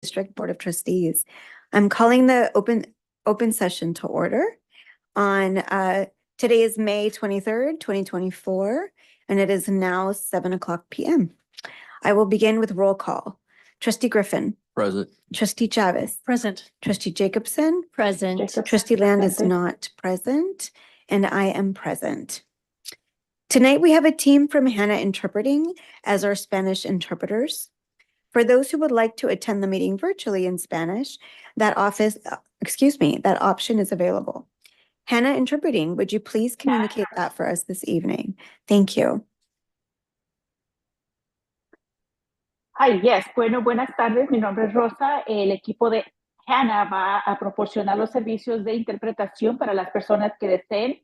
District Board of Trustees. I'm calling the open session to order on today is May 23rd, 2024, and it is now 7:00 p.m. I will begin with roll call. Trustee Griffin. Present. Trustee Chavez. Present. Trustee Jacobson. Present. Trustee Land is not present, and I am present. Tonight we have a team from Hannah Interpreting as our Spanish interpreters. For those who would like to attend the meeting virtually in Spanish, that option is available. Hannah Interpreting, would you please communicate that for us this evening? Thank you. Hi, yes. Bueno, buenas tardes. Mi nombre es Rosa. El equipo de Hannah va a proporcionar los servicios de interpretación para las personas que deseen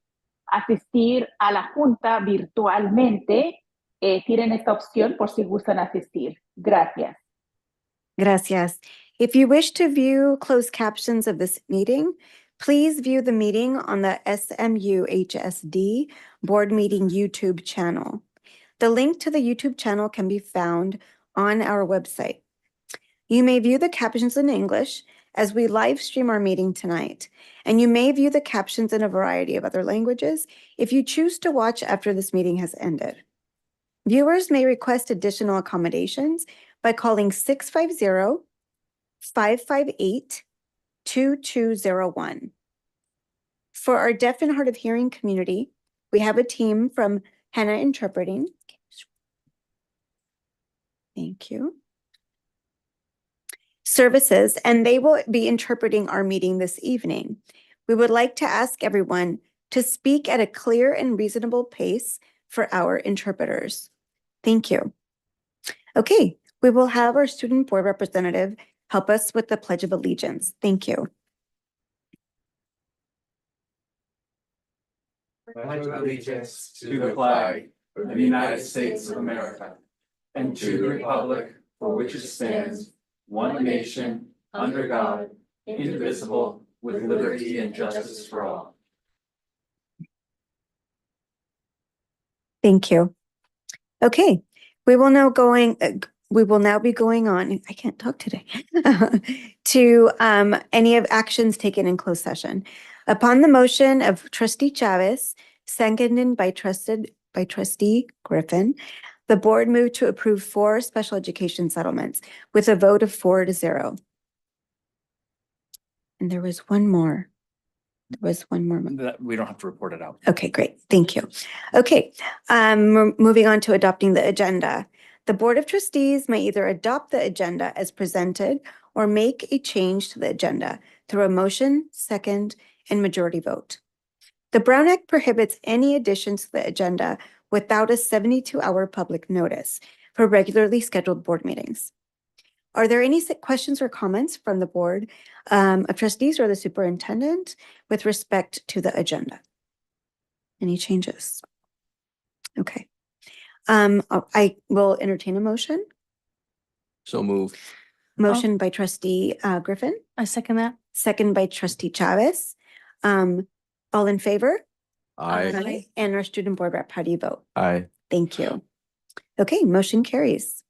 asistir a la junta virtualmente. Tienen esta opción por si gustan asistir. Gracias. Gracias. If you wish to view closed captions of this meeting, please view the meeting on the SMUHSD board meeting YouTube channel. The link to the YouTube channel can be found on our website. You may view the captions in English as we live stream our meeting tonight, and you may view the captions in a variety of other languages if you choose to watch after this meeting has ended. Viewers may request additional accommodations by calling 650-558-2201. For our deaf and hard of hearing community, we have a team from Hannah Interpreting. Thank you. Services, and they will be interpreting our meeting this evening. We would like to ask everyone to speak at a clear and reasonable pace for our interpreters. Thank you. Okay, we will have our student board representative help us with the Pledge of Allegiance. Thank you. Pledge allegiance to the flag of the United States of America and to the republic for which it stands, one nation, under God, indivisible, with liberty and justice for all. Thank you. Okay, we will now be going on, I can't talk today, to any of actions taken in closed session. Upon the motion of Trustee Chavez, seconded by Trustee Griffin, the board moved to approve 4 special education settlements with a vote of 4-0. And there was one more. We don't have to report it out. Okay, great. Thank you. Okay, moving on to adopting the agenda. The Board of Trustees may either adopt the agenda as presented or make a change to the agenda through a motion, second, and majority vote. The Brown Act prohibits any additions to the agenda without a 72-hour public notice for regularly scheduled board meetings. Are there any questions or comments from the Board of Trustees or the Superintendent with respect to the agenda? Any changes? Okay. I will entertain a motion. So moved. Motion by Trustee Griffin. I second that. Second by Trustee Chavez. All in favor? Aye. And our student board rep, how do you vote? Aye. Thank you. Okay, motion carries.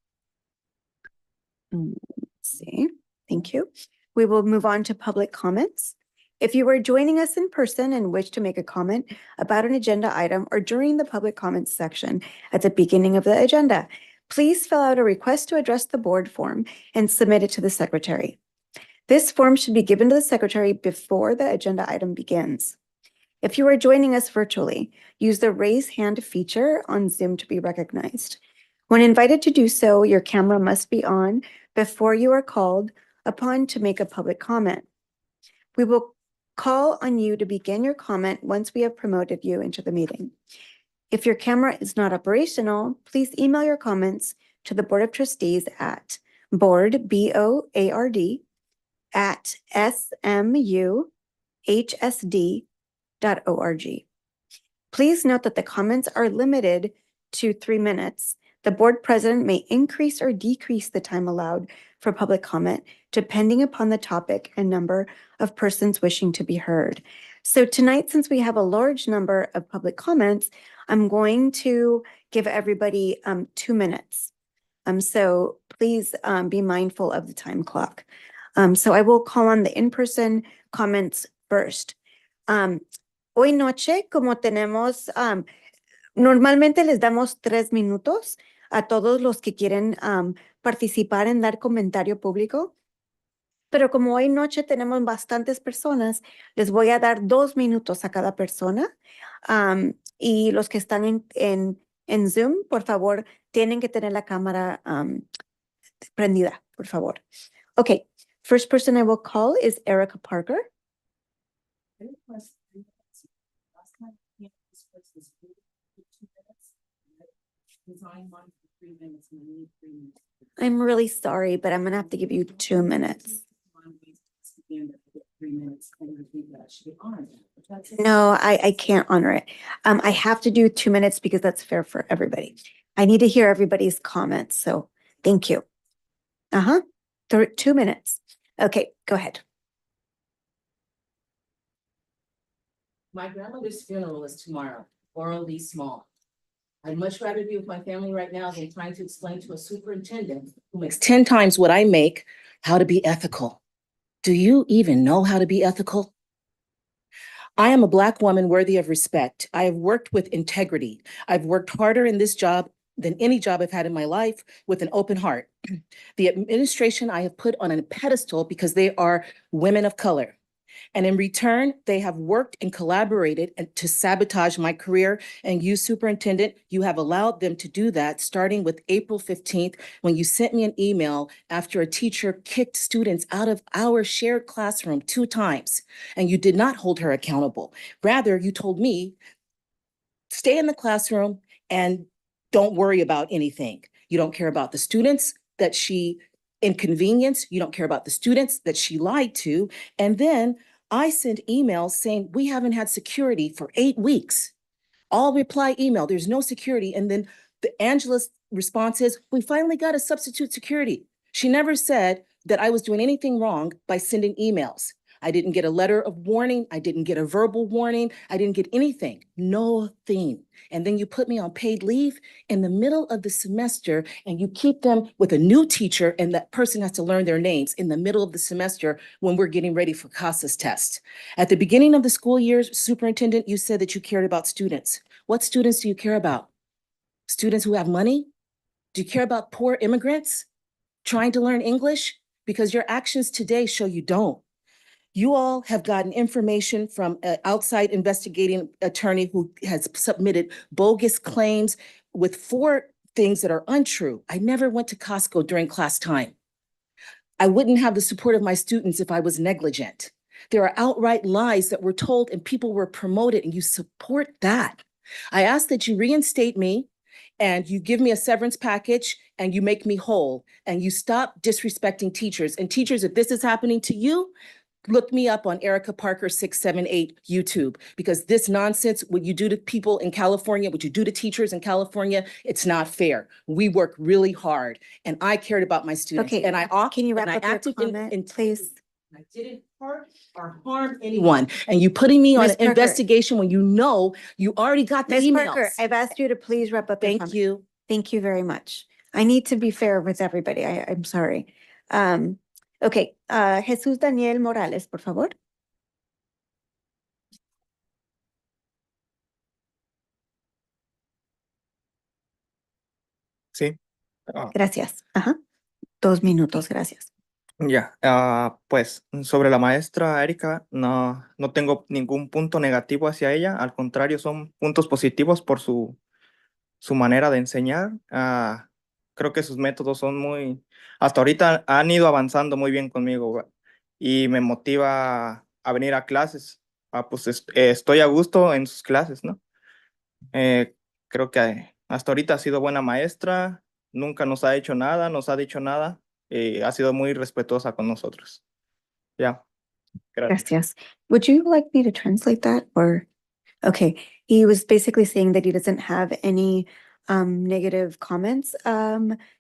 Let's see. Thank you. We will move on to public comments. If you are joining us in person and wish to make a comment about an agenda item or during the public comments section at the beginning of the agenda, please fill out a request to address the board form and submit it to the secretary. This form should be given to the secretary before the agenda item begins. If you are joining us virtually, use the raise hand feature on Zoom to be recognized. When invited to do so, your camera must be on before you are called upon to make a public comment. We will call on you to begin your comment once we have promoted you into the meeting. If your camera is not operational, please email your comments to the Board of Trustees at board, B-O-A-R-D, at SMUHSD.org. Please note that the comments are limited to 3 minutes. The board president may increase or decrease the time allowed for public comment depending upon the topic and number of persons wishing to be heard. So tonight, since we have a large number of public comments, I'm going to give everybody 2 minutes. So please be mindful of the time clock. So I will call on the in-person comments first. Hoy noche, como tenemos, normalmente les damos 3 minutos a todos los que quieren participar en dar comentario público. Pero como hoy noche tenemos bastantes personas, les voy a dar 2 minutos a cada persona. Y los que están en Zoom, por favor, tienen que tener la cámara prendida, por favor. Okay, first person I will call is Erica Parker. I'm really sorry, but I'm going to have to give you 2 minutes. No, I can't honor it. I have to do 2 minutes because that's fair for everybody. I need to hear everybody's comments, so thank you. 2 minutes. Okay, go ahead. My grandmother's funeral is tomorrow, orally small. I'd much rather be with my family right now than trying to explain to a superintendent who makes 10 times what I make how to be ethical. Do you even know how to be ethical? I am a Black woman worthy of respect. I have worked with integrity. I've worked harder in this job than any job I've had in my life with an open heart. The administration I have put on a pedestal because they are women of color. And in return, they have worked and collaborated to sabotage my career. And you, superintendent, you have allowed them to do that starting with April 15th, when you sent me an email after a teacher kicked students out of our shared classroom 2 times. And you did not hold her accountable. Rather, you told me, stay in the classroom and don't worry about anything. You don't care about the students that she inconvenienced. You don't care about the students that she lied to. And then I sent emails saying, we haven't had security for 8 weeks. All reply email, there's no security. And then Angela's response is, we finally got a substitute security. She never said that I was doing anything wrong by sending emails. I didn't get a letter of warning. I didn't get a verbal warning. I didn't get anything, no thing. And then you put me on paid leave in the middle of the semester, and you keep them with a new teacher, and that person has to learn their names in the middle of the semester when we're getting ready for CASA's test. At the beginning of the school year, superintendent, you said that you cared about students. What students do you care about? Students who have money? Do you care about poor immigrants trying to learn English? Because your actions today show you don't. You all have gotten information from an outside investigating attorney who has submitted bogus claims with 4 things that are untrue. I never went to Costco during class time. I wouldn't have the support of my students if I was negligent. There are outright lies that were told and people were promoted, and you support that. I ask that you reinstate me and you give me a severance package and you make me whole and you stop disrespecting teachers. And teachers, if this is happening to you, look me up on Erica Parker 678 YouTube, because this nonsense, what you do to people in California, what you do to teachers in California, it's not fair. We work really hard, and I cared about my students. Okay, and can you wrap and I up your acted comment, please? I didn't hurt or harm anyone. And you putting me on Ms. an Parker. investigation when you know you already got the Ms. emails. Parker, I've asked you to please wrap up your Thank comment. you. Thank you very much. I need to be fair with everybody. I'm sorry. Okay, Jesús Daniel Morales, por favor. Sí, Gracias. 2 minutos, gracias. ya. Pues sobre la maestra Erika, no tengo ningún punto negativo hacia ella. Al contrario, son puntos positivos por su manera de enseñar. Creo que sus métodos son hasta ahorita han ido avanzando muy bien conmigo, güey, y me motiva a venir a clases. Pues estoy a gusto en sus clases, ¿no? Creo que hasta ahorita ha sido buena maestra, nunca nos ha hecho nada, nos ha dicho nada, ha sido muy respetuosa con nosotros. Ya, gracias. Gracias. Would you like me to translate that or? Okay, he was basically saying that he doesn't have any negative comments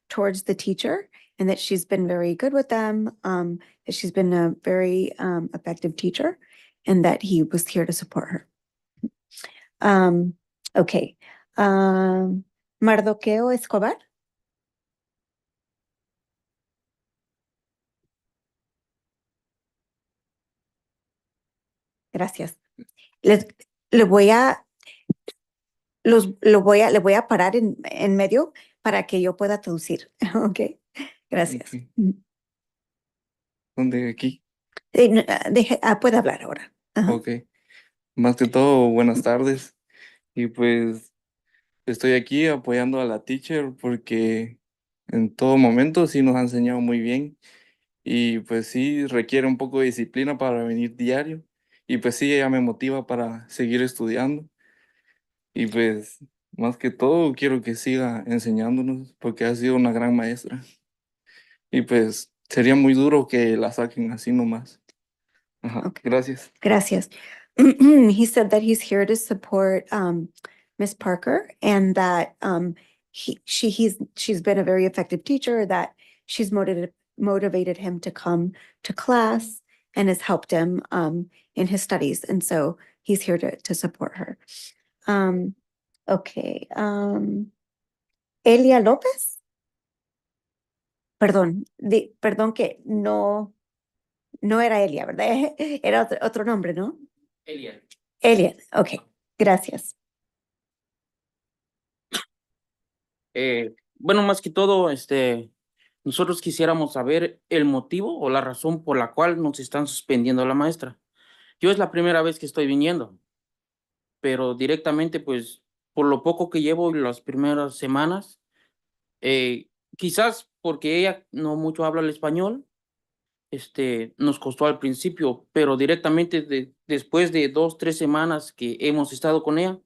towards the teacher, and that she's been very good with them, that she's been a very effective teacher, and that he was here to support her. Okay, Mardoqueo Escobar. Gracias. Le voy a le voy a parar en medio para que yo pueda traducir. Ok. Gracias. Ok. ¿Dónde? Aquí. Puede hablar ahora. Ajá. Ok. Más que todo, buenas tardes. Y pues estoy aquí apoyando a la teacher porque en todo momento sí nos ha enseñado muy bien. Y pues sí requiere un poco de disciplina para venir diario. Y pues sí, ella me motiva para seguir estudiando. Y pues más que todo quiero que siga enseñándonos porque ha sido una gran maestra. Y pues sería muy duro que la saquen así nomás. Ajá, Ok. gracias. Gracias. He said that he's here to support Miss Parker and that she's been a very effective teacher, that she's motivated him to come to class and has helped him in his studies. And so he's here to support her. Okay. Elia López. Perdón, perdón que no era Elia, ¿verdad? Era otro nombre, ¿no? Elia. Elliot, ok, gracias. Bueno, más que todo, nosotros quisiéramos saber el motivo o la razón por la cual nos están suspendiendo a la maestra. Yo es la primera vez que estoy viniendo, pero directamente, pues, por lo poco que llevo en las primeras semanas, quizás porque ella no mucho habla el español, nos costó al principio, pero directamente después de 2, 3 semanas que hemos estado con ella,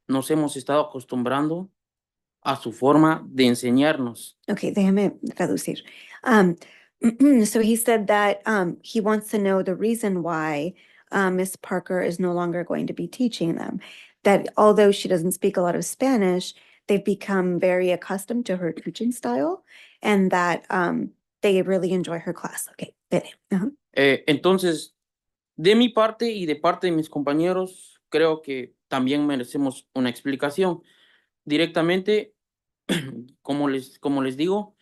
nos hemos estado acostumbrando a su forma de enseñarnos. Okay, déjame traducir. So he said that he wants to know the reason why Miss Parker is no longer going to be teaching them. That although she doesn't speak a lot of Spanish, they've become very accustomed to her teaching style and that they really enjoy her class. Okay, Entonces, de mi parte y de parte de mis compañeros, creo que también merecemos una explicación. Directamente, como les digo,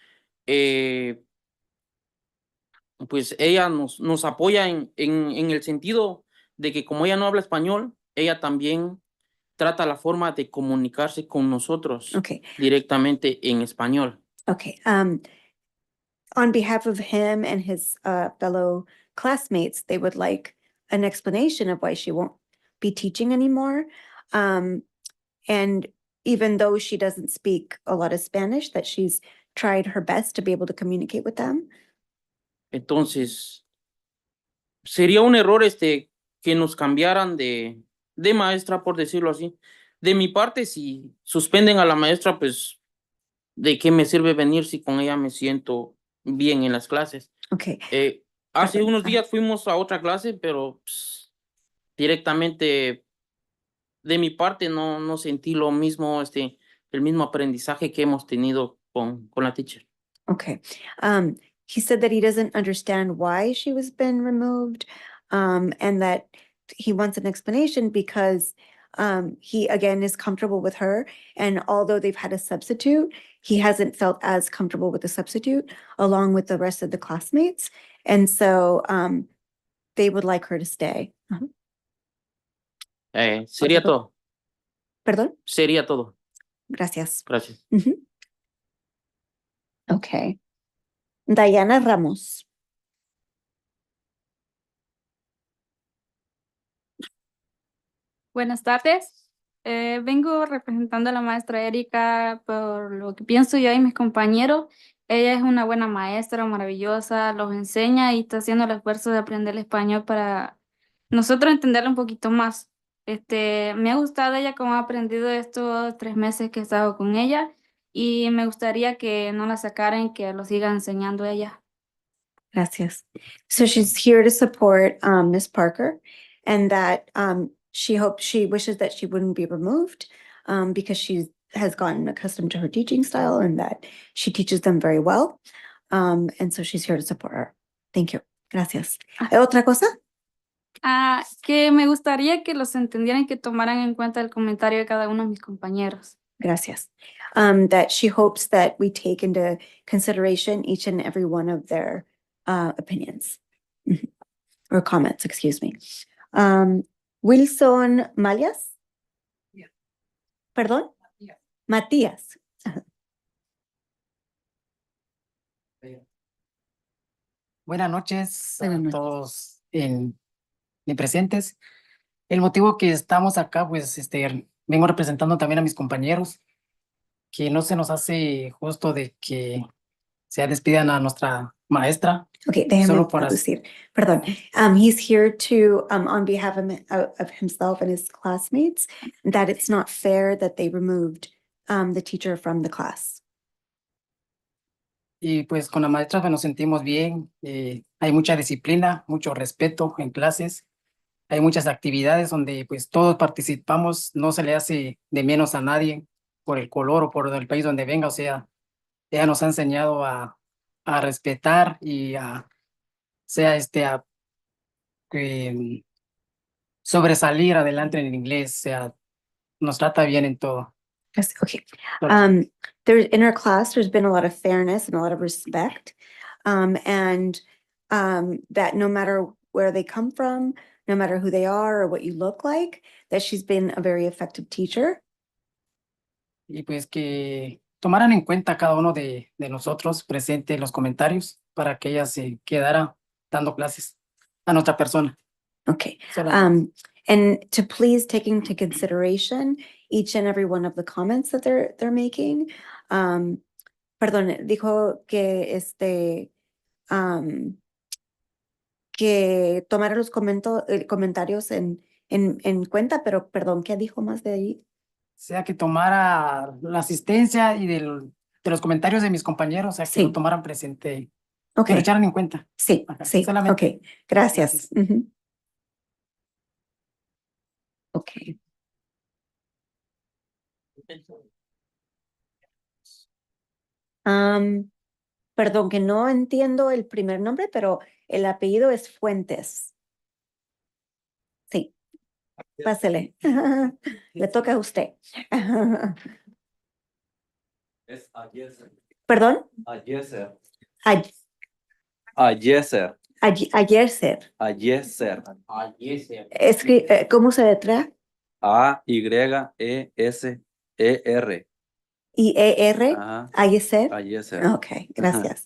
pues ella nos apoya en el sentido de que como ella no habla español, ella también trata la forma de comunicarse con nosotros Okay. directamente en español. Okay. On behalf of him and his fellow classmates, they would like an explanation of why she won't be teaching anymore. And even though she doesn't speak a lot of Spanish, that she's tried her best to be able to communicate with them. Entonces, sería un error que nos cambiaran de maestra, por decirlo así. De mi parte, si suspenden a la maestra, pues, ¿de qué me sirve venir si con ella me siento bien en las clases? Okay. Hace Perdón, unos días fuimos a otra clase, pero pues, directamente de mi parte no sentí lo mismo, el mismo aprendizaje que hemos tenido con la teacher. Okay. He said that he doesn't understand why she was been removed, and that he wants an explanation because he again is comfortable with her, and although they've had a substitute, he hasn't felt as comfortable with the substitute along with the rest of the classmates, and so they would like her to stay. Sería todo. Perdón. Sería todo. Gracias. Gracias. Okay. Diana Ramos. Buenas tardes. Vengo representando a la maestra Erika por lo que pienso yo y mis compañeros. Ella es una buena maestra, maravillosa, los enseña y está haciendo el esfuerzo de aprender el español para nosotros entenderlo un poquito más. Me ha gustado ella cómo ha aprendido estos 3 meses que he estado con ella y me gustaría que no la sacaran, que lo siga enseñando ella. Gracias. So she's here to support Miss Parker and that she wishes that she wouldn't be removed because she has gotten accustomed to her teaching style and that she teaches them very well. And so she's here to support her. Thank you. Gracias. ¿Otra cosa? Que me gustaría que los entendieran, que tomaran en cuenta el comentario de cada uno de mis compañeros. Gracias. That she hopes that we take into consideration each and every one of their opinions or comments, excuse me. Wilson Malias. ¿Perdón? Matías. Buenas noches Buenas a noches. todos presentes. El motivo que estamos acá, pues, vengo representando también a mis compañeros, que no se nos hace justo de que se despidan a nuestra maestra. Okay, déjeme Solo para- traducir. Perdón. He's here to, on behalf of himself and his classmates, that it's not fair that they removed the teacher from the class. Y pues con la maestra pues, nos sentimos bien, hay mucha disciplina, mucho respeto en clases, hay muchas actividades donde pues todos participamos, no se le hace de menos a nadie por el color o por el país donde venga, o sea, ella nos ha enseñado a respetar y a eh, sobresalir adelante en el inglés, o sea, nos trata bien en todo. Yes, okay. In our class, there's been a lot of fairness and a lot of respect. And that no matter where they come from, no matter who they are or what you look like, that she's been a very effective teacher. Y pues que tomaran en cuenta cada uno de nosotros presente en los comentarios para que ella se quedara dando clases a nuestra persona. Okay. Solamente. And to please take into consideration each and every one of the comments that they're making. Perdón, dijo que que tomara los comentarios en cuenta, pero perdón, ¿qué dijo más de ahí? Sea que tomara la asistencia y de los comentarios de mis compañeros, o sea, que Sí. lo tomaran presente, que Okay. lo echaran en cuenta. Sí, Ajá, sí, solamente. okay, gracias. Gracias. Ujú. Okay. Perdón que no entiendo el primer nombre, pero el apellido es Fuentes. Sí, pásele. Le toca a usted. Es Ayeser. Perdón, Ayeser. Ay- Ayeser. ayer ser. Ayeser. ¿Cómo se letra? Ayeser. I-E-R, Ajá. ayer ser. Ayeser. Ok, gracias.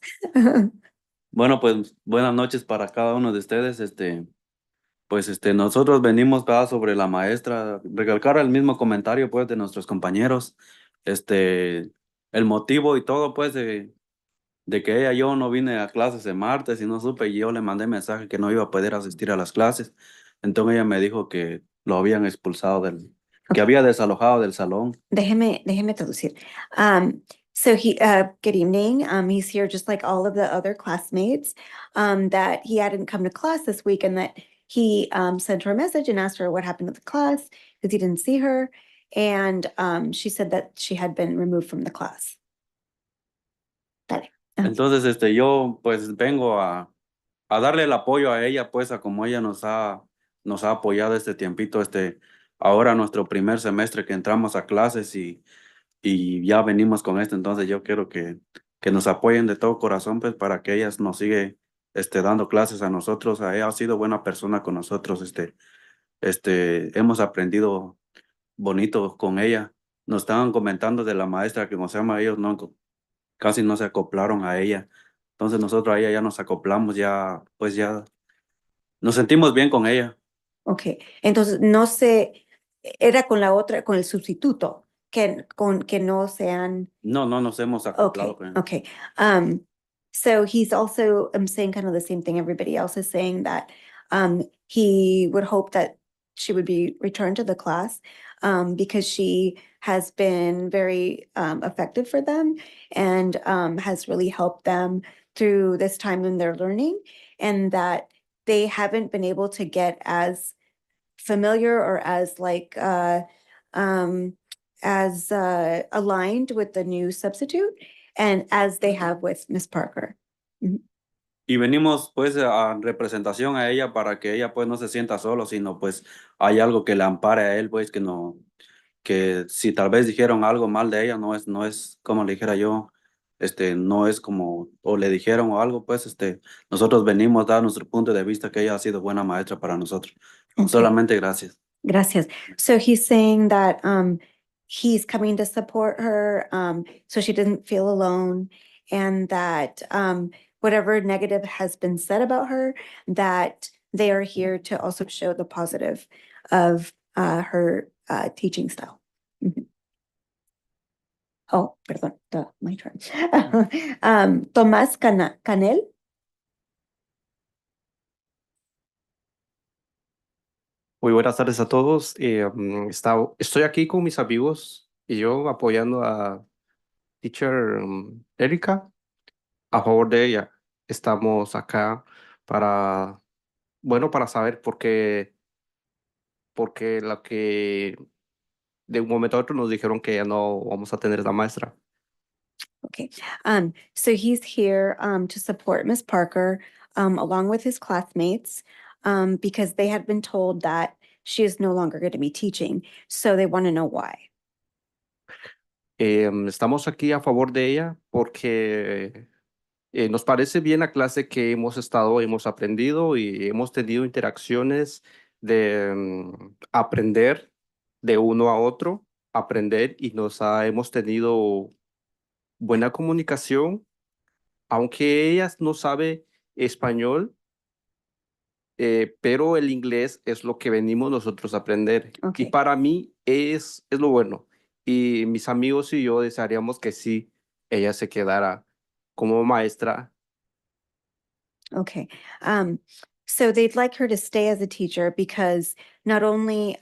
Bueno, pues buenas noches para cada uno de ustedes. Pues nosotros venimos ¿verdad? Sobre la maestra, recalcar el mismo comentario pues de nuestros compañeros, el motivo y todo pues de que yo no vine a clases el martes y no supe y yo le mandé mensaje que no iba a poder asistir a las clases. Entonces ella me dijo que lo habían expulsado que había desalojado del salón. Déjeme traducir. Good evening. He's here just like all of the other classmates, that he hadn't come to class this week and that he sent her a message and asked her what happened with the class because he didn't see her. And she said that she had been removed from the class. Dale. Entonces yo pues vengo a darle el apoyo a ella pues a como ella nos ha apoyado este tiempito, ahora nuestro primer semestre que entramos a clases y ya venimos con esto, entonces yo quiero que nos apoyen de todo corazón, pues, para que ella nos sigue, dando clases a nosotros. Ella ha sido buena persona con nosotros, hemos aprendido bonito con ella. Nos estaban comentando de la maestra que nos llama, ellos casi no se acoplaron a ella. Entonces nosotros a ella ya nos acoplamos, ya, pues ya nos sentimos bien con ella. Okay. Entonces, no sé, era con la otra, con el sustituto, que no sean. No nos hemos acoplado Okay, con ella. okay. So he's also saying kind of the same thing everybody else is saying, that he would hope that she would be returned to the class because she has been very effective for them and has really helped them through this time in their learning, and that they haven't been able to get as familiar or as aligned with the new substitute and as they have with Miss Parker. Y venimos pues a representación a ella para que ella pues no se sienta solo, sino pues hay algo que le ampare a él, pues que si tal vez dijeron algo mal de ella, no es como le dijera yo, no es como, o le dijeron o algo, pues, nosotros venimos a dar nuestro punto de vista que ella ha sido buena maestra para nosotros. Okay. Solamente gracias. Gracias. So he's saying that he's coming to support her so she doesn't feel alone, and that whatever negative has been said about her, that they are here to also show the positive of her teaching style. Mhm. Oh, perdón, my turn. Tomás Canel. Muy buenas tardes a todos. Estoy aquí con mis amigos y yo apoyando a teacher Erika a favor de ella. Estamos acá para, bueno, para saber porque lo que de un momento a otro nos dijeron que ya no vamos a tener la maestra. Okay, so he's here to support Miss Parker along with his classmates because they had been told that she is no longer going to be teaching. So they want to know why. Estamos aquí a favor de ella porque nos parece bien la clase que hemos aprendido y hemos tenido interacciones de aprender de uno a otro, aprender y hemos tenido buena comunicación, aunque ella no sabe español, pero el inglés es lo que venimos nosotros a aprender. Okay. Y para mí es lo bueno. Y mis amigos y yo desearíamos que sí, ella se quedara como maestra. Okay. So they'd like her to stay as a teacher because not only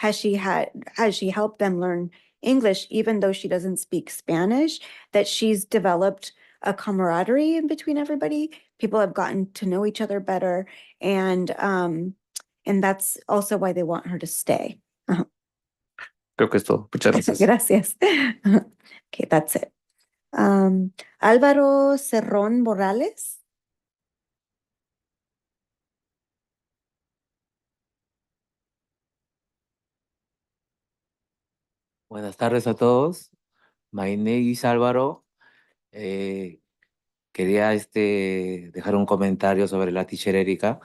has she helped them learn English, even though she doesn't speak Spanish, that she's developed a camaraderie in between everybody. People have gotten to know each other better, and that's also why they want her to stay. Creo que es todo. Muchas gracias. Gracias. Okay, that's it. Álvaro Cerrón Morales. Buenas tardes a todos. My name is Álvaro. Eh, quería dejar un comentario sobre la teacher Erika.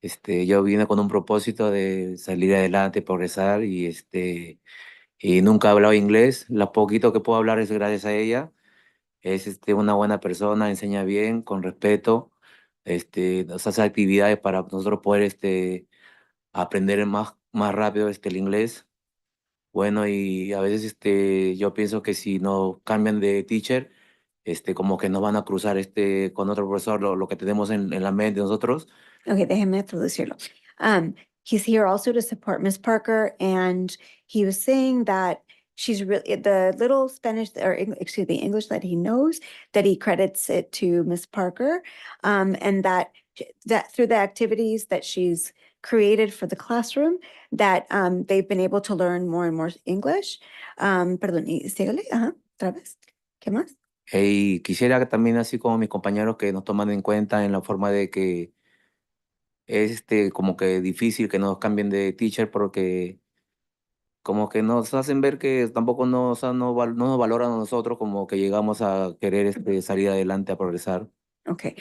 Yo vine con un propósito de salir adelante, progresar y nunca he hablado inglés. Lo poquito que puedo hablar es gracias a ella. Es una buena persona, enseña bien, con respeto. Nos hace actividades para nosotros poder aprender más rápido el inglés. Bueno, y a veces yo pienso que si nos cambian de teacher, como que nos van a cruzar con otro profesor lo que tenemos en la mente nosotros. Okay, déjeme traducirlo. He's here also to support Miss Parker, and he was saying that she's really the little Spanish or excuse me, English that he knows, that he credits it to Miss Parker, and that through the activities that she's created for the classroom, that they've been able to learn more and more English. Perdón, y sígale, otra vez. ¿Qué más? Y quisiera que también, así como mis compañeros, que nos toman en cuenta en la forma de que es como que difícil que nos cambien de teacher porque como que nos hacen ver que tampoco no nos valoran a nosotros como que llegamos a querer salir adelante, a progresar. Okay.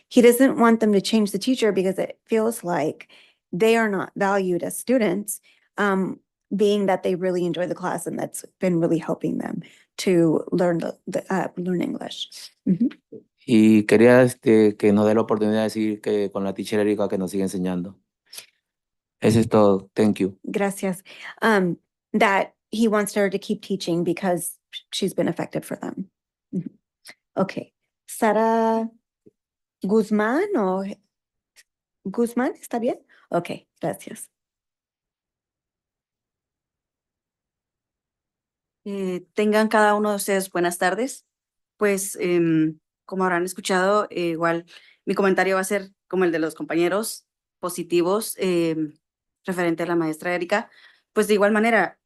He doesn't want them to change the teacher because it feels like they are not valued as students, being that they really enjoy the class and that's been really helping them to learn learn English. Mhm. Y quería que nos dé la oportunidad de decir que con la teacher Erika que nos sigue enseñando. Eso es todo. Thank you. Gracias. That he wants her to keep teaching because she's been effective for them. Mhm. Okay. Sara Guzmán o Guzmán, ¿está bien? Okay, gracias. Tengan cada uno de ustedes buenas tardes. Pues, como habrán escuchado, igual mi comentario va a ser como el de los compañeros positivos referente a la maestra Erika. Pues de igual manera,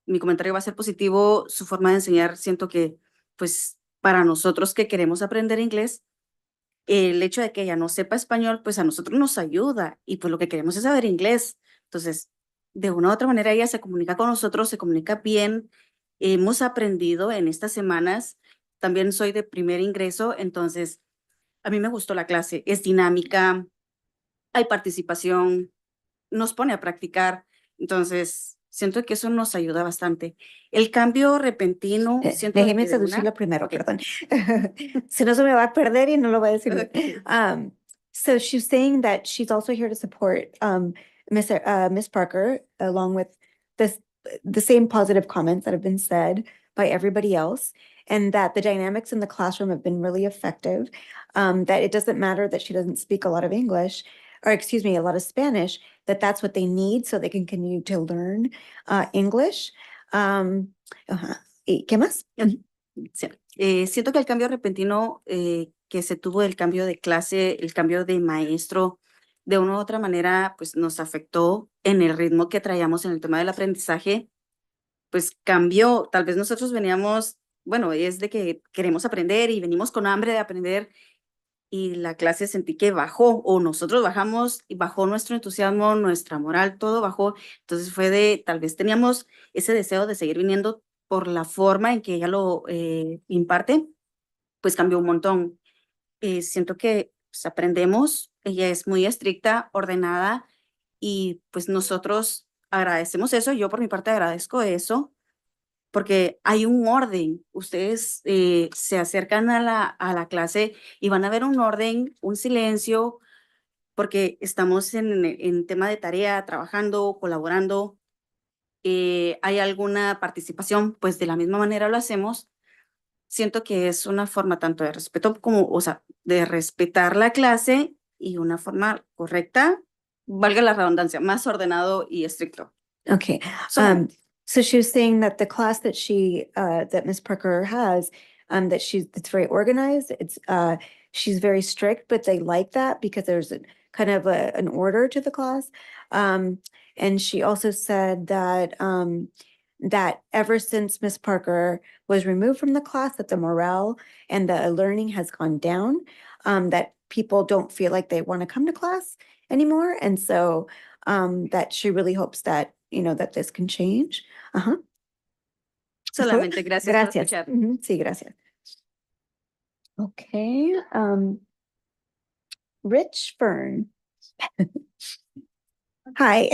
mi comentario va a ser positivo, su forma de enseñar. Siento que, pues, para nosotros que queremos aprender inglés, el hecho de que ella no sepa español, pues a nosotros nos ayuda y pues lo que queremos es saber inglés. Entonces, de una u otra manera, ella se comunica con nosotros, se comunica bien. Hemos aprendido en estas semanas también soy de primer ingreso, entonces a mí me gustó la clase. Es dinámica, hay participación, nos pone a practicar, entonces siento que eso nos ayuda bastante. El cambio repentino, siento Déjeme que de una- traducirlo primero, Ok. perdón. Si no se me va a perder y no lo voy a decir bien. Ok. So she's saying that she's also here to support Miss Parker, along with the same positive comments that have been said by everybody else, and that the dynamics in the classroom have been really effective. That it doesn't matter that she doesn't speak a lot of English, or excuse me, a lot of Spanish, that that's what they need so they can continue to learn English. Ajá. ¿Y qué más? Sí. Siento que el cambio repentino que se tuvo, el cambio de clase, el cambio de maestro, de una u otra manera, pues nos afectó en el ritmo que traíamos en el tema del aprendizaje, pues cambió. Tal vez nosotros veníamos, bueno, es de que queremos aprender y venimos con hambre de aprender y la clase sentí que bajó o nosotros bajamos y bajó nuestro entusiasmo, nuestra moral, todo bajó. Entonces fue de, tal vez teníamos ese deseo de seguir viniendo por la forma en que ella lo imparte, pues cambió un montón. Siento que pues, aprendemos, ella es muy estricta, ordenada y pues nosotros agradecemos eso, yo por mi parte agradezco eso porque hay un orden. Ustedes se acercan a la clase y van a ver un orden, un silencio, porque estamos en tema de tarea, trabajando, colaborando. Hay alguna participación, pues de la misma manera lo hacemos. Siento que es una forma tanto de respeto como, o sea, de respetar la clase y una forma correcta, valga la redundancia, más ordenado y estricto. Okay. So- So she was saying that the class that that Miss Parker has, that it's very organized. She's very strict, but they like that because there's kind of an order to the class. And she also said that, that ever since Miss Parker was removed from the class, that the morale and the learning has gone down, that people don't feel like they want to come to class anymore. And so, that she really hopes that, that this can change. Ajá. Solamente gracias por Gracias. escuchar. Sí, gracias. Okay, Rich Fern. Hi.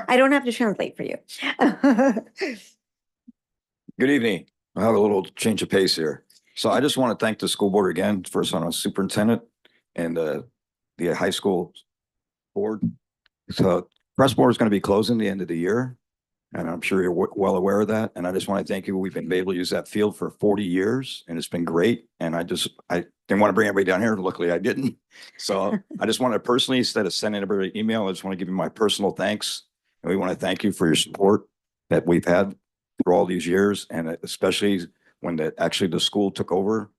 I don't have to translate for you. Good evening. I have a little change of pace here. So I just want to thank the school board again, first on a superintendent and the high school board. So press board is going to be closing the end of the year. And I'm sure you're well aware of that. And I just want to thank you. We've been able to use that field for 40 years and it's been great. And I didn't want to bring everybody down here. Luckily I didn't. So I just want to personally, instead of sending everybody an email, I just want to give you my personal thanks. And we want to thank you for your support that we've had through all these years. And especially when actually the school took over,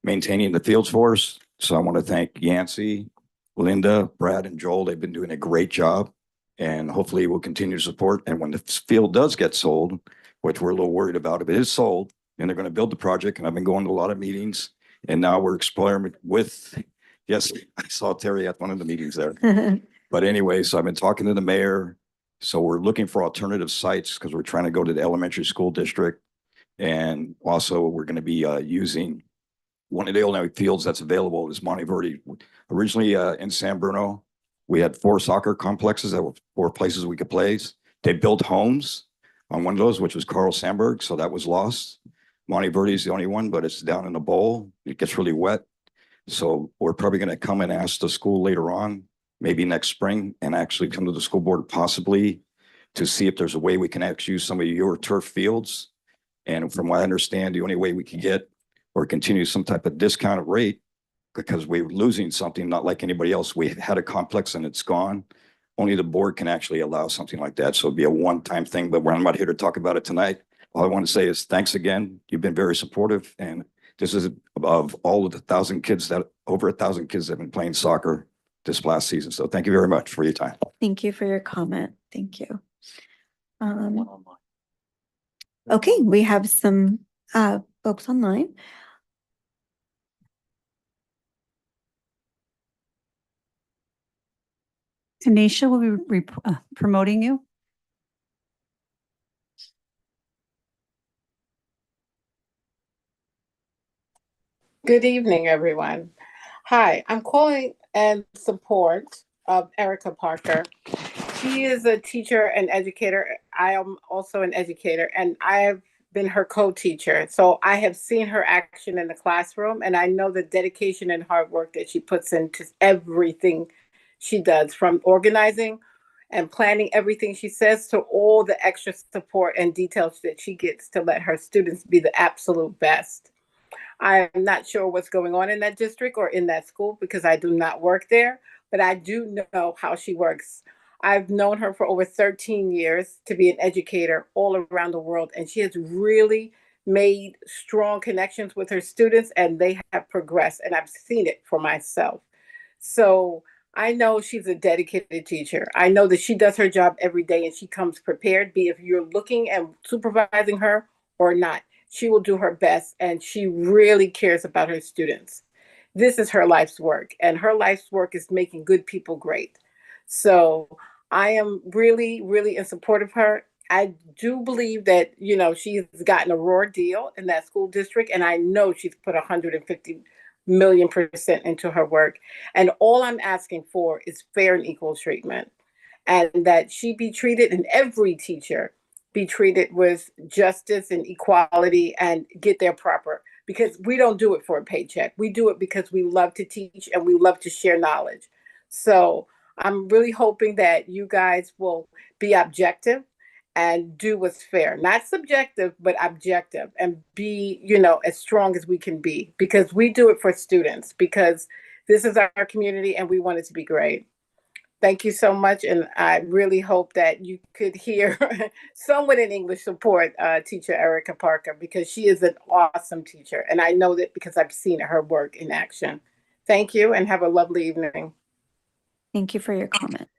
maintaining the fields for us. So I want to thank Yancey, Linda, Brad, and Joel. They've been doing a great job. And hopefully we'll continue to support. And when the field does get sold, which we're a little worried about, if it is sold, and they're going to build the project, and I've been going to a lot of meetings, and now we're exploring with, yes, I saw Terry at one of the meetings there. But anyway, so I've been talking to the mayor. So we're looking for alternative sites because we're trying to go to the elementary school district. And also we're going to be using one of the only fields that's available is Monteverde. Originally in San Bruno, we had 4 soccer complexes that were 4 places we could play. They built homes on one of those, which was Carl Sandburg. So that was lost. Monteverde is the only one, but it's down in a bowl. It gets really wet. So we're probably going to come and ask the school later on, maybe next spring, and actually come to the school board possibly to see if there's a way we can actually use some of your turf fields. And from what I understand, the only way we can get or continue some type of discounted rate, because we're losing something, not like anybody else. We had a complex and it's gone. Only the board can actually allow something like that. So it'd be a one-time thing, but I'm not here to talk about it tonight. All I want to say is thanks again. You've been very supportive. And this is of all of the over 1,000 kids that have been playing soccer this last season. So thank you very much for your time. Thank you for your comment. Thank you. Okay, we have some folks online. Tanisha will be promoting you. Good evening, everyone. Hi, I'm calling in support of Erica Parker. She is a teacher and educator. I am also an educator, and I have been her co-teacher. So I have seen her action in the classroom, and I know the dedication and hard work that she puts into everything she does, from organizing and planning everything she says to all the extra support and details that she gets to let her students be the absolute best. I'm not sure what's going on in that district or in that school because I do not work there, but I do know how she works. I've known her for over 13 years to be an educator all around the world, and she has really made strong connections with her students, and they have progressed, and I've seen it for myself. So I know she's a dedicated teacher. I know that she does her job every day and she comes prepared, be if you're looking and supervising her or not. She will do her best and she really cares about her students. This is her life's work, and her life's work is making good people great. So I am really, really in support of her. I do believe that, she's gotten a raw deal in that school district, and I know she's put 150 million% into her work. And all I'm asking for is fair and equal treatment, and that she be treated, and every teacher be treated with justice and equality and get their proper, because we don't do it for a paycheck. We do it because we love to teach and we love to share knowledge. So I'm really hoping that you guys will be objective and do what's fair, not subjective, but objective, and be, as strong as we can be, because we do it for students, because this is our community and we want it to be great. Thank you so much. And I really hope that you could hear someone in English support teacher Erica Parker, because she is an awesome teacher. And I know that because I've seen her work in action. Thank you and have a lovely evening. Thank you for your comment.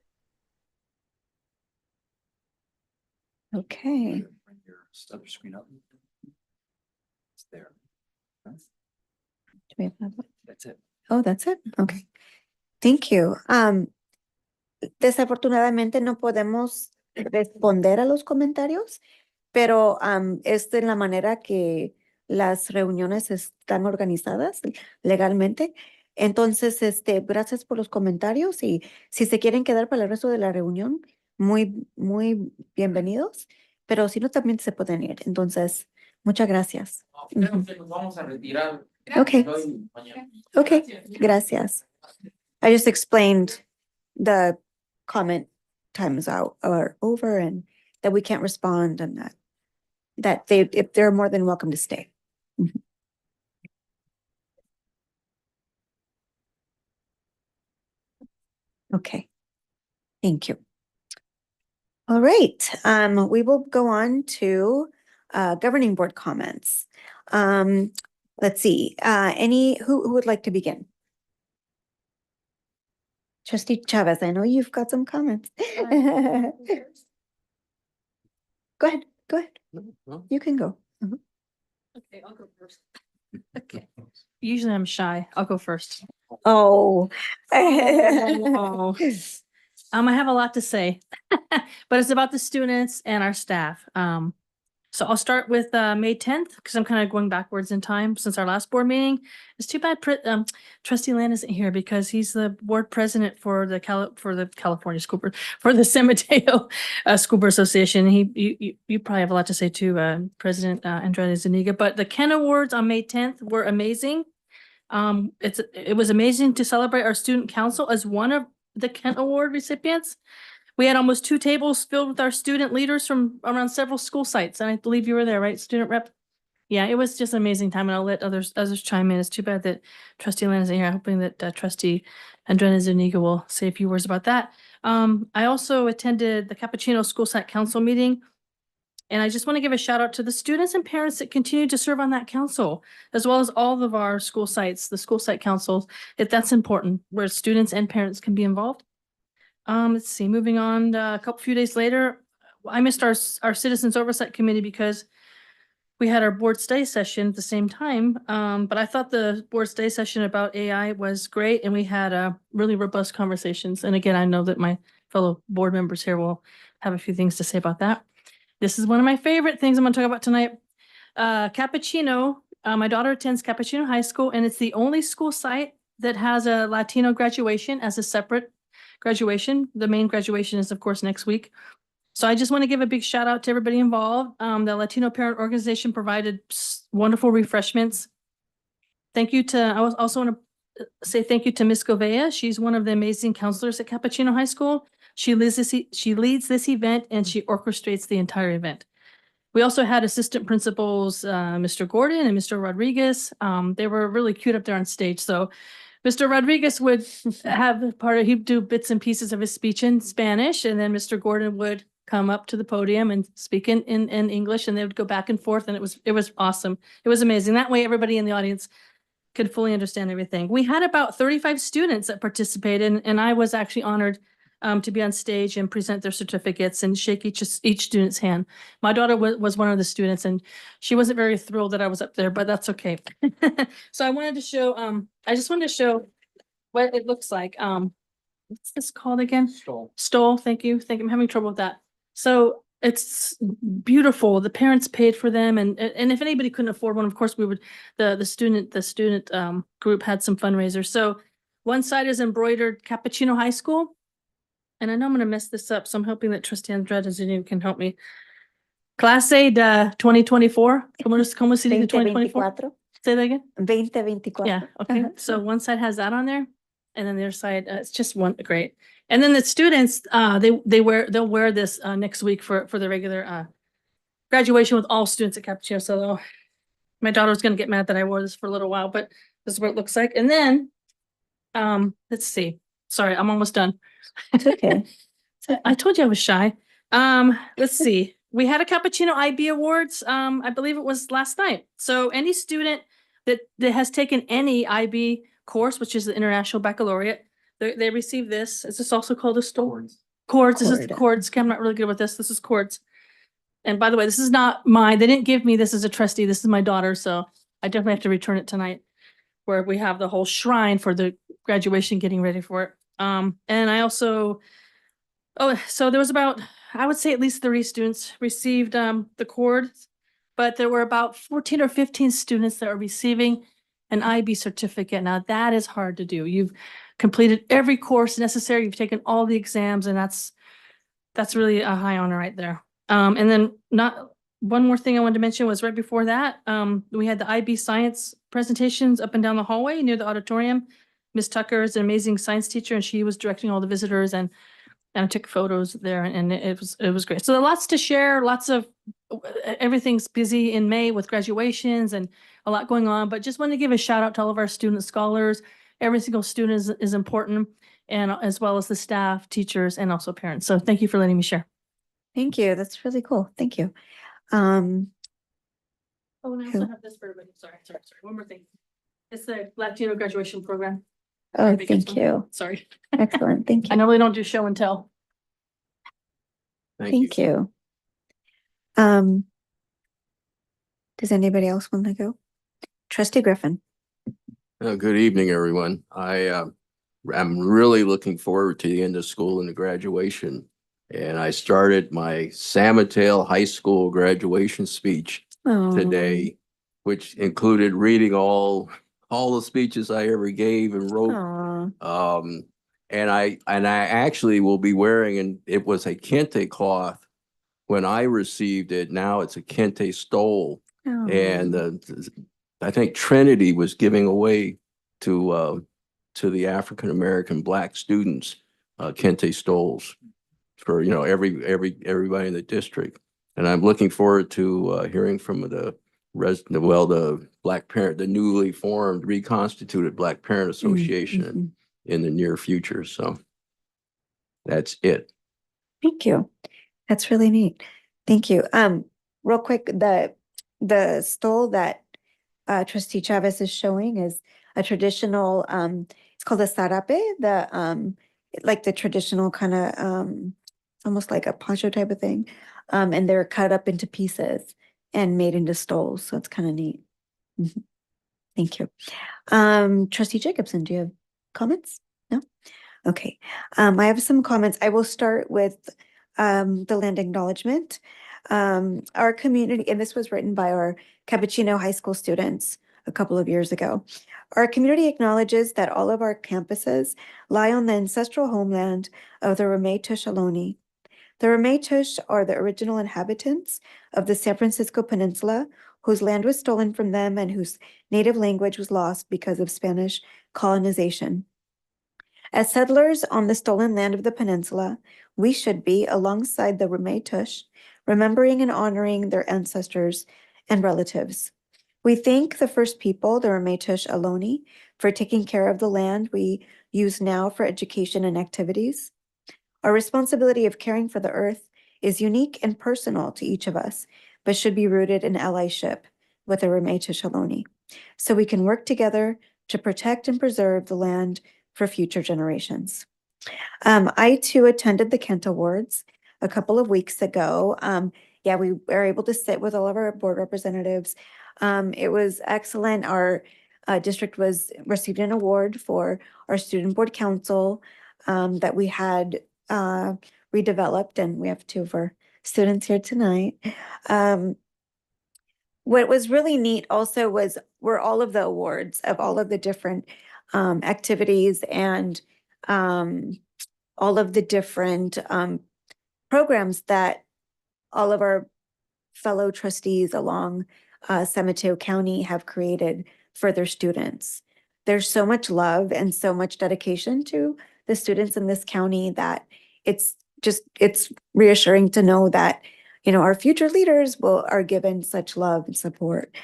Okay. Bring your other screen up. It's there. Do we have another one? That's it. Oh, that's it. Okay. Thank you. Desafortunadamente no podemos responder a los comentarios, pero esta es la manera que las reuniones están organizadas legalmente. Entonces, gracias por los comentarios, y si se quieren quedar para el resto de la reunión, muy, muy bienvenidos, pero si no, también se pueden ir. Entonces, muchas gracias. Creo que nos vamos a retirar. Okay. Okay, gracias. I just explained the comment times out or over, and that we can't respond, and that if they're more than welcome to stay. Mhm. Okay, thank you. All right, we will go on to governing board comments. Let's see, who would like to begin? Trustee Chavez, I know you've got some comments. Go ahead, go ahead. No. You can go. Mhm. Okay, I'll go first. Okay. Usually I'm shy. I'll go first. Oh. Oh. I have a lot to say, but it's about the students and our staff. So I'll start with May 10th, because I'm kind of going backwards in time since our last board meeting. It's too bad Trustee Land isn't here, because he's the board president for the California School Board, for the San Mateo School Board Association. You probably have a lot to say too, President Andrade Zuniga. But the Ken Awards on May 10th were amazing. It was amazing to celebrate our student council as one of the Kent Award recipients. We had almost 2 tables filled with our student leaders from around several school sites, and I believe you were there, right, student rep? Yeah, it was just an amazing time, and I'll let others chime in. It's too bad that Trustee Land isn't here. I'm hoping that Trustee Andrena Zuniga will say a few words about that. I also attended the Cappuccino School Site Council meeting, and I just want to give a shout out to the students and parents that continue to serve on that council, as well as all of our school sites, the school site councils. That's important, where students and parents can be involved. Let's see, moving on, a few days later, I missed our Citizens Oversight Committee because we had our board study session at the same time. But I thought the board study session about AI was great, and we had really robust conversations. And again, I know that my fellow board members here will have a few things to say about that. This is one of my favorite things I'm gonna talk about tonight. Cappuccino My daughter attends Cappuccino High School, and it's the only school site that has a Latino graduation as a separate graduation. The main graduation is, of course, next week. So I just want to give a big shout out to everybody involved. The Latino Parent Organization provided wonderful refreshments. Thank you to, I also want to say thank you to Ms. Govea. She's one of the amazing counselors at Cappuccino High School. She leads this event and she orchestrates the entire event. We also had assistant principals, Mr. Gordon and Mr. Rodriguez. They were really cute up there on stage. So Mr. Rodriguez would have he'd do bits and pieces of his speech in Spanish, and then Mr. Gordon would come up to the podium and speak in English, and they would go back and forth, and it was awesome. It was amazing. That way everybody in the audience could fully understand everything. We had about 35 students that participated, and I was actually honored to be on stage and present their certificates and shake each student's hand. My daughter was one of the students, and she wasn't very thrilled that I was up there, but that's okay. So I wanted to show, I just wanted to show what it looks like. What's this called again? Stole. Thank you. I'm having trouble with that. So it's beautiful. The parents paid for them, and if anybody couldn't afford one, of course we would. The student group had some fundraisers. So one side is embroidered Cappuccino High School. And I know I'm going to mess this up, so I'm hoping that Trustee Andrés can help me. Clase de 2024. ¿Cómo se dice 2024? Say that again. 2024. Yeah. Okay. So one side has that on there, and then the other side, it's just one. Great. And then the students, they'll wear this next week for the regular graduation with all students at Cappuccino. So my daughter was going to get mad that I wore this for a little while, but this is what it looks like. And then, let's see. Sorry, I'm almost done. It's okay. I told you I was shy. Let's see. We had a Cappuccino IB Awards. I believe it was last night. So any student that has taken any IB course, which is the International Baccalaureate, they receive this. Is this also called a Chords? Chords. This is the Chords. Okay, I'm not really good with this. This is Chords. And by the way, this is not mine. They didn't give me this as a trustee. This is my daughter. So I definitely have to return it tonight, where we have the whole shrine for the graduation, getting ready for it. And I also, so there was about, I would say at least 30 students received the cords, but there were about 14 or 15 students that are receiving an IB certificate. Now that is hard to do. You've completed every course necessary. You've taken all the exams, and that's really a high honor right there. And then one more thing I wanted to mention was right before that, we had the IB science presentations up and down the hallway near the auditorium. Ms. Tucker is an amazing science teacher, and she was directing all the visitors, and I took photos there, and it was great. So lots to share, everything's busy in May with graduations and a lot going on, but just wanted to give a shout out to all of our student scholars. Every single student is important, and as well as the staff, teachers, and also parents. So thank you for letting me share. Thank you. That's really cool. Thank you. Oh, and I also have this for everybody. Sorry. One more thing. It's the Latino graduation program. Oh, thank you. Sorry. Excellent. Thank you. I normally don't do show and tell. Thank you. Does anybody else want to go? Trustee Griffin. Good evening, everyone. I'm really looking forward to the end of school and the graduation. And I started my San Mateo High School graduation speech today, which included reading all the speeches I ever gave and wrote. And I actually will be wearing, and it was a kente cloth when I received it. Now it's a kente stole. And I think Trinity was giving away to the African-American Black students kente stoles for everybody in the district. And I'm looking forward to hearing from the Black Parent, the newly formed, reconstituted Black Parent Association in the near future. So that's it. Thank you. That's really neat. Thank you. Real quick, the stole that Trustee Chavez is showing is a traditional, it's called a sarape, like the traditional kind of, almost like a poncho type of thing. And they're cut up into pieces and made into stoles. So it's kind of neat. Thank you. Trustee Jacobson, do you have comments? No? Okay. I have some comments. I will start with the land acknowledgement. Our community, and this was written by our Cappuccino High School students a couple of years ago. Our community acknowledges that all of our campuses lie on the ancestral homeland of the Ramaytush Ohlone. The Ramaytush are the original inhabitants of the San Francisco Peninsula, whose land was stolen from them and whose native language was lost because of Spanish colonization. As settlers on the stolen land of the peninsula, we should be, alongside the Ramaytush, remembering and honoring their ancestors and relatives. We thank the first people, the Ramaytush Ohlone, for taking care of the land we use now for education and activities. Our responsibility of caring for the earth is unique and personal to each of us, but should be rooted in allyship with the Ramaytush Ohlone, so we can work together to protect and preserve the land for future generations. I too attended the Kent Awards a couple of weeks ago. Yeah, we were able to sit with all of our board representatives. It was excellent. Our district received an award for our student board council that we had redeveloped, and we have two of our students here tonight. What was really neat also were all of the awards of all of the different activities and all of the different programs that all of our fellow trustees along San Mateo County have created for their students. There's so much love and so much dedication to the students in this county that it's reassuring to know that, you know, our future leaders are given such love and support.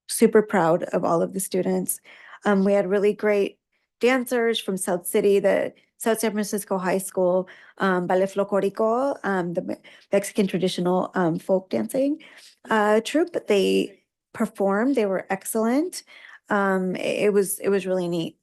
Super proud of all of the students. We had really great dancers from South City, the South San Francisco High School, Ballet Folclórico, the Mexican traditional folk dancing troupe. They performed, they were excellent. It was really neat.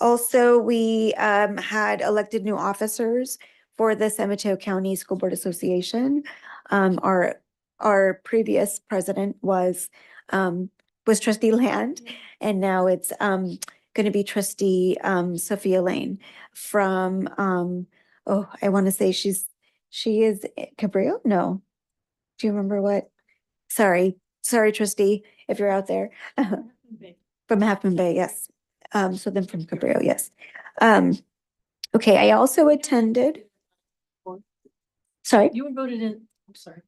Also, we had elected new officers for the San Mateo County School Board Association. Our previous president was Trustee Land, and now it's going to be Trustee Sophia Lane from I want to say she is Cabrillo? No. Do you remember what? Sorry, Trustee, if you're out there. From Half Moon Bay, yes. So then from Cabrillo, yes. Okay, I also attended. Sorry. You were voted in, I'm sorry.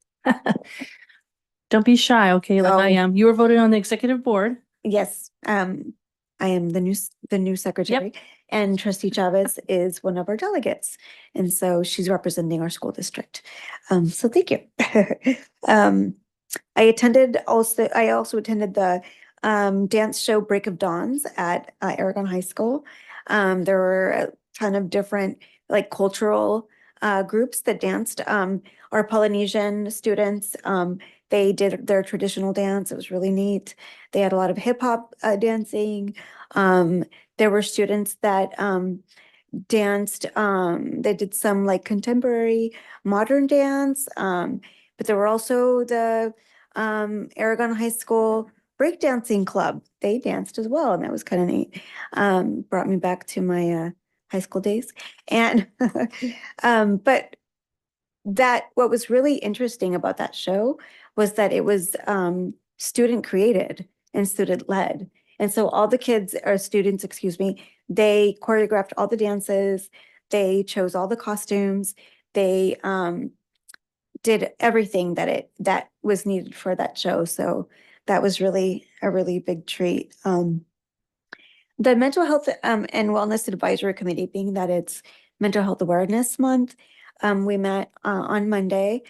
Don't be shy, okay, like I Oh. am. You were voted on the executive board. Yes, I am the new secretary, and Trustee Chavez is one of our delegates, and so she's representing our school district. So thank you. I also attended the dance show Break of Dawns at Aragon High School. There were a ton of different like cultural groups that danced. Our Polynesian students, they did their traditional dance. It was really neat. They had a lot of hip hop dancing. There were students that danced, they did some like contemporary modern dance. But there were also the Aragon High School breakdancing club. They danced as well, and that was kind of neat. Brought me back to my high school days. And but what was really interesting about that show was that it was student created and student led. And so all the kids or students, excuse me, they choreographed all the dances, they chose all the costumes, they did everything that was needed for that show. So that was really a really big treat. The Mental Health and Wellness Advisory Committee, being that it's Mental Health Awareness Month, we met on Monday,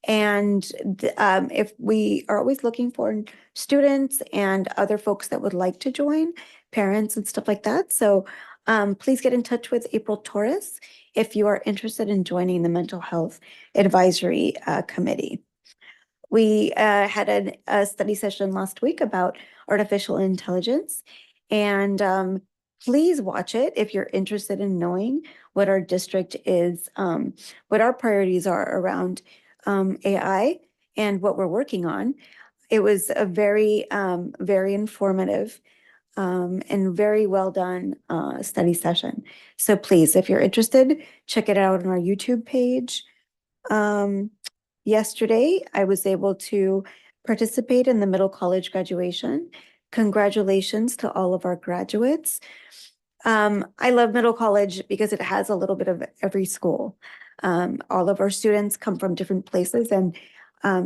and if we are always looking for students and other folks that would like to join, parents and stuff like that. So please get in touch with April Torres if you are interested in joining the Mental Health Advisory Committee. We had a study session last week about artificial intelligence, and please watch it if you're interested in knowing what our district is, what our priorities are around AI and what we're working on. It was a very, very informative and very well done study session. So please, if you're interested, check it out on our YouTube page. Yesterday, I was able to participate in the middle college graduation. Congratulations to all of our graduates. I love middle college because it has a little bit of every school. All of our students come from different places, and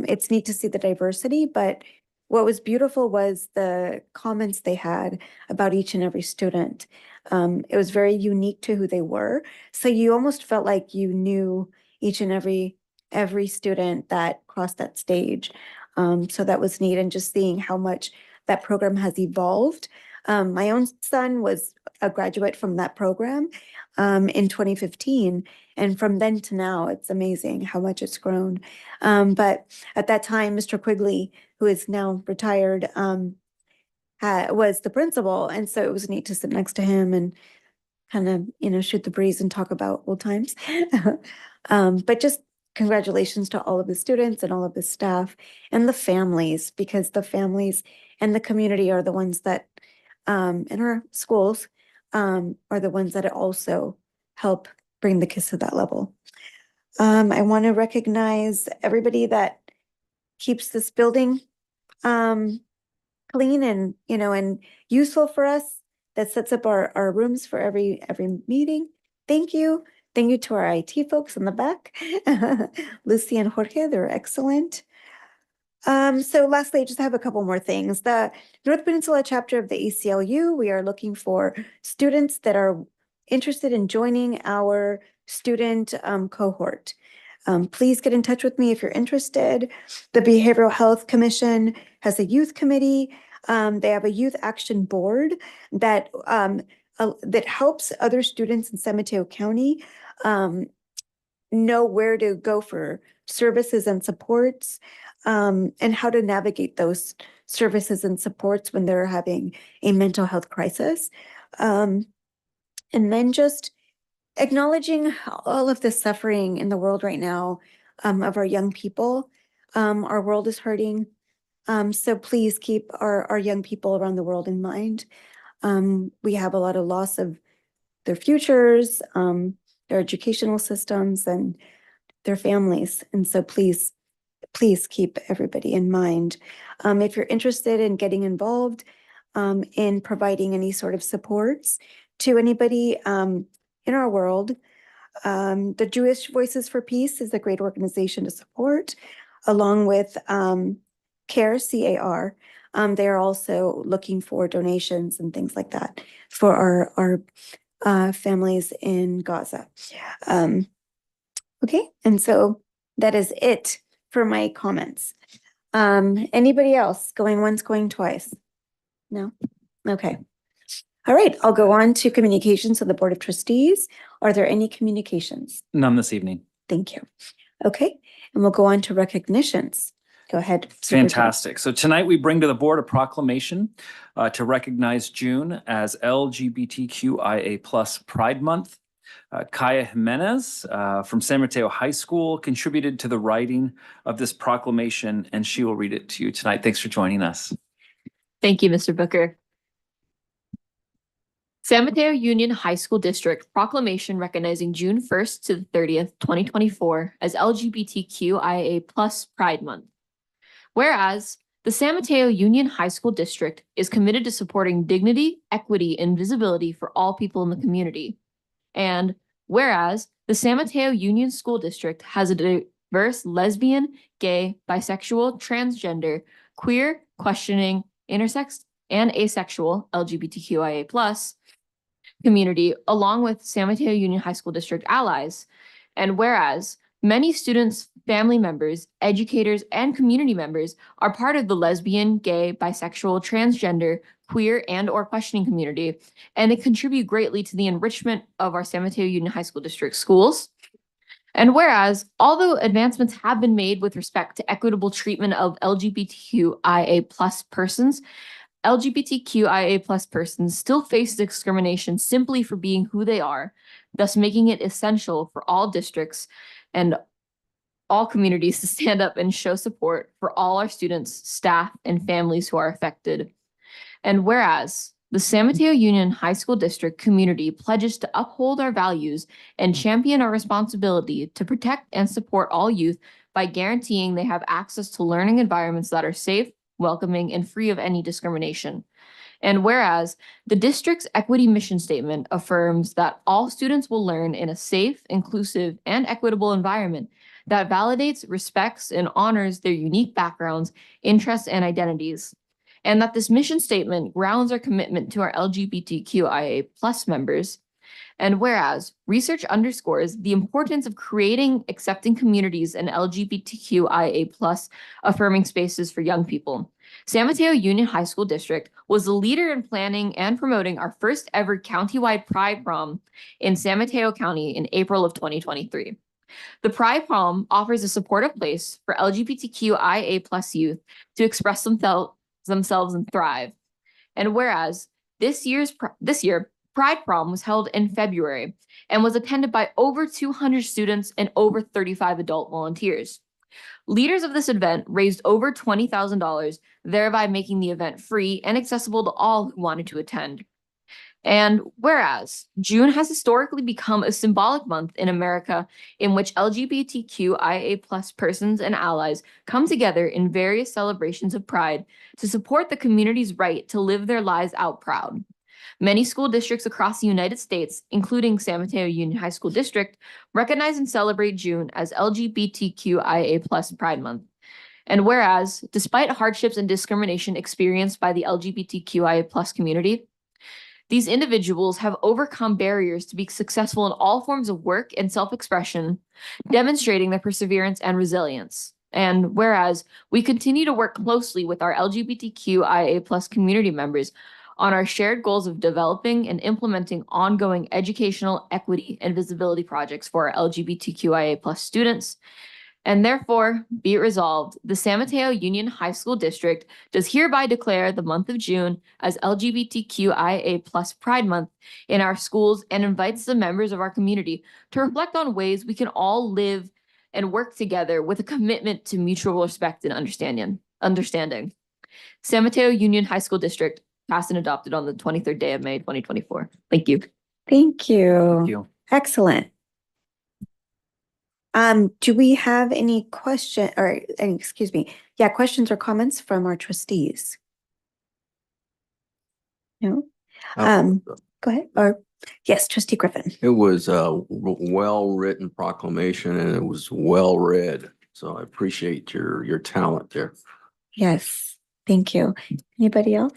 it's neat to see the diversity, but what was beautiful was the comments they had about each and every student. It was very unique to who they were. So you almost felt like you knew each and every student that crossed that stage. So that was neat, and just seeing how much that program has evolved. My own son was a graduate from that program in 2015. And from then to now, it's amazing how much it's grown. But at that time, Mr. Quigley, who is now retired, was the principal. And so it was neat to sit next to him and kind of, shoot the breeze and talk about old times. But just congratulations to all of the students and all of the staff and the families, because the families and the community are the ones that, in our schools, are the ones that also help bring the kids to that level. I want to recognize everybody that keeps this building clean and, and useful for us, that sets up our rooms for every meeting. Thank you. Thank you to our IT folks in the back. Lucy and Jorge, they're excellent. So lastly, I just have a couple more things. The North Peninsula chapter of the ACLU, we are looking for students that are interested in joining our student cohort. Please get in touch with me if you're interested. The Behavioral Health Commission has a youth committee. They have a youth action board that helps other students in San Mateo County know where to go for services and supports, and how to navigate those services and supports when they're having a mental health crisis. And then just acknowledging all of the suffering in the world right now, of our young people. Our world is hurting. So please keep our young people around the world in mind. We have a lot of loss of their futures, their educational systems, and their families. And so please keep everybody in mind. If you're interested in getting involved in providing any sort of supports to anybody in our world, the Jewish Voices for Peace is a great organization to support, along with CARE, CAR. They are also looking for donations and things like that for our families in Gaza. Okay, and so that is it for my comments. Anybody else going once, going twice? No? Okay. All right, I'll go on to communications of the Board of Trustees. Are there any communications? None this evening. Thank you. Okay, and we'll go on to recognitions. Go ahead. Superintendent. Fantastic. So tonight we bring to the board a proclamation to recognize June as LGBTQIA+ Pride Month. Kaya Jimenez from San Mateo High School contributed to the writing of this proclamation, and she will read it to you tonight. Thanks for joining us. Thank you, Mr. Booker. San Mateo Union High School District proclamation recognizing June 1st to the 30th, 2024 as LGBTQIA+ Pride Month. Whereas the San Mateo Union High School District is committed to supporting dignity, equity, and visibility for all people in the community. And whereas the San Mateo Union School District has a diverse lesbian, gay, bisexual, transgender, queer, questioning, intersex, and asexual LGBTQIA+ community, along with San Mateo Union High School District allies. And whereas many students, family members, educators, and community members are part of the lesbian, gay, bisexual, transgender, queer, and/or questioning community, and they contribute greatly to the enrichment of our San Mateo Union High School District schools. And whereas, although advancements have been made with respect to equitable treatment of LGBTQIA+ persons, LGBTQIA+ persons still face discrimination simply for being who they are, thus making it essential for all districts and all communities to stand up and show support for all our students, staff, and families who are affected. And whereas the San Mateo Union High School District community pledges to uphold our values and champion our responsibility to protect and support all youth by guaranteeing they have access to learning environments that are safe, welcoming, and free of any discrimination. And whereas the district's equity mission statement affirms that all students will learn in a safe, inclusive, and equitable environment that validates, respects, and honors their unique backgrounds, interests, and identities. And that this mission statement grounds our commitment to our LGBTQIA+ members. And whereas research underscores the importance of creating accepting communities and LGBTQIA+ affirming spaces for young people, San Mateo Union High School District was the leader in planning and promoting our first ever countywide Pride Prom in San Mateo County in April of 2023. The Pride Prom offers a supportive place for LGBTQIA+ youth to express themselves and thrive. And whereas this year, Pride Prom was held in February and was attended by over 200 students and over 35 adult volunteers. Leaders of this event raised over $20,000, thereby making the event free and accessible to all who wanted to attend. And whereas June has historically become a symbolic month in America in which LGBTQIA+ persons and allies come together in various celebrations of pride to support the community's right to live their lives out proud. Many school districts across the United States, including San Mateo Union High School District, recognize and celebrate June as LGBTQIA+ Pride Month. And whereas, despite hardships and discrimination experienced by the LGBTQIA+ community, these individuals have overcome barriers to be successful in all forms of work and self-expression, demonstrating their perseverance and resilience. And whereas we continue to work closely with our LGBTQIA+ community members on our shared goals of developing and implementing ongoing educational equity and visibility projects for our LGBTQIA+ students. And therefore, be it resolved, the San Mateo Union High School District does hereby declare the month of June as LGBTQIA+ Pride Month in our schools and invites the members of our community to reflect on ways we can all live and work together with a commitment to mutual respect and understanding. San Mateo Union High School District passed and adopted on the 23rd day of May, 2024. Thank you. Thank you. Thank you. Excellent. Do we have any questions or comments from our trustees? No? Go ahead. Or yes, Trustee Griffin. It was a well-written proclamation and it was well-read. So I appreciate your talent there. Yes, thank you. Anybody else?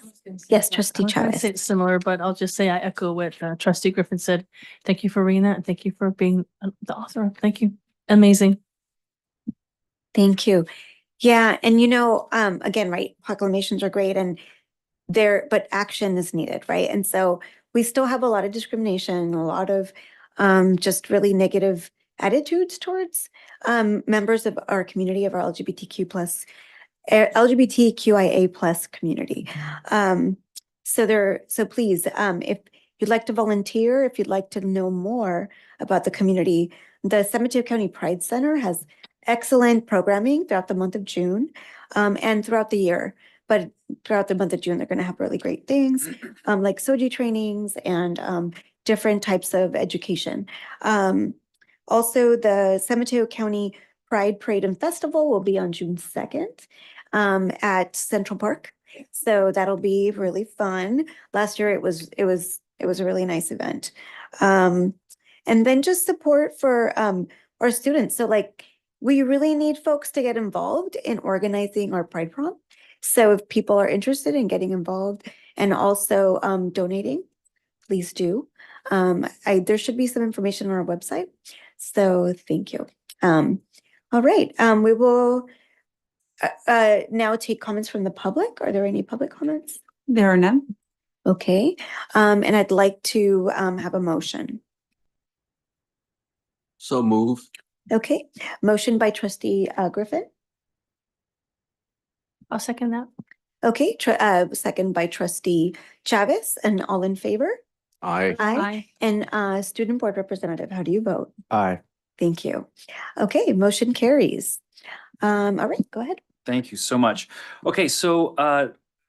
Yes, Trustee I was gonna say Chavez. it's similar, but I'll just say I echo what Trustee Griffin said. Thank you for reading that. And thank you for being the author. Thank you. Amazing. Thank you. Yeah, and again, right, proclamations are great but action is needed, right? And so we still have a lot of discrimination, a lot of just really negative attitudes towards members of our community, of our LGBTQIA+ community. So please, if you'd like to volunteer, if you'd like to know more about the community, the San Mateo County Pride Center has excellent programming throughout the month of June and throughout the year. But throughout the month of June, they're going to have really great things like SOGI trainings and different types of education. Also, the San Mateo County Pride Parade and Festival will be on June 2nd at Central Park. So that'll be really fun. Last year it was a really nice event. And then just support for our students. So we really need folks to get involved in organizing our Pride Prom. So if people are interested in getting involved and also donating, please do. There should be some information on our website. So thank you. All right, we will now take comments from the public. Are there any public comments? There are none. Okay, and I'd like to have a motion. So move. Okay, motion by Trustee Griffin. I'll second that. Okay, second by Trustee Chavez, and all in favor? Aye. Aye. And Student Board Representative, how do you vote? Aye. Thank you. Okay, motion carries. All right, go ahead. Thank you so much. Okay, so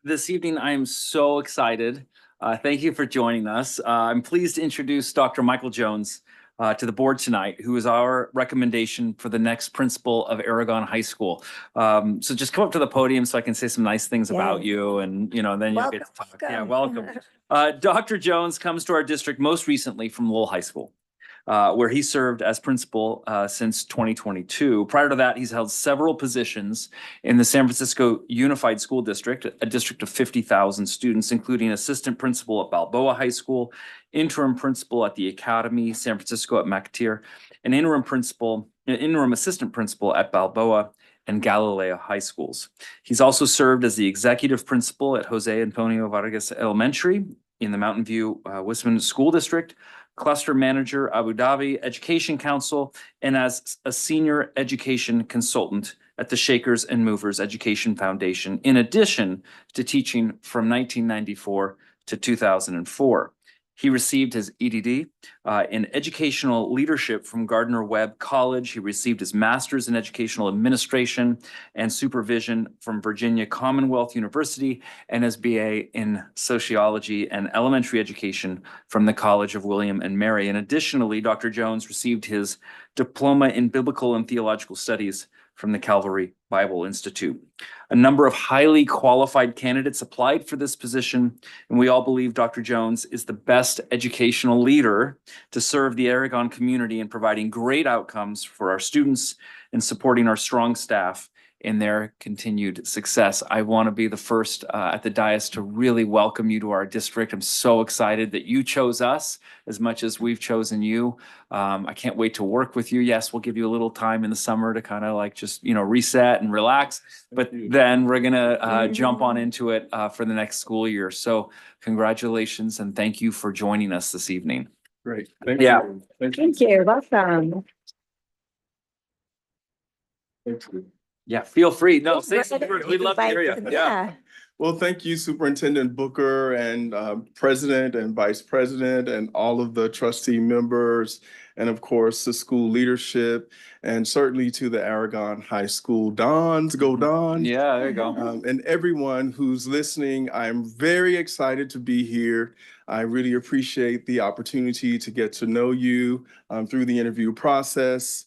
this evening I am so excited Thank you for joining us. I'm pleased to introduce Dr. Michael Jones to the board tonight, who is our recommendation for the next principal of Aragon High School. So just come up to the podium so I can say some nice things about Yes. you, and then you'll get to talk. Yeah, Welcome. welcome. Dr. Jones comes to our district most recently from Lowell High School, where he served as principal since 2022. Prior to that, he's held several positions in the San Francisco Unified School District, a district of 50,000 students, including assistant principal at Balboa High School, interim principal at the Academy, San Francisco at McAteer, and interim assistant principal at Balboa and Galileo High Schools. He's also served as the executive principal at Jose Antonio Vargas Elementary in the Mountain View Wisman School District, cluster manager, Abu Dhabi Education Council, and as a senior education consultant at the Shakers and Movers Education Foundation, in addition to teaching from 1994 to 2004. He received his EDD in educational leadership from Gardner-Webb College. He received his master's in educational administration and supervision from Virginia Commonwealth University, and his BA in sociology and elementary education from the College of William and Mary. And additionally, Dr. Jones received his diploma in biblical and theological studies from the Calvary Bible Institute. A number of highly qualified candidates applied for this position, and we all believe Dr. Jones is the best educational leader to serve the Aragon community in providing great outcomes for our students and supporting our strong staff in their continued success. I want to be the first at the dais to really welcome you to our district. I'm so excited that you chose us as much as we've chosen you. I can't wait to work with you. Yes, we'll give you a little time in the summer to kind of like just, reset and relax, but then we're going to jump on into it for the next school year. So congratulations and thank you for joining us this evening. Great. Thank you. Thank you. Welcome. Yeah, feel free. No, Yes, say go some ahead. words. We'd love to hear you. Yeah. Well, thank you, Superintendent Booker and President and Vice President and all of the trustee members, and of course, the school leadership, and certainly to the Aragon High School Dons, go Dons. Yeah, there you go. And everyone who's listening, I'm very excited to be here. I really appreciate the opportunity to get to know you through the interview process.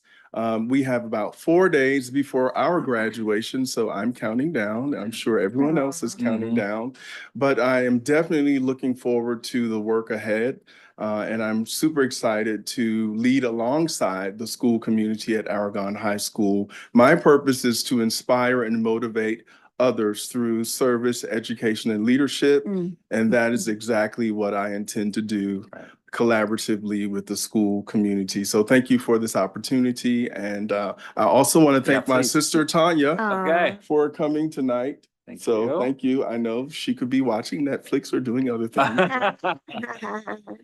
We have about 4 days before our graduation, so I'm counting down. I'm sure everyone else is counting down, but I am definitely looking forward to the work ahead. And I'm super excited to lead alongside the school community at Aragon High School. My purpose is to inspire and motivate others through service, education, and leadership. And that is exactly what I intend to do collaboratively with the school community. So thank you for this opportunity. And I also want to thank my sister Tanya for coming tonight. Thank you. Thank you. I know she could be watching Netflix or doing other things,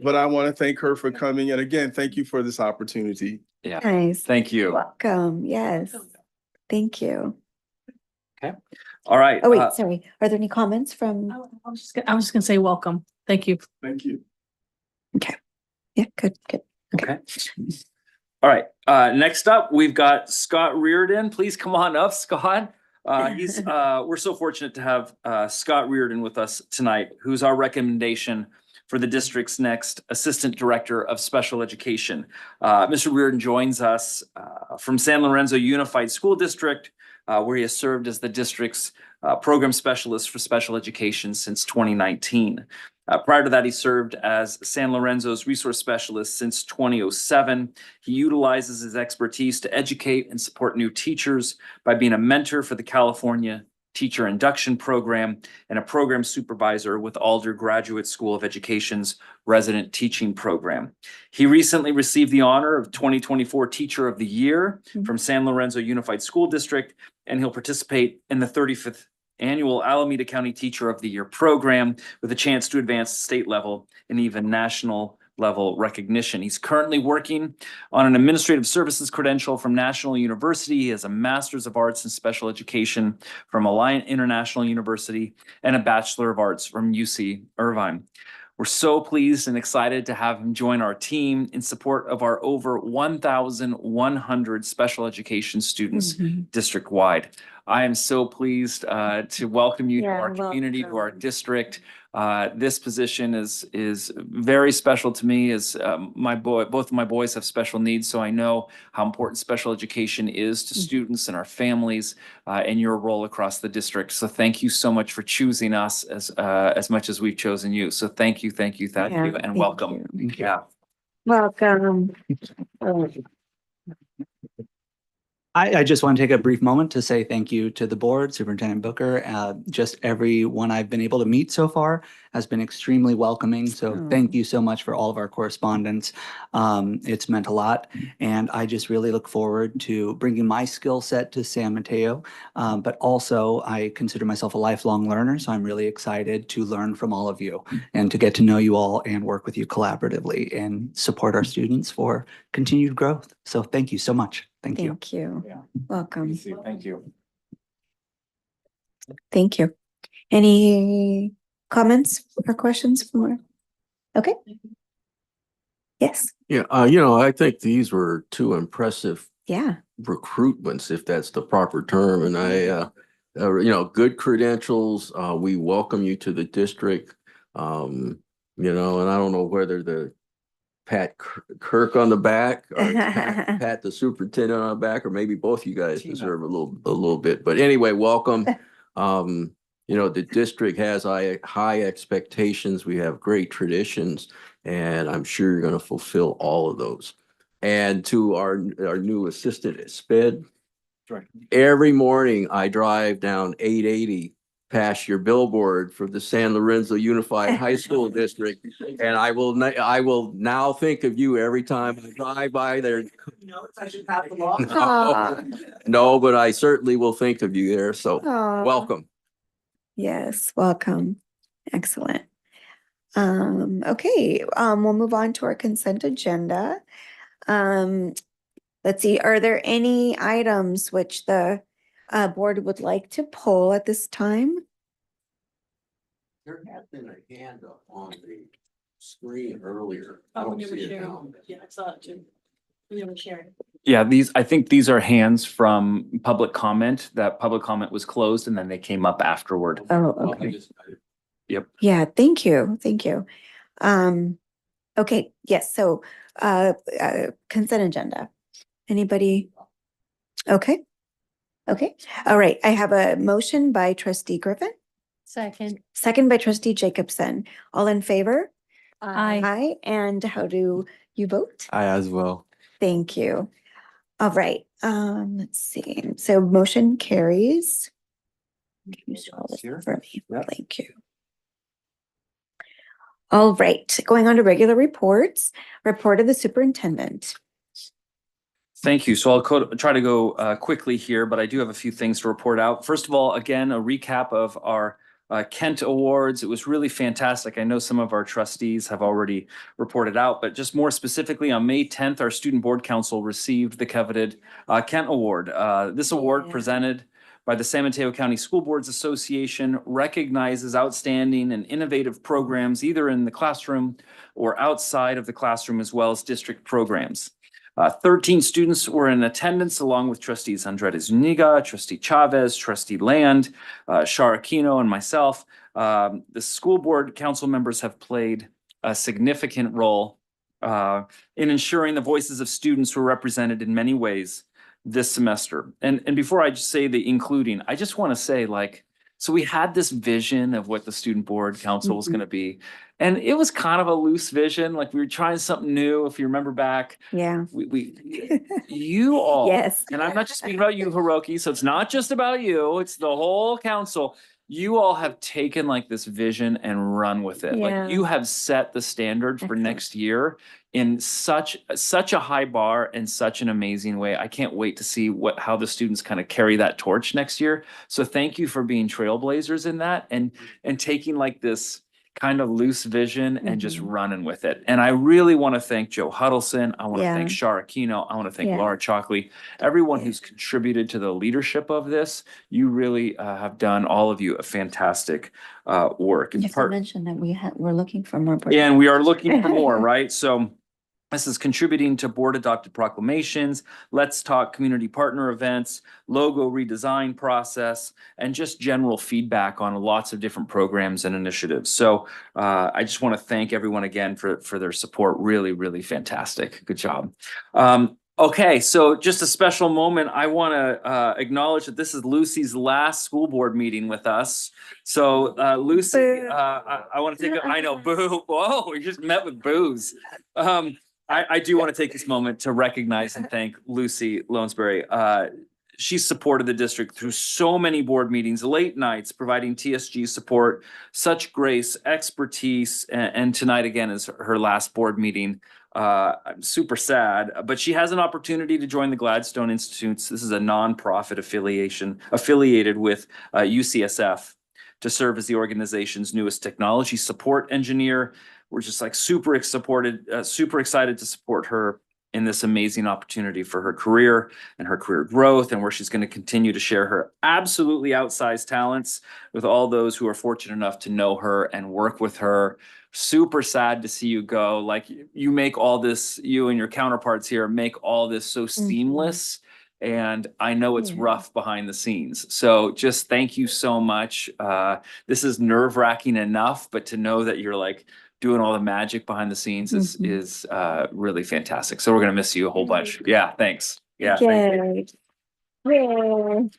but I want to thank her for coming. And again, thank you for this opportunity. Yeah. Nice. Thank you. Welcome. Yes. Thank you. Okay. All right. Oh, wait, sorry. Are there any comments from? I was just gonna say welcome. Thank you. Thank you. Okay. Yeah, good. Okay. All right. Next up, we've got Scott Reardon. Please come on up, Scott. We're so fortunate to have Scott Reardon with us tonight, who's our recommendation for the district's next Assistant Director of Special Education. Mr. Reardon joins us from San Lorenzo Unified School District, where he has served as the district's program specialist for special education since 2019. Prior to that, he served as San Lorenzo's resource specialist since 2007. He utilizes his expertise to educate and support new teachers by being a mentor for the California Teacher Induction Program and a program supervisor with Alder Graduate School of Education's Resident Teaching Program. He recently received the honor of 2024 Teacher of the Year from San Lorenzo Unified School District, and he'll participate in the 35th Annual Alameda County Teacher of the Year program with a chance to advance state level and even national level recognition. He's currently working on an administrative services credential from National University. He has a Master's of Arts in Special Education from Alliant International University and a Bachelor of Arts from UC Irvine. We're so pleased and excited to have him join our team in support of our over 1,100 special education students district-wide. I am so pleased to welcome you to our community, to our district. This position is very special to me as both of my boys have special needs, so I know how important special education is to students and our families and your role across the district. So thank you so much for choosing us as much as we've chosen you. So thank you, thank you, thank Yeah, you, and thank welcome. you. Yeah. Welcome. I just want to take a brief moment to say thank you to the board, Superintendent Booker. Just everyone I've been able to meet so far has been extremely welcoming. So thank you so much for all of our correspondence. It's meant a lot. And I just really look forward to bringing my skill set to San Mateo. But also I consider myself a lifelong learner. So I'm really excited to learn from all of you and to get to know you all and work with you collaboratively and support our students for continued growth. So thank you so much. Thank you. Thank you. Yeah. Welcome. Thank you. Thank you. Any comments or questions from our? Okay. Yes. Yeah, I think these were two impressive Yeah. recruitments, if that's the proper term. And good credentials. We welcome you to the district. And I don't know whether the pat Kirk on the back or pat the superintendent on the back, or maybe both you guys deserve a little bit. But anyway, welcome. The district has high expectations. We have great traditions, and I'm sure you're going to fulfill all of those. And to our new assistant at SPED, every morning I drive down 880 past your billboard for the San Lorenzo Unified High School District, and I will now think of you every time I drive by there. I should pass the law. No, but I certainly will think of you there. So welcome. Yes, welcome. Excellent. Okay, we'll move on to our consent agenda. Let's see, are there any items which the board would like to pull at this time? There had been a hand up on the screen earlier. Oh, when you were sharing. Yeah, I saw it too. When you were sharing. Yeah, I think these are hands from public comment. That public comment was closed and then they came up afterward. Oh, okay. Yep. Yeah, thank you. Thank you. Okay, yes, so consent agenda. Anybody? Okay. Okay. All right. I have a motion by trustee Griffin. Second by trustee Jacobson. All in favor? Aye. Aye. And how do you vote? I as well. Thank you. All right. Let's see. So motion carries. Can you scroll this for me? Thank you. All right. Going on to regular reports. Report of the superintendent. Thank you. So I'll try to go quickly here, but I do have a few things to report out. First of all, again, a recap of our Kent Awards. It was really fantastic. I know some of our trustees have already reported out, but just more specifically on May 10th, our Student Board Council received the coveted Kent Award. This award presented by the San Mateo County School Boards Association recognizes outstanding and innovative programs either in the classroom or outside of the classroom, as well as district programs. 13 students were in attendance along with trustees Andretta Zuniga, trustee Chavez, trustee Land, Shar Aquino, and myself. The school board council members have played a significant role in ensuring the voices of students were represented in many ways this semester. And before I just say the including, I just want to say, so we had this vision of what the student board council was going to be. And it was kind of a loose vision. Like we were trying something new. If you remember back, yeah, you all, yes. And I'm not just speaking about you, Hiroki. So it's not just about you. It's the whole council. You all have taken this vision and run with it. Yeah. Like you have set the standard for next year in such a high bar and such an amazing way. I can't wait to see how the students kind of carry that torch next year. So thank you for being trailblazers in that and taking this kind of loose vision and just running with it. And I really want to thank Joe Huddleston. I want to thank Shar Aquino. I want to thank Laura Chalkley, everyone who's contributed to the leadership of this. You really have done, all of you, a fantastic work. You have to mention that we're looking for more. And we are looking for more, right? So This is contributing to board adopted proclamations, Let's Talk community partner events, logo redesign process, and just general feedback on lots of different programs and initiatives. So I just want to thank everyone again for their support. Really, really fantastic. Good job. Okay, so just a special moment. I want to acknowledge that this is Lucy's last school board meeting with us. So Lucy, I want to take I know, boo. Whoa, we just met with boos. I do want to take this moment to recognize and thank Lucy Lonesbury. She's supported the district through so many board meetings, late nights, providing TSG support, such grace, expertise, and tonight again is her last board meeting. I'm super sad, but she has an opportunity to join the Gladstone Institutes. This is a nonprofit affiliated with UCSF to serve as the organization's newest technology support engineer. We're just like super excited to support her in this amazing opportunity for her career and her career growth, and where she's going to continue to share her absolutely outsized talents with all those who are fortunate enough to know her and work with her. Super sad to see you go. Like, you make all this, you and your counterparts here make all this so seamless. And I know it's rough behind the scenes. So just thank you so much. This is nerve-wracking enough, but to know that you're like doing all the magic behind the scenes is really fantastic. So we're gonna miss you a whole bunch. Yeah, thanks. Yeah, thank you.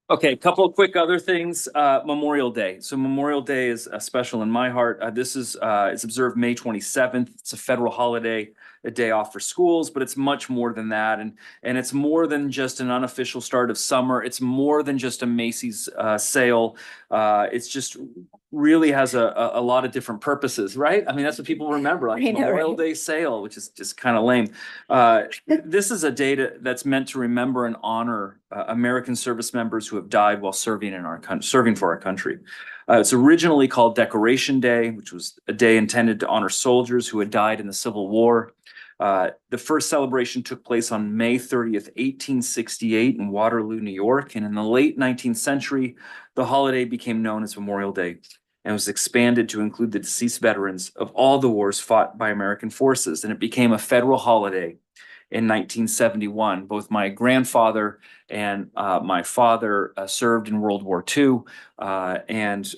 Okay, a couple of quick other things. Memorial Day. So Memorial Day is special in my heart. It's observed May 27th. It's a federal holiday, a day off for schools, but it's much more than that. And it's more than just an unofficial start of summer. It's more than just a Macy's sale. It's just really has a lot of different purposes, right? I mean, that's what people remember, like I know, Memorial right? Day sale, which is just kind of lame. This is a day that's meant to remember and honor American service members who have died while serving for our country. It's originally called Decoration Day, which was a day intended to honor soldiers who had died in the Civil War. The first celebration took place on May 30th, 1868 in Waterloo, New York. And in the late 19th century, the holiday became known as Memorial Day and was expanded to include the deceased veterans of all the wars fought by American forces. And it became a federal holiday in 1971. Both my grandfather and my father served in World War II and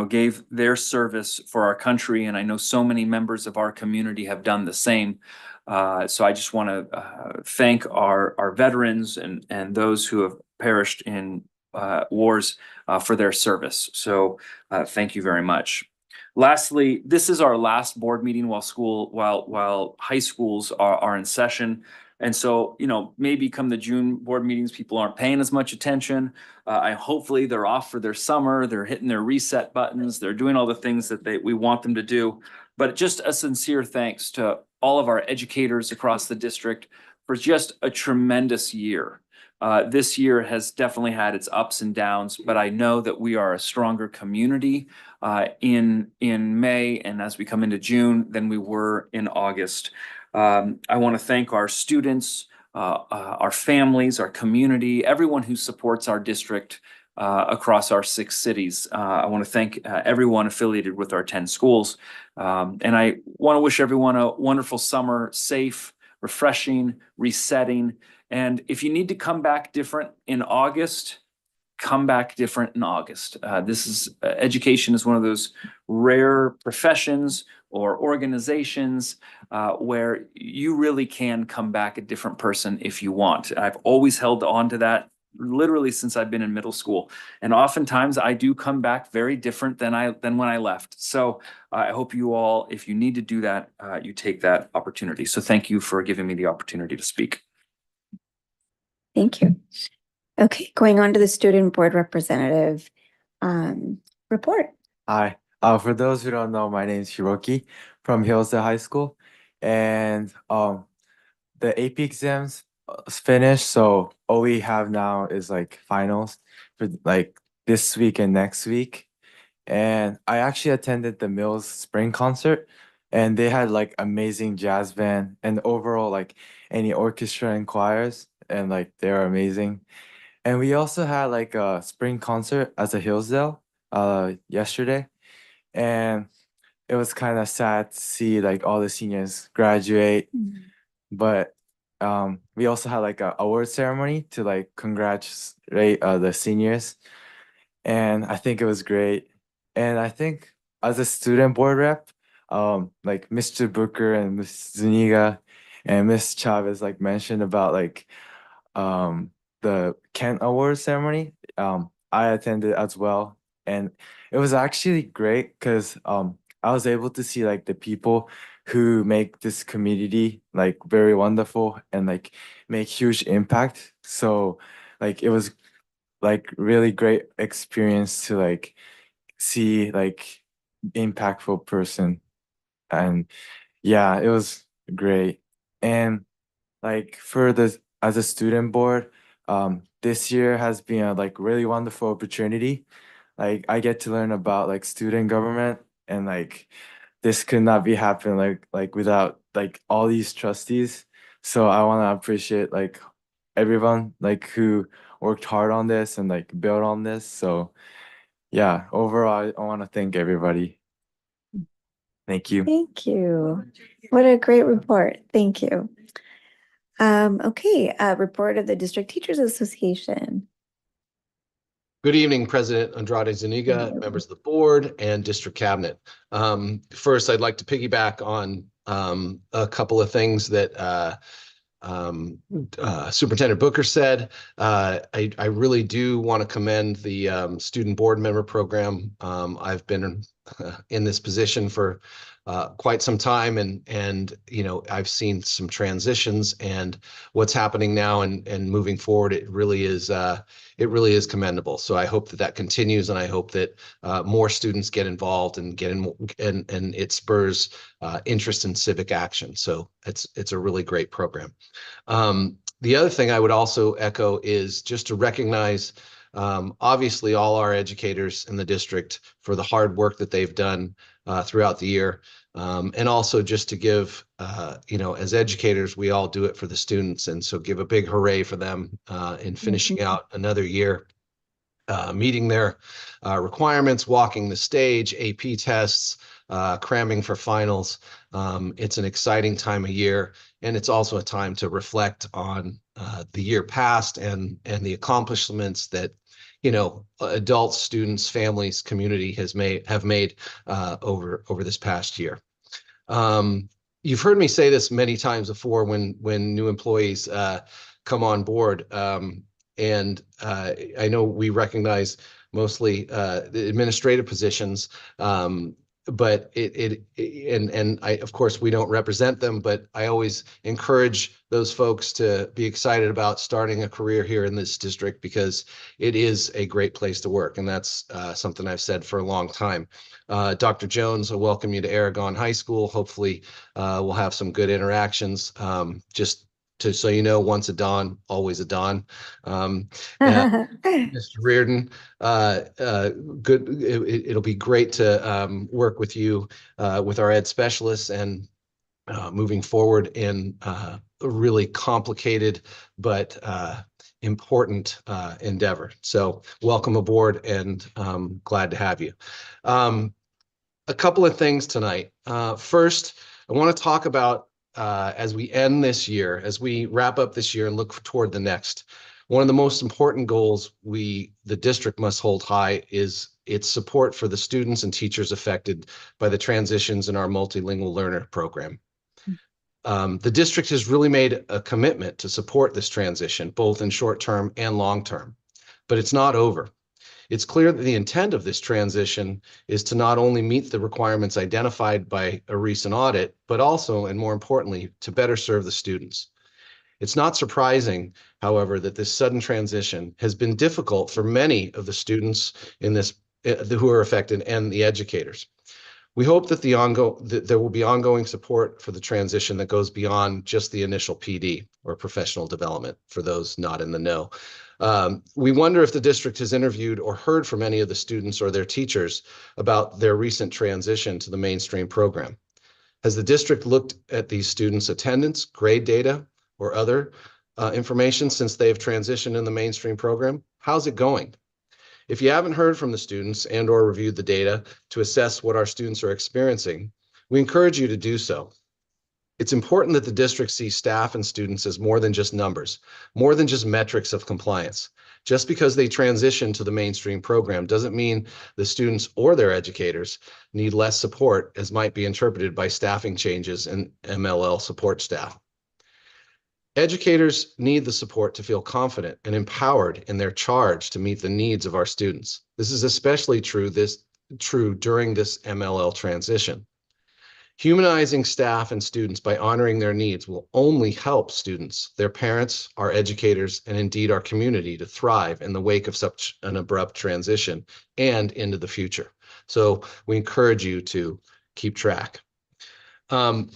gave their service for our country. And I know so many members of our community have done the same. So I just want to thank our veterans and those who have perished in wars for their service. So thank you very much. Lastly, this is our last board meeting while high schools are in session. And so, maybe come the June board meetings, people aren't paying as much attention. Hopefully they're off for their summer, they're hitting their reset buttons, they're doing all the things that we want them to do. But just a sincere thanks to all of our educators across the district for just a tremendous year. This year has definitely had its ups and downs, but I know that we are a stronger community in May and as we come into June than we were in August. I want to thank our students, our families, our community, everyone who supports our district across our 6 cities. I want to thank everyone affiliated with our 10 schools. And I want to wish everyone a wonderful summer, safe, refreshing, resetting. And if you need to come back different in August, come back different in August. Education is one of those rare professions or organizations where you really can come back a different person if you want. I've always held on to that literally since I've been in middle school. And oftentimes I do come back very different than when I left. So I hope you all, if you need to do that, you take that opportunity. So thank you for giving me the opportunity to speak. Thank you. Okay, going on to the student board representative report. Hi. For those who don't know, my name is Hiroki from Hillsdale High School, and the AP exams finished. So all we have now is like finals for like this week and next week. And I actually attended the Mills Spring concert, and they had like amazing jazz band and overall like any orchestra and choirs, and like they're amazing. And we also had like a spring concert as a Hillsdale yesterday. And it was kind of sad to see like all the seniors graduate, but we also had like a award ceremony to like congratulate the seniors, and I think it was great. And I think as a student board rep, like Mr. Booker and Miss Zuniga and Miss Chavez like mentioned about like the Kent Award ceremony. I attended as well, and it was actually great because I was able to see like the people who make this community like very wonderful and like make huge impact. So like it was like really great experience to like see like impactful person, and yeah, it was great. And like for the as a student board, this year has been a like really wonderful opportunity. Like I get to learn about like student government, and like this could not be happen like without like all these trustees. So I want to appreciate like everyone like who worked hard on this and like built on this. So yeah, overall I want to thank everybody. Thank you. Thank you. What a great report. Thank you. Okay, report of the District Teachers Association. Good evening, President Andrade Zuniga, members of the board, and district cabinet. First, I'd like to piggyback on a couple of things that Superintendent Booker said. I really do want to commend the student board member program. I've been in this position for quite some time, and you know, I've seen some transitions, and what's happening now and moving forward, it really is commendable. So I hope that continues, and I hope that more students get involved and and it spurs interest in civic action. So it's a really great program. The other thing I would also echo is just to recognize obviously all our educators in the district for the hard work that they've done throughout the year. And also just to give, you know, as educators, we all do it for the students. And so give a big hooray for them in finishing out another year, meeting their requirements, walking the stage, AP tests, cramming for finals. It's an exciting time of year, and it's also a time to reflect on the year past and the accomplishments that, you know, adults, students, families, community have made over this past year. You've heard me say this many times before when new employees come on board, and I know we recognize mostly the administrative positions, but of course we don't represent them, but I always encourage those folks to be excited about starting a career here in this district, because it is a great place to work, and that's something I've said for a long time. Dr. Jones, I welcome you to Aragon High School. Hopefully we'll have some good interactions. Just so you know, once a Don, always a Don. Mr. Reardon, good. It'll be great to work with you with our ed specialists and moving forward in a really complicated but important endeavor. So welcome aboard, and glad to have you. A couple of things tonight. First, I want to talk about as we end this year, as we wrap up this year and look toward the next, one of the most important goals the district must hold high is its support for the students and teachers affected by the transitions in our multilingual learner program. The district has really made a commitment to support this transition, both in short term and long term, but it's not over. It's clear that the intent of this transition is to not only meet the requirements identified by a recent audit, but also, and more importantly, to better serve the students. It's not surprising, however, that this sudden transition has been difficult for many of the students in this who are affected and the educators. We hope that there will be ongoing support for the transition that goes beyond just the initial PD, or professional development, for those not in the know. We wonder if the district has interviewed or heard from any of the students or their teachers about their recent transition to the mainstream program. Has the district looked at these students' attendance, grade data, or other information since they've transitioned in the mainstream program? How's it going? If you haven't heard from the students and or reviewed the data to assess what our students are experiencing, we encourage you to do so. It's important that the district sees staff and students as more than just numbers, more than just metrics of compliance. Just because they transition to the mainstream program doesn't mean the students or their educators need less support, as might be interpreted by staffing changes and MLL support staff. Educators need the support to feel confident and empowered in their charge to meet the needs of our students. This is especially true during this MLL transition. Humanizing staff and students by honoring their needs will only help students, their parents, our educators, and indeed our community to thrive in the wake of such an abrupt transition and into the future. So we encourage you to keep track. Last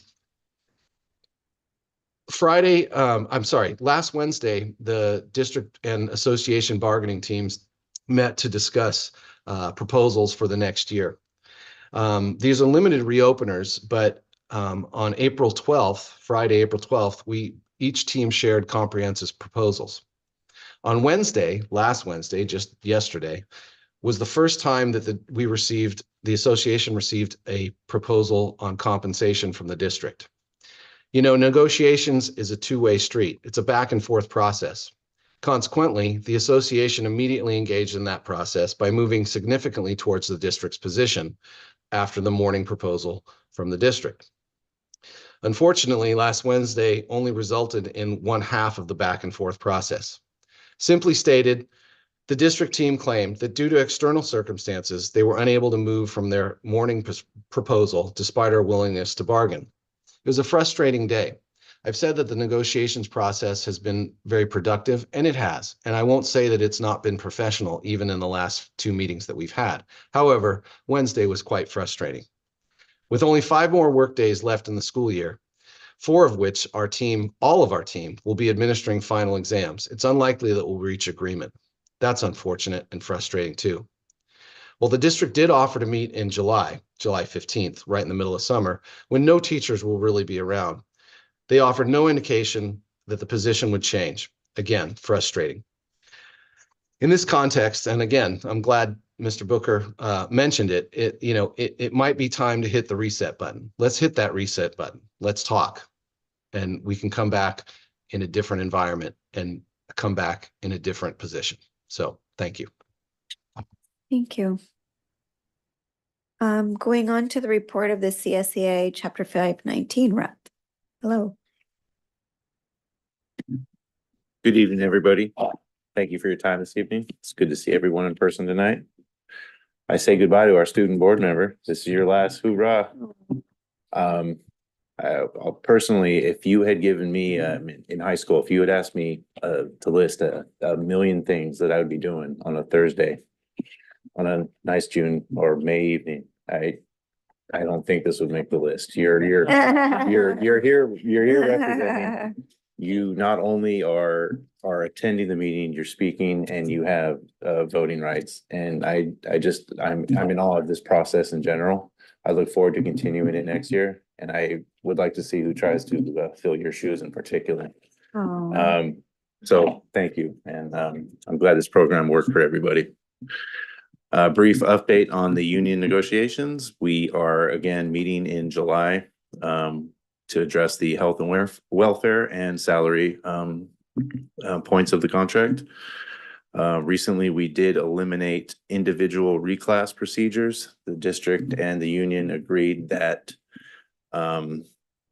Wednesday, the district and association bargaining teams met to discuss proposals for the next year. These are limited reopeners, but on April 12th, Friday, April 12th, each team shared comprehensive proposals. On Wednesday, last Wednesday, just yesterday, was the first time that the association received a proposal on compensation from the district. You know, negotiations is a two-way street. It's a back and forth process. Consequently, the association immediately engaged in that process by moving significantly towards the district's position after the morning proposal from the district. Unfortunately, last Wednesday only resulted in one half of the back and forth process. Simply stated, the district team claimed that due to external circumstances, they were unable to move from their morning proposal despite our willingness to bargain. It was a frustrating day. I've said that the negotiations process has been very productive, and it has. And I won't say that it's not been professional, even in the last two meetings that we've had. However, Wednesday was quite frustrating. With only 5 more work days left in the school year, 4 of which all of our team, will be administering final exams, it's unlikely that we'll reach agreement. That's unfortunate and frustrating too. Well, the district did offer to meet in July 15th, right in the middle of summer, when no teachers will really be around. They offered no indication that the position would change. Again, frustrating. In this context, and again, I'm glad Mr. Booker mentioned it, it might be time to hit the reset button. Let's hit that reset button. Let's talk. And we can come back in a different environment and come back in a different position. So thank you. Thank you. Going on to the report of the CSEA Chapter 519 rep. Hello. Good evening, everybody. Thank you for your time this evening. It's good to see everyone in person tonight. I say goodbye to our student board member. This is your last hoorah. I'll personally, if you had given me in high school, if you had asked me to list a million things that I would be doing on a Thursday, on a nice June or May evening, I don't think this would make the list. You're here representing. You not only are attending the meeting, you're speaking, and you have voting rights. And I'm in awe of this process in general. I look forward to continuing it next year, and I would like to see who tries to fill your shoes in particular. So thank you, and I'm glad this program worked for everybody. Brief update on the union negotiations. We are again meeting in July to address the health and welfare and salary points of the contract. Recently, we did eliminate individual reclass procedures. The district and the union agreed that the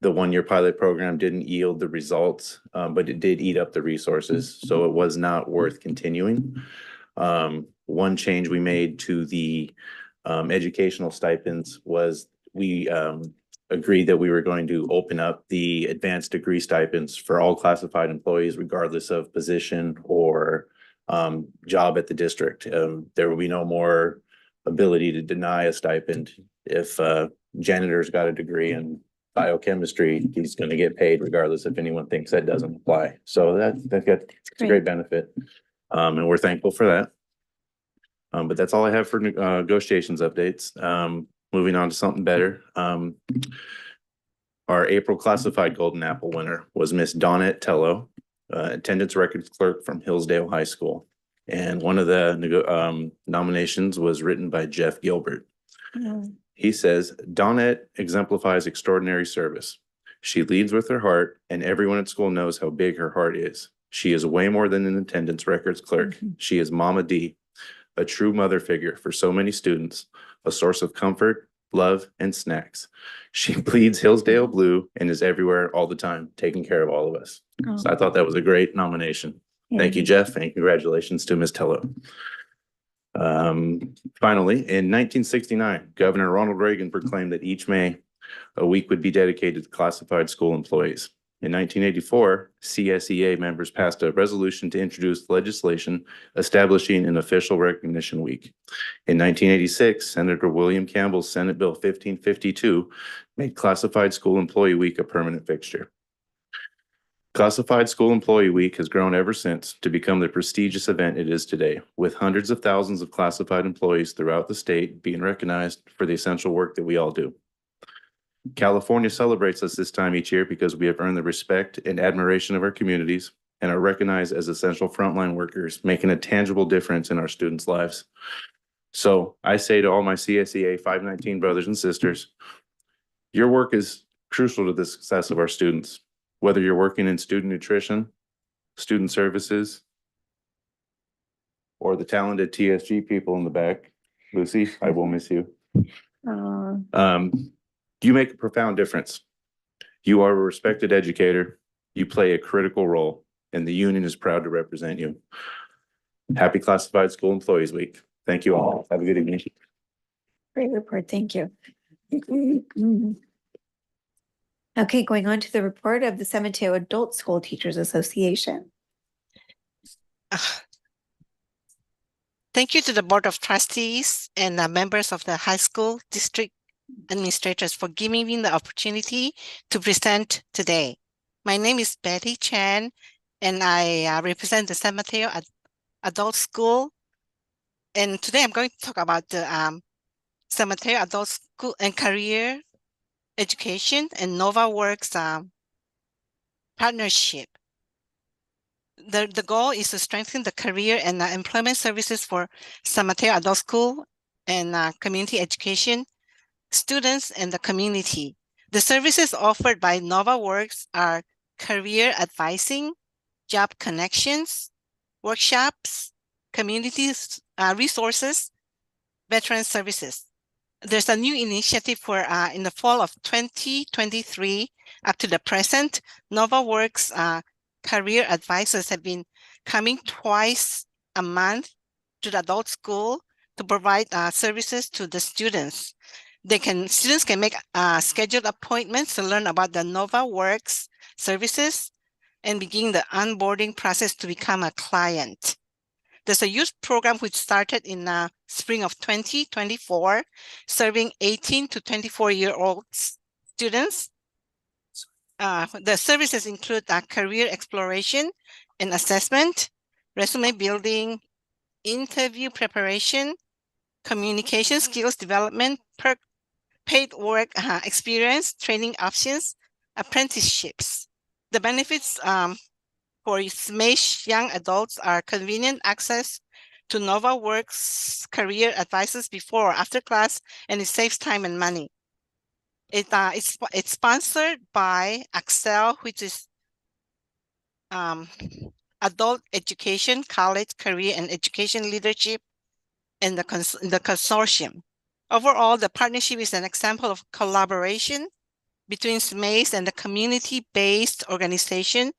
1-year pilot program didn't yield the results, but it did eat up the resources, so it was not worth continuing. One change we made to the educational stipends was we agreed that we were going to open up the advanced degree stipends for all classified employees, regardless of position or job at the district. There will be no more ability to deny a stipend. If janitor's got a degree in biochemistry, he's going to get paid regardless if anyone thinks that doesn't apply. So it's a great benefit, and we're thankful for that. But that's all I have for negotiations updates. Moving on to something better. Our April classified Golden Apple winner was Miss Dawnette Tello, attendance records clerk from Hillsdale High School. And one of the nominations was written by Jeff Gilbert. He says, Dawnette exemplifies extraordinary service. She leads with her heart, and everyone at school knows how big her heart is. She is way more than an attendance records clerk. She is Mama D, a true mother figure for so many students, a source of comfort, love, and snacks. She bleeds Hillsdale blue and is everywhere all the time, taking care of all of us. So I thought that was a great nomination. Thank you, Jeff, and congratulations to Ms. Tello. Finally, in 1969, Governor Ronald Reagan proclaimed that each May, a week would be dedicated to classified school employees. In 1984, CSEA members passed a resolution to introduce legislation establishing an official recognition week. In 1986, Senator William Campbell's Senate Bill 1552 made Classified School Employee Week a permanent fixture. Classified School Employee Week has grown ever since to become the prestigious event it is today, with hundreds of thousands of classified employees throughout the state being recognized for the essential work that we all do. California celebrates us this time each year because we have earned the respect and admiration of our communities and are recognized as essential frontline workers, making a tangible difference in our students' lives. So I say to all my CSEA 519 brothers and sisters, your work is crucial to the success of our students. Whether you're working in student nutrition, student services, or the talented TSG people in the back, Lucy, I will miss you. You make a profound difference. You are a respected educator. You play a critical role, and the union is proud to represent you. Happy Classified School Employees Week. Thank you all. Have a good evening. Great report. Thank you. Okay, going on to the report of the San Mateo Adult School Teachers Association. Thank you to the Board of Trustees and members of the high school district administrators for giving me the opportunity to present today. My name is Betty Chan, and I represent the San Mateo Adult School. And today I'm going to talk about the San Mateo Adult School and Career Education and NovaWorks partnership. The goal is to strengthen the career and employment services for San Mateo Adult School and community education students and the community. The services offered by NovaWorks are career advising, job connections, workshops, community resources, veteran services. There's a new initiative for in the fall of 2023 up to the present. NovaWorks career advisors have been coming twice a month to the adult school to provide services to the students. Students can make scheduled appointments to learn about the NovaWorks services and begin the onboarding process to become a client. There's a youth program which started in spring of 2024, serving 18 to 24-year-old students. The services include career exploration and assessment, resume building, interview preparation, communication skills development, paid work experience, training options, apprenticeships. The benefits for SMUHSD young adults are convenient access to NovaWorks career advisors before or after class, and it saves time and money. It's sponsored by Excel, which is Adult Education, College, Career, and Education Leadership, and the consortium. Overall, the partnership is an example of collaboration between SMUHSD and the community-based organization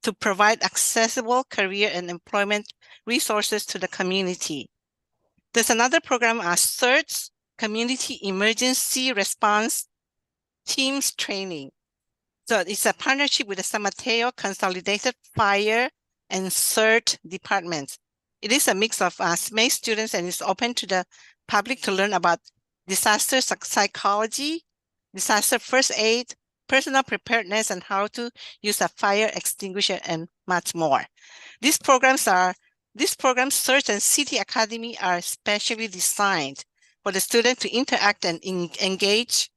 to provide accessible career and employment resources to the community. There's another program, CERTS, Community Emergency Response Teams Training. So it's a partnership with the San Mateo Consolidated Fire and CERT departments. It is a mix of SMUHSD students and is open to the public to learn about disaster psychology, disaster first aid, personal preparedness, and how to use a fire extinguisher, and much more. These programs, CERT and City Academy, are specially designed for the student to interact and engage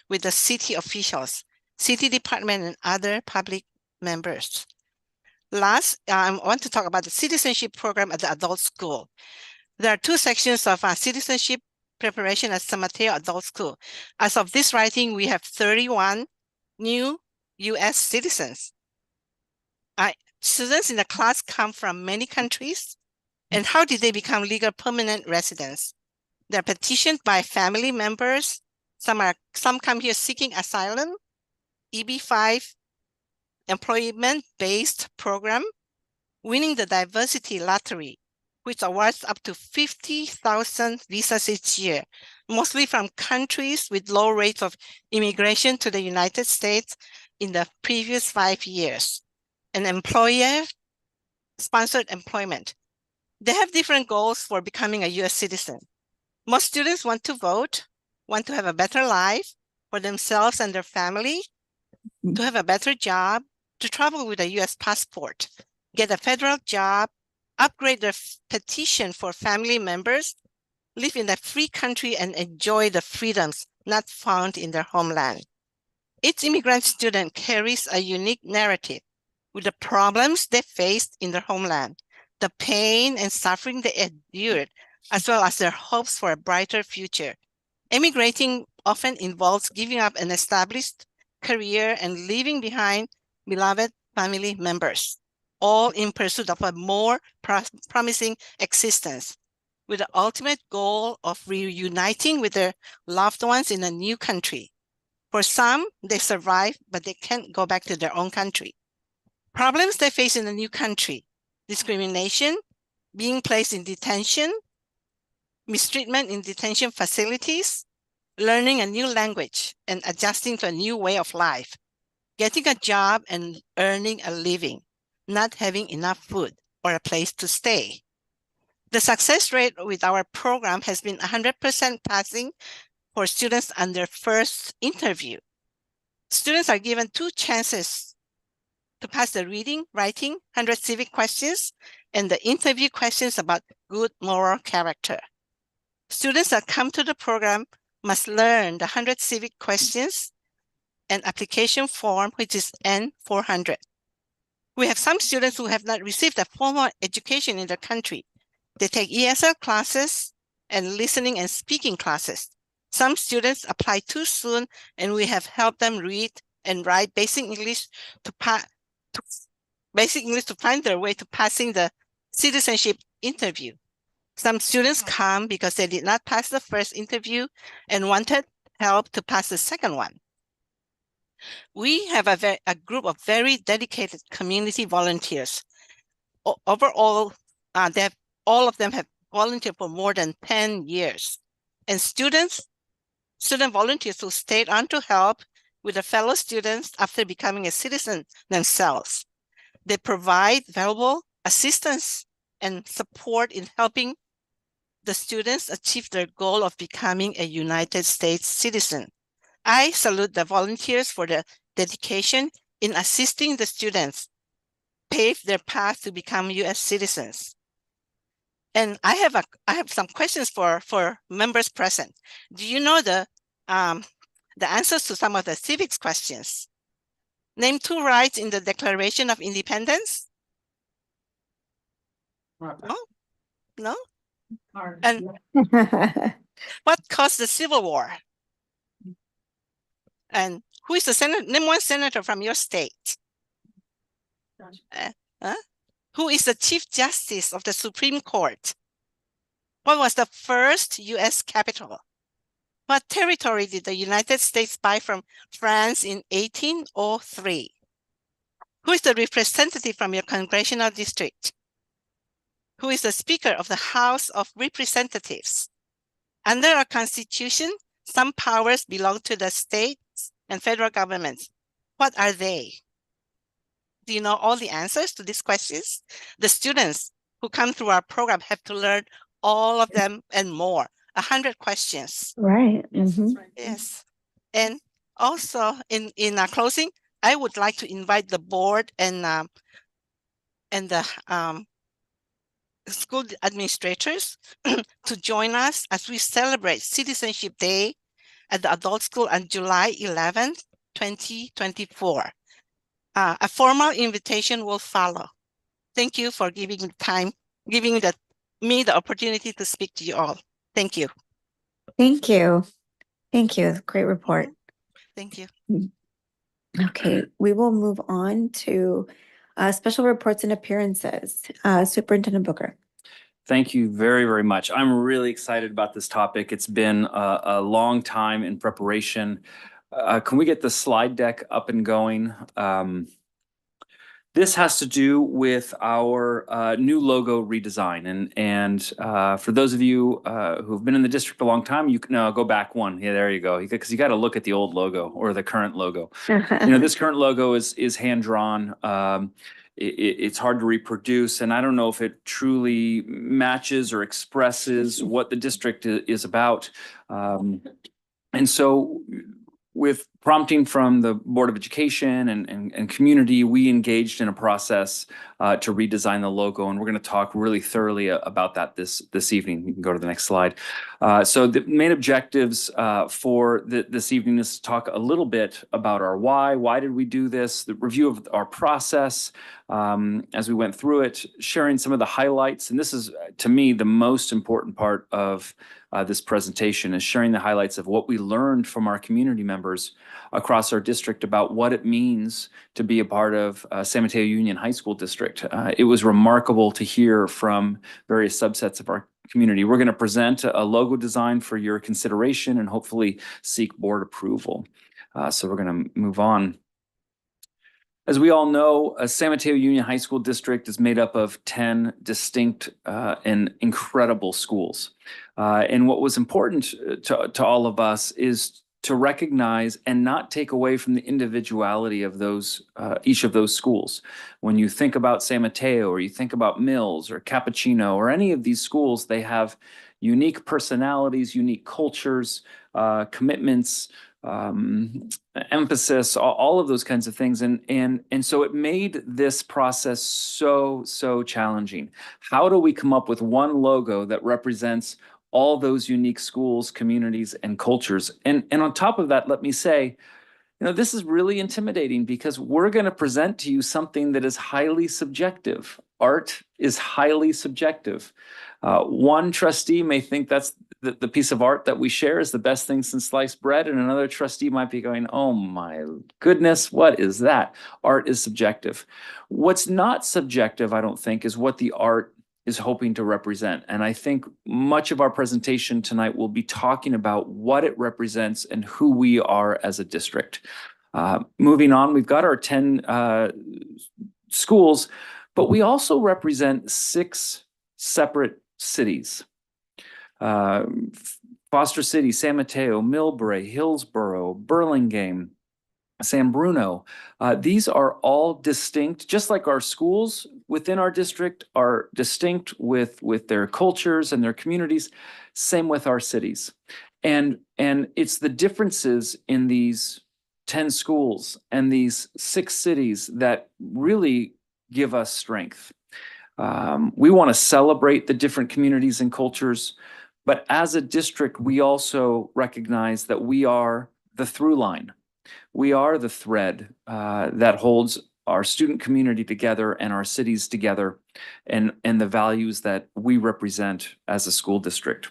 with the city officials, city department, and other public members. Last, I want to talk about the citizenship program at the adult school. There are two sections of citizenship preparation at San Mateo Adult School. As of this writing, we have 31 new U.S. citizens. Students in the class come from many countries. And how did they become legal permanent residents? They're petitioned by family members. Some come here seeking asylum, EB-5 employment-based program, winning the diversity lottery, which awards up to 50,000 visas each year, mostly from countries with low rates of immigration to the United States in the previous 5 years. An employer-sponsored employment. They have different goals for becoming a U.S. citizen. Most students want to vote, want to have a better life for themselves and their family, to have a better job, to travel with a U.S. passport, get a federal job, upgrade their petition for family members, live in a free country and enjoy the freedoms not found in their homeland. Each immigrant student carries a unique narrative with the problems they faced in their homeland, the pain and suffering they endured, as well as their hopes for a brighter future. Emigrating often involves giving up an established career and leaving behind beloved family members, all in pursuit of a more promising existence, with the ultimate goal of reuniting with their loved ones in a new country. For some, they survive, but they can't go back to their own country. Problems they face in a new country: discrimination, being placed in detention, mistreatment in detention facilities, learning a new language and adjusting to a new way of life, getting a job and earning a living, not having enough food or a place to stay. The success rate with our program has been 100% passing for students on their first interview. Students are given 2 chances to pass the reading, writing, 100 civic questions, and the interview questions about good moral character. Students that come to the program must learn the 100 civic questions and application form, which is N400. We have some students who have not received a formal education in their country. They take ESL classes and listening and speaking classes. Some students apply too soon, and we have helped them read and write basic English to find their way to passing the citizenship interview. Some students come because they did not pass the first interview and wanted help to pass the second one. We have a group of very dedicated community volunteers. Overall, all of them have volunteered for more than 10 years. And student volunteers who stayed on to help with their fellow students after becoming a citizen themselves. They provide valuable assistance and support in helping the students achieve their goal of becoming a United States citizen. I salute the volunteers for their dedication in assisting the students pave their path to become U.S. citizens. And I have some questions for members present. Do you know the answers to some of the civics questions? Name 2 rights in the Declaration of Independence. No? And what caused the Civil War? And who is the senator? Name 1 senator from your state. Who is the Chief Justice of the Supreme Court? What was the first U.S. capital? What territory did the United States buy from France in 1803? Who is the representative from your congressional district? Who is the Speaker of the House of Representatives? Under our Constitution, some powers belong to the states and federal governments. What are they? Do you know all the answers to these questions? The students who come through our program have to learn all of them and more. 100 questions. Right. Yes. And also in our closing, I would like to invite the board and the school administrators to join us as we celebrate Citizenship Day at the adult school on July 11th, 2024. A formal invitation will follow. Thank you for giving me the opportunity to speak to you all. Thank you. Thank you. Thank you. Great report. Thank you. Okay, we will move on to special reports and appearances. Superintendent Booker. Thank you very, very much. I'm really excited about this topic. It's been a long time in preparation. Can we get the slide deck up and going? This has to do with our new logo redesign. And for those of you who've been in the district a long time, you can go back one. Yeah, there you go. Because you got to look at the old logo or the current logo. This current logo is hand drawn. It's hard to reproduce, and I don't know if it truly matches or expresses what the district is about. And so with prompting from the Board of Education and community, we engaged in a process to redesign the logo, and we're going to talk really thoroughly about that this evening. You can go to the next slide. So the main objectives for this evening is to talk a little bit about our why. Why did we do this? The review of our process as we went through it, sharing some of the highlights. And this is, to me, the most important part of this presentation, is sharing the highlights of what we learned from our community members across our district about what it means to be a part of San Mateo Union High School District. It was remarkable to hear from various subsets of our community. We're going to present a logo design for your consideration and hopefully seek board approval. So we're going to move on. As we all know, San Mateo Union High School District is made up of 10 distinct and incredible schools. And what was important to all of us is to recognize and not take away from the individuality of those each of those schools. When you think about San Mateo, or you think about Mills or Cappuccino or any of these schools, they have unique personalities, unique cultures, commitments, emphasis, all of those kinds of things. And so it made this process so challenging. How do we come up with one logo that represents all those unique schools, communities, and cultures? And on top of that, let me say, this is really intimidating, because we're going to present to you something that is highly subjective. Art is highly subjective. One trustee may think that's the piece of art that we share is the best thing since sliced bread, and another trustee might be going, oh my goodness, what is that? Art is subjective. What's not subjective, I don't think, is what the art is hoping to represent. And I think much of our presentation tonight will be talking about what it represents and who we are as a district. Moving on, we've got our 10 schools, but we also represent 6 separate cities. Foster City, San Mateo, Millbrae, Hillsborough, Burlingame, San Bruno. These are all distinct, just like our schools within our district are distinct with their cultures and their communities. Same with our cities. And it's the differences in these 10 schools and these 6 cities that really give us strength. We want to celebrate the different communities and cultures, but as a district, we also recognize that we are the through line. We are the thread that holds our student community together and our cities together, and the values that we represent as a school district.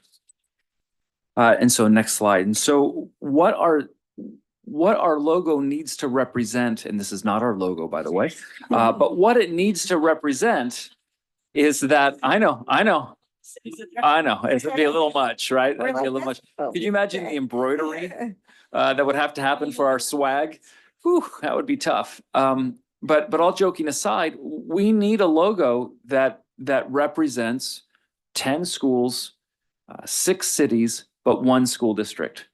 And so next slide. And so what our logo needs to represent, and this is not our logo, by the way, but what it needs to represent is that, I know, it'd be a little much, right? That'd be a little much. Could you imagine the embroidery that would have to happen for our swag? Whew, that would be tough. But all joking aside, we need a logo that represents 10 schools, 6 cities, but 1 school district.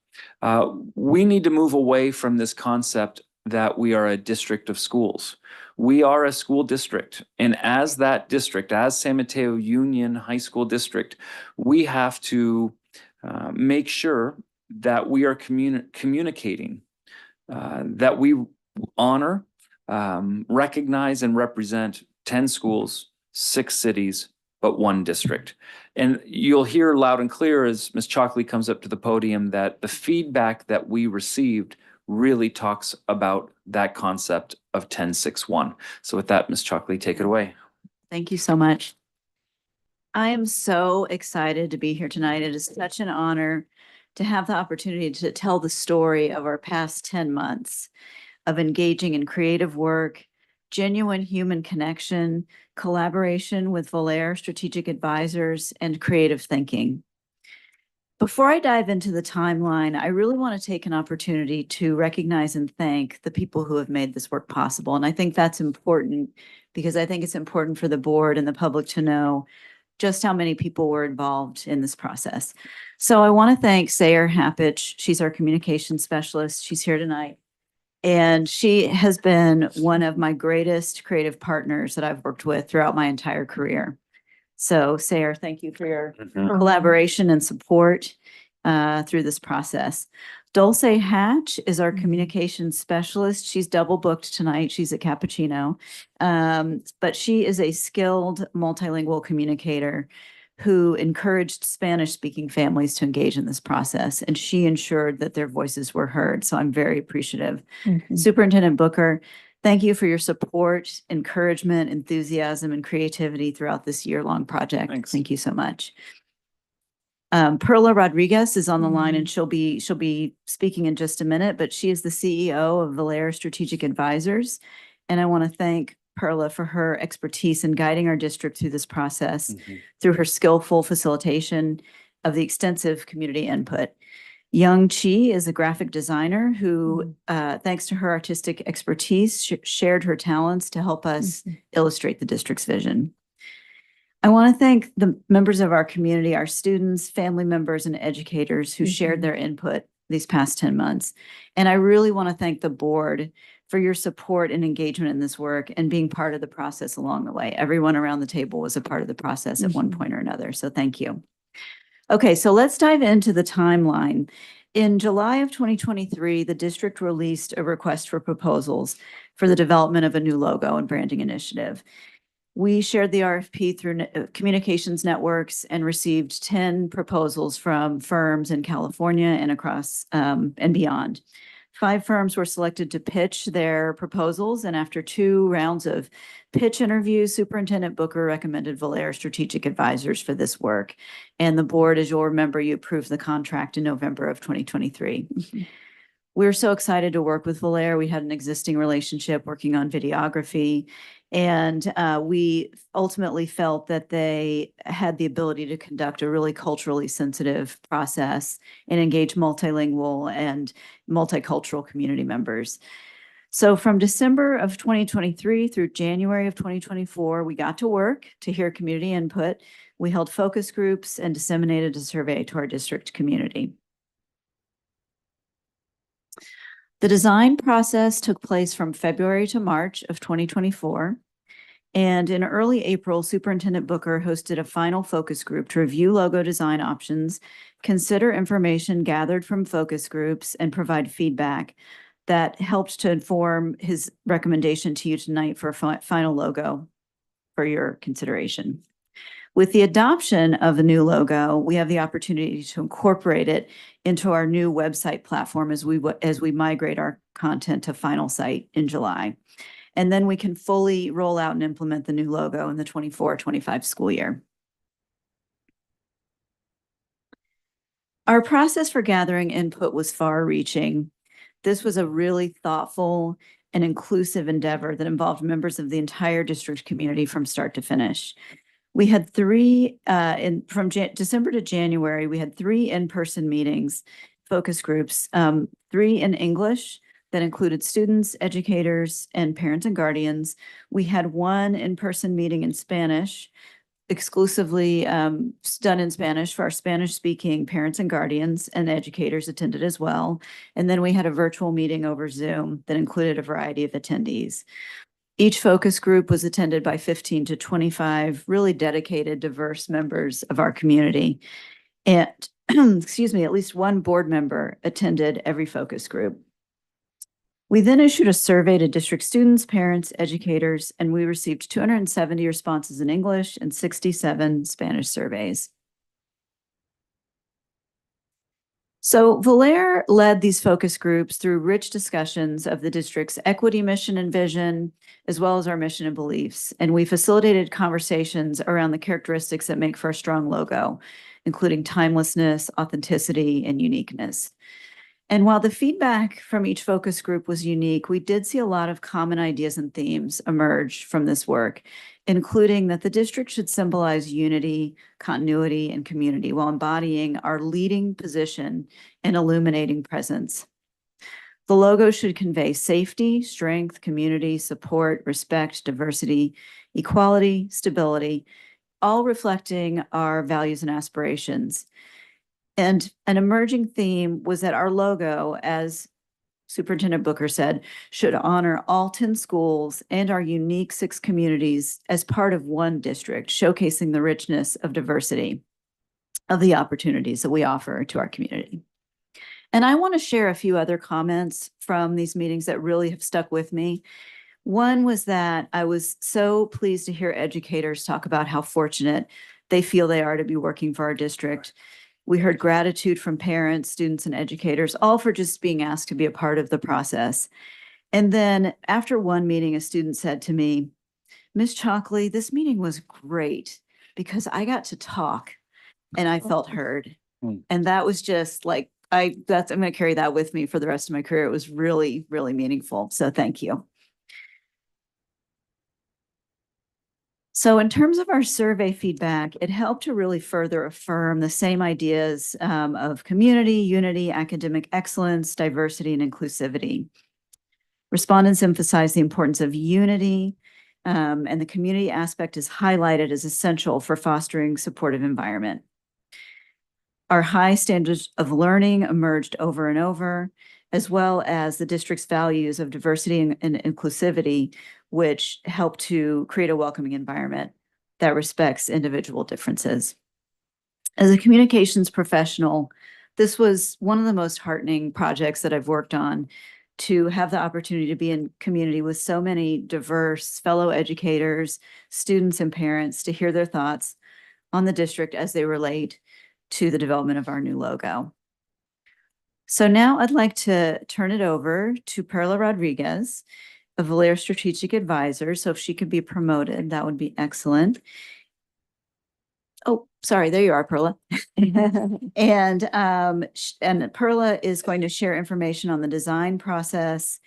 We need to move away from this concept that we are a district of schools. We are a school district, and as that district, as San Mateo Union High School District, we have to make sure that we are communicating, that we honor, recognize, and represent 10 schools, 6 cities, but 1 district. And you'll hear loud and clear as Ms. Chalkley comes up to the podium that the feedback that we received really talks about that concept of 10-6-1. So with that, Ms. Chalkley, take it away. Thank you so much. I am so excited to be here tonight. It is such an honor to have the opportunity to tell the story of our past 10 months of engaging in creative work, genuine human connection, collaboration with Volair strategic advisors, and creative thinking. Before I dive into the timeline, I really want to take an opportunity to recognize and thank the people who have made this work possible. And I think that's important because I think it's important for the board and the public to know just how many people were involved in this process. So I want to thank Sayer Happich. She's our communication specialist. She's here tonight. And she has been one of my greatest creative partners that I've worked with throughout my entire career. So Sayer, thank you for your collaboration and support through this process. Dulce Hatch is our communications specialist. She's double booked tonight. She's at Cappuccino. But she is a skilled multilingual communicator who encouraged Spanish-speaking families to engage in this process, and she ensured that their voices were heard. So I'm very appreciative. Superintendent Booker, thank you for your support, encouragement, enthusiasm, and creativity throughout this year-long project. Thanks. Thank you so much. Perla Rodriguez is on the line, and she'll be speaking in just a minute, but she is the CEO of Volair Strategic Advisors. And I want to thank Perla for her expertise in guiding our district through this process, through her skillful facilitation of the extensive community input. Young Chi is a graphic designer who, thanks to her artistic expertise, shared her talents to help us illustrate the district's vision. I want to thank the members of our community, our students, family members, and educators who shared their input these past 10 months. And I really want to thank the board for your support and engagement in this work and being part of the process along the way. Everyone around the table was a part of the process at one point or another. So thank you. Okay, so let's dive into the timeline. In July of 2023, the district released a request for proposals for the development of a new logo and branding initiative. We shared the RFP through communications networks and received 10 proposals from firms in California and across and beyond. 5 firms were selected to pitch their proposals, and after 2 rounds of pitch interviews, Superintendent Booker recommended Volair Strategic Advisors for this work. And the board, as you'll remember, you approved the contract in November of 2023. We're so excited to work with Volair. We had an existing relationship working on videography, and we ultimately felt that they had the ability to conduct a really culturally sensitive process and engage multilingual and multicultural community members. So from December of 2023 through January of 2024, we got to work to hear community input. We held focus groups and disseminated a survey to our district community. The design process took place from February to March of 2024. And in early April, Superintendent Booker hosted a final focus group to review logo design options, consider information gathered from focus groups, and provide feedback that helped to inform his recommendation to you tonight for a final logo for your consideration. With the adoption of the new logo, we have the opportunity to incorporate it into our new website platform as we migrate our content to Final Site in July. And then we can fully roll out and implement the new logo in the 24-25 school year. Our process for gathering input was far-reaching. This was a really thoughtful and inclusive endeavor that involved members of the entire district community from start to finish. We had 3, from December to January, we had 3 in-person meetings, focus groups, 3 in English that included students, educators, and parents and guardians. We had 1 in-person meeting in Spanish, exclusively done in Spanish for our Spanish-speaking parents and guardians, and educators attended as well. And then we had a virtual meeting over Zoom that included a variety of attendees. Each focus group was attended by 15 to 25 really dedicated, diverse members of our community. And, excuse me, at least 1 board member attended every focus group. We then issued a survey to district students, parents, educators, and we received 270 responses in English and 67 Spanish surveys. So Valair led these focus groups through rich discussions of the district's equity mission and vision, as well as our mission and beliefs. And we facilitated conversations around the characteristics that make for a strong logo, including timelessness, authenticity, and uniqueness. And while the feedback from each focus group was unique, we did see a lot of common ideas and themes emerge from this work, including that the district should symbolize unity, continuity, and community while embodying our leading position and illuminating presence. The logo should convey safety, strength, community, support, respect, diversity, equality, stability, all reflecting our values and aspirations. And an emerging theme was that our logo, as Superintendent Booker said, should honor all 10 schools and our unique 6 communities as part of one district, showcasing the richness of diversity of the opportunities that we offer to our community. And I want to share a few other comments from these meetings that really have stuck with me. One was that I was so pleased to hear educators talk about how fortunate they feel they are to be working for our district. We heard gratitude from parents, students, and educators, all for just being asked to be a part of the process. And then after one meeting, a student said to me, "Miss Chalkley, this meeting was great because I got to talk and I felt heard." And that was just like, I'm going to carry that with me for the rest of my career. It was really, really meaningful. So thank you. So in terms of our survey feedback, it helped to really further affirm the same ideas of community, unity, academic excellence, diversity, and inclusivity. Respondents emphasized the importance of unity, and the community aspect is highlighted as essential for fostering supportive environment. Our high standards of learning emerged over and over, as well as the district's values of diversity and inclusivity, which help to create a welcoming environment that respects individual differences. As a communications professional, this was one of the most heartening projects that I've worked on, to have the opportunity to be in community with so many diverse fellow educators, students, and parents to hear their thoughts on the district as they relate to the development of our new logo. So now I'd like to turn it over to Perla Rodriguez, a Valair Strategic Advisor. So if she could be promoted, that would be excellent. Oh, sorry, there you are, Perla. And Perla is going to share information on the design process,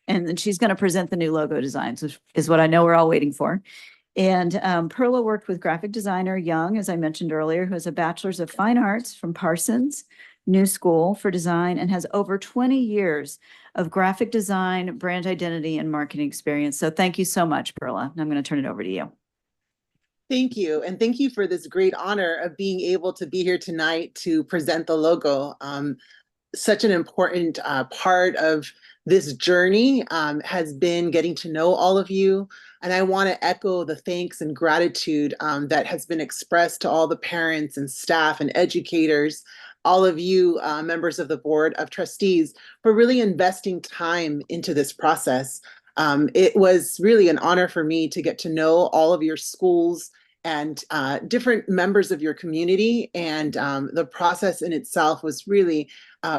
and then she's going to present the new logo designs, which is what I know we're all waiting for. And Perla worked with graphic designer Young, as I mentioned earlier, who has a bachelor's of fine arts from Parsons New School for Design and has over 20 years of graphic design, brand identity, and marketing experience. So thank you so much, Perla. And I'm going to turn it over to you. Thank you. And thank you for this great honor of being able to be here tonight to present the logo. Such an important part of this journey has been getting to know all of you. And I want to echo the thanks and gratitude that has been expressed to all the parents and staff and educators, all of you members of the Board of Trustees, for really investing time into this process. It was really an honor for me to get to know all of your schools and different members of your community. And the process in itself was really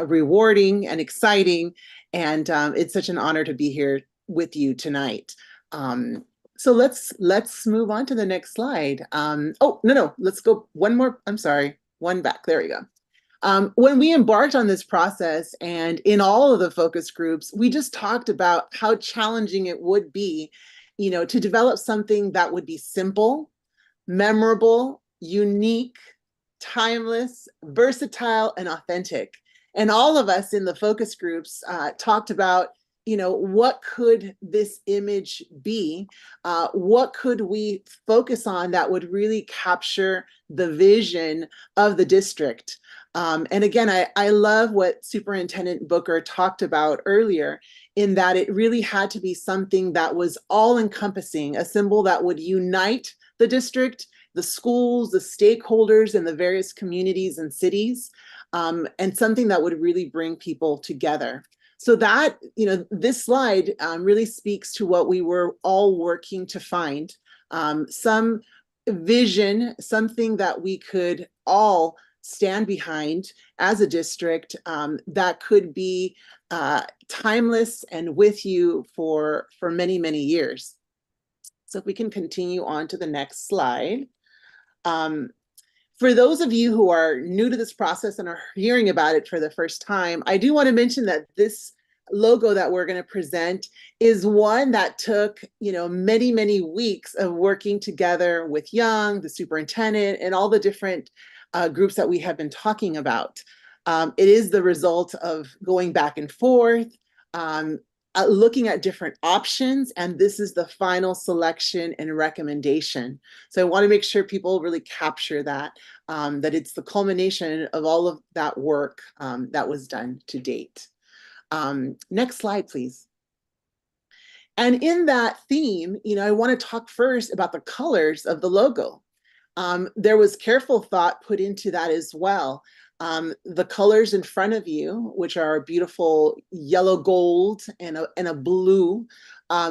rewarding and exciting. And it's such an honor to be here with you tonight. So let's move on to the next slide. Oh, no, let's go one more. I'm sorry, one back. There we go. When we embarked on this process and in all of the focus groups, we just talked about how challenging it would be, to develop something that would be simple, memorable, unique, timeless, versatile, and authentic. And all of us in the focus groups talked about, what could this image be? What could we focus on that would really capture the vision of the district? And again, I love what Superintendent Booker talked about earlier, in that it really had to be something that was all-encompassing, a symbol that would unite the district, the schools, the stakeholders, and the various communities and cities, and something that would really bring people together. So that, this slide really speaks to what we were all working to find, some vision, something that we could all stand behind as a district that could be timeless and with you for many, many years. So if we can continue on to the next slide. For those of you who are new to this process and are hearing about it for the first time, I do want to mention that this logo that we're going to present is one that took, many, many weeks of working together with Young, the superintendent, and all the different groups that we have been talking about. It is the result of going back and forth, looking at different options, and this is the final selection and recommendation. So I want to make sure people really capture that, that it's the culmination of all of that work that was done to date. Next slide, please. And in that theme, I want to talk first about the colors of the logo. There was careful thought put into that as well. The colors in front of you, which are a beautiful yellow gold and a blue.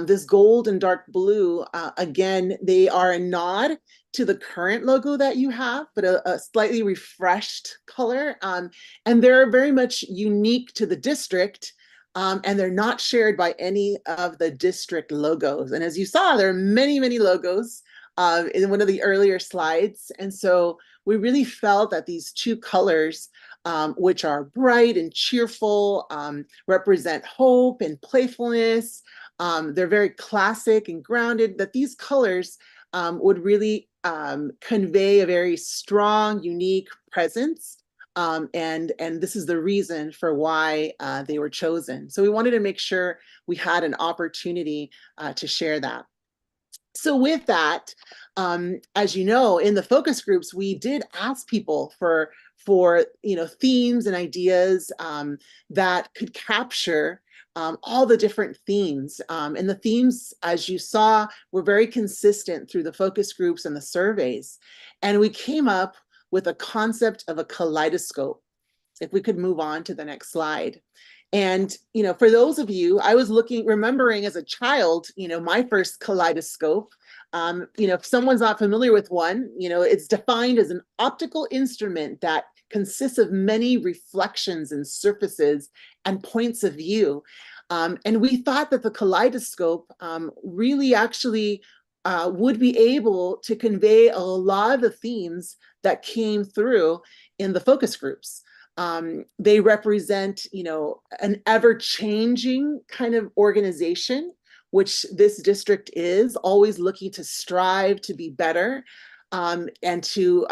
This gold and dark blue, again, they are a nod to the current logo that you have, but a slightly refreshed color. And they're very much unique to the district. And they're not shared by any of the district logos. And as you saw, there are many, many logos in one of the earlier slides. And so we really felt that these two colors, which are bright and cheerful, represent hope and playfulness. They're very classic and grounded, that these colors would really convey a very strong, unique presence. And this is the reason for why they were chosen. So we wanted to make sure we had an opportunity to share that. So with that, as you know, in the focus groups, we did ask people for themes and ideas that could capture all the different themes. And the themes, as you saw, were very consistent through the focus groups and the surveys. And we came up with a concept of a kaleidoscope. If we could move on to the next slide. And, for those of you, I was remembering as a child, my first kaleidoscope. If someone's not familiar with one, it's defined as an optical instrument that consists of many reflections and surfaces and points of view. And we thought that the kaleidoscope really actually would be able to convey a lot of the themes that came through in the focus groups. They represent, an ever-changing kind of organization, which this district is, always looking to strive to be better, and to,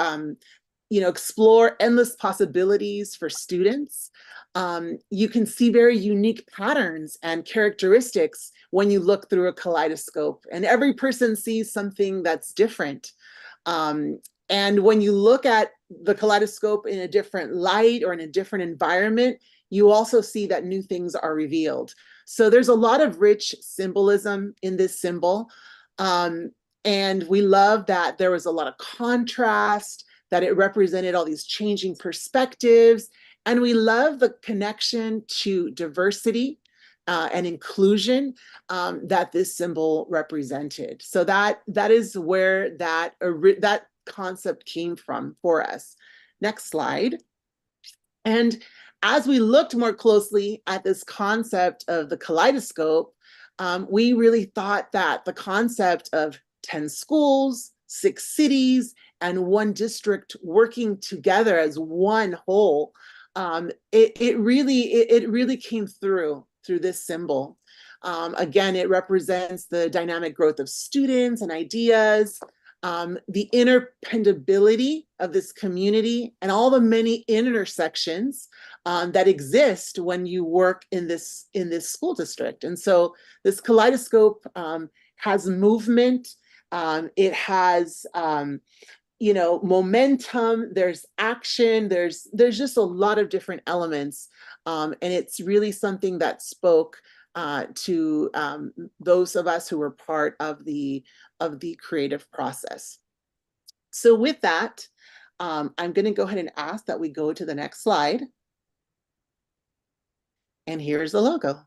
explore endless possibilities for students. You can see very unique patterns and characteristics when you look through a kaleidoscope, and every person sees something that's different. And when you look at the kaleidoscope in a different light or in a different environment, you also see that new things are revealed. So there's a lot of rich symbolism in this symbol. And we love that there was a lot of contrast, that it represented all these changing perspectives. And we love the connection to diversity and inclusion that this symbol represented. So that is where that concept came from for us. Next slide. And as we looked more closely at this concept of the kaleidoscope, we really thought that the concept of 10 schools, 6 cities, and 1 district working together as one whole, it really came through this symbol. Again, it represents the dynamic growth of students and ideas, the interdependability of this community, and all the many intersections that exist when you work in this school district. And so this kaleidoscope has movement. It has momentum, there's action, there's just a lot of different elements. And it's really something that spoke to those of us who were part of the creative process. So with that, I'm going to go ahead and ask that we go to the next slide. And here's the logo.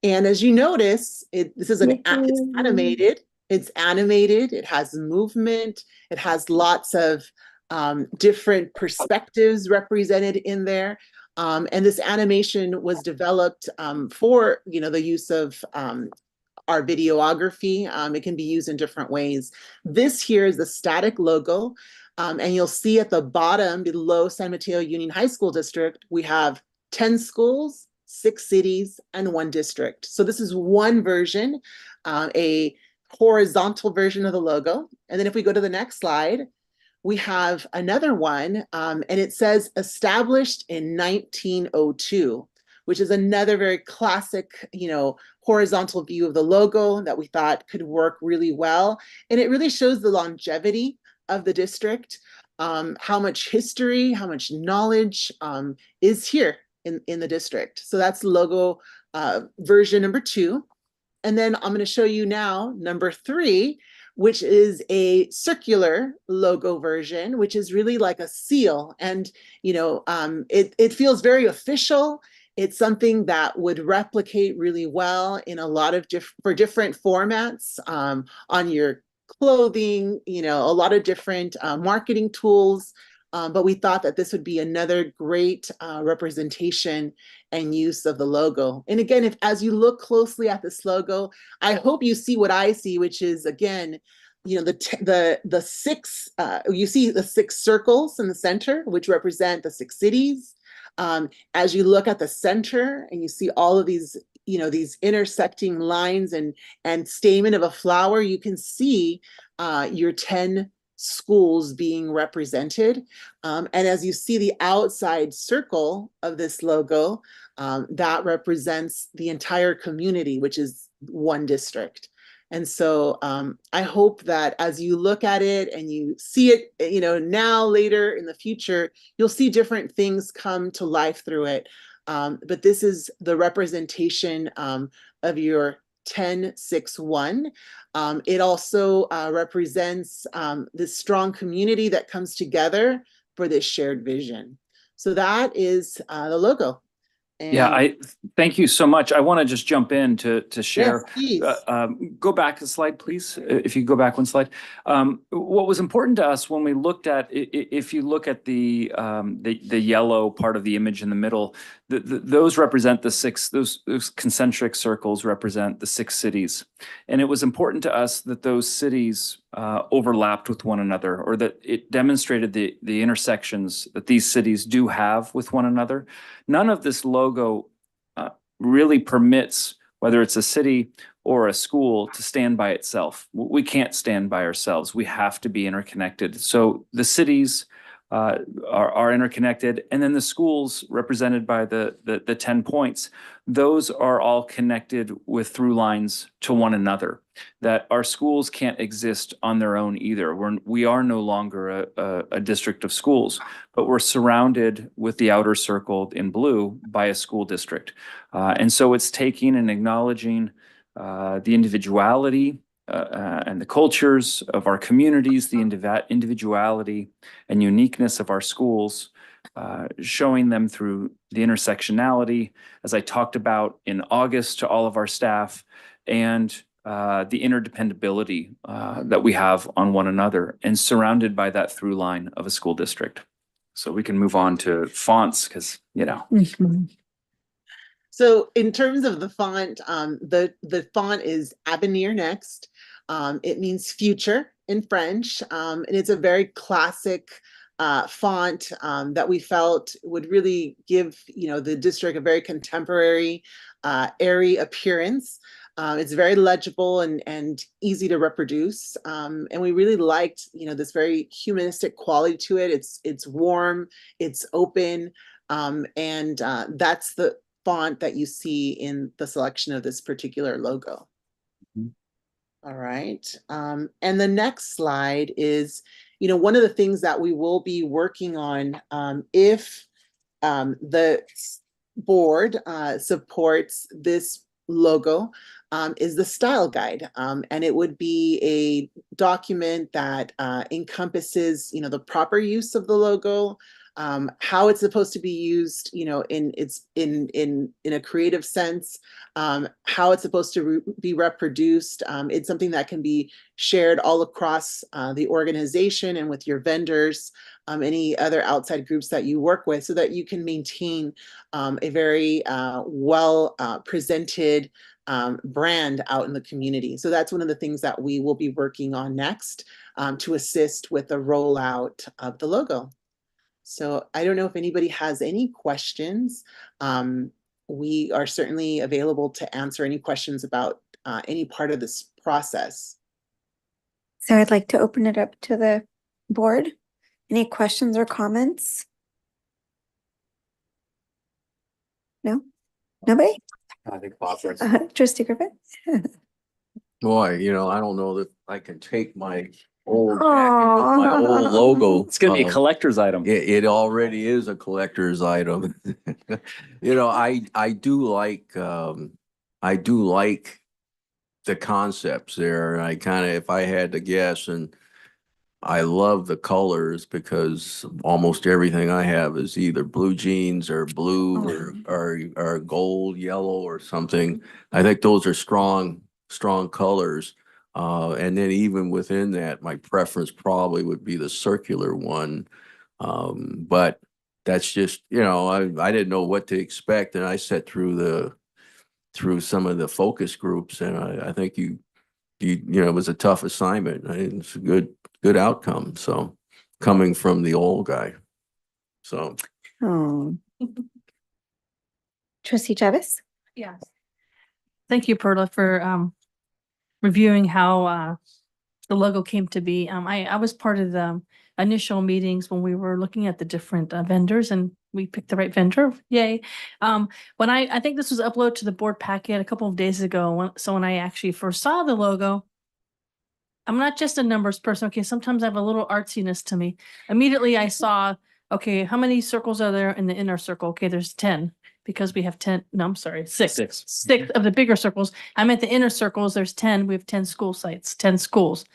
And as you notice, this is it's animated. It's animated, it has movement, it has lots of different perspectives represented in there. And this animation was developed for, the use of our videography. It can be used in different ways. This here is the static logo. And you'll see at the bottom below San Mateo Union High School District, we have 10 schools, 6 cities, and 1 district. So this is one version, a horizontal version of the logo. And then if we go to the next slide, we have another one, and it says established in 1902, which is another very classic, horizontal view of the logo that we thought could work really well. And it really shows the longevity of the district, how much history, how much knowledge is here in the district. So that's logo version number 2. And then I'm going to show you now number 3, which is a circular logo version, which is really like a seal. And, it feels very official. It's something that would replicate really well in a lot of different formats on your clothing, a lot of different marketing tools. But we thought that this would be another great representation and use of the logo. And again, as you look closely at this logo, I hope you see what I see, which is, again, the 6, you see the 6 circles in the center, which represent the 6 cities. As you look at the center and you see all of these, these intersecting lines and stamen of a flower, you can see your 10 schools being represented. And as you see the outside circle of this logo, that represents the entire community, which is 1 district. And so I hope that as you look at it and you see it, now, later in the future, you'll see different things come to life through it. But this is the representation of your 10-6-1. It also represents this strong community that comes together for this shared vision. So that is the logo. And Thank you so much. I want to just jump in to share. Yes, please. Go back a slide, please. If you go back 1 slide. What was important to us when we looked at, if you look at the yellow part of the image in the middle, those represent the 6. Those concentric circles represent the 6 cities, and it was important to us that those cities overlapped with one another, or that it demonstrated the intersections that these cities do have with one another. None of this logo really permits, whether it's a city or a school, to stand by itself. We can't stand by ourselves. We have to be interconnected. So the cities are interconnected, and then the schools represented by the 10 points, those are all connected with through lines to one another, that our schools can't exist on their own either. We are no longer a district of schools, but we're surrounded with the outer circle in blue by a school district. And so it's taking and acknowledging the individuality and the cultures of our communities, the individuality and uniqueness of our schools, showing them through the intersectionality, as I talked about in August to all of our staff, and the interdependability that we have on one another, and surrounded by that through line of a school district. So we can move on to fonts, because, So in terms of the font, the font is Avenir Next. It means future in French, and it's a very classic font that we felt would really give the district a very contemporary, airy appearance. It's very legible and easy to reproduce, and we really liked this very humanistic quality to it. It's warm, it's open, and that's the font that you see in the selection of this particular logo. All right. And the next slide is, one of the things that we will be working on if the board supports this logo is the style guide. And it would be a document that encompasses, the proper use of the logo, how it's supposed to be used, you know, in a creative sense, how it's supposed to be reproduced. It's something that can be shared all across the organization and with your vendors, any other outside groups that you work with, so that you can maintain a very well presented brand out in the community. So that's one of the things that we will be working on next to assist with the rollout of the logo. So I don't know if anybody has any questions. We are certainly available to answer any questions about any part of this process. So I'd like to open it up to the board. Any questions or comments? No? Nobody? I think Barbara. Trustee Griffin? Boy, you know, I don't know that I can take my old jacket Aw. with my old logo. It's gonna be a collector's item. It already is a collector's item. You know, I do like the concepts there. I kind of, if I had to guess, and I love the colors because almost everything I have is either blue jeans or blue or gold, yellow or something. I think those are strong colors. And then even within that, my preference probably would be the circular one. But that's just, you know, I didn't know what to expect, and I sat through some of the focus groups, and I think you know, it was a tough assignment. It's a good outcome. So coming from the old guy. So. Oh. Trustee Chavez? Yes. Thank you, Perla, for reviewing how the logo came to be. I was part of the initial meetings when we were looking at the different vendors, and we picked the right vendor. Yay. When I think this was uploaded to the board packet a couple of days ago. So when I actually first saw the logo, I'm not just a numbers person. Okay, sometimes I have a little artsiness to me. Immediately I saw, okay, how many circles are there in the inner circle? Okay, there's 10 because we have 10. No, I'm sorry, six. Six of the bigger circles. I'm at the inner circles. There's 10. We have 10 school sites, 10 schools.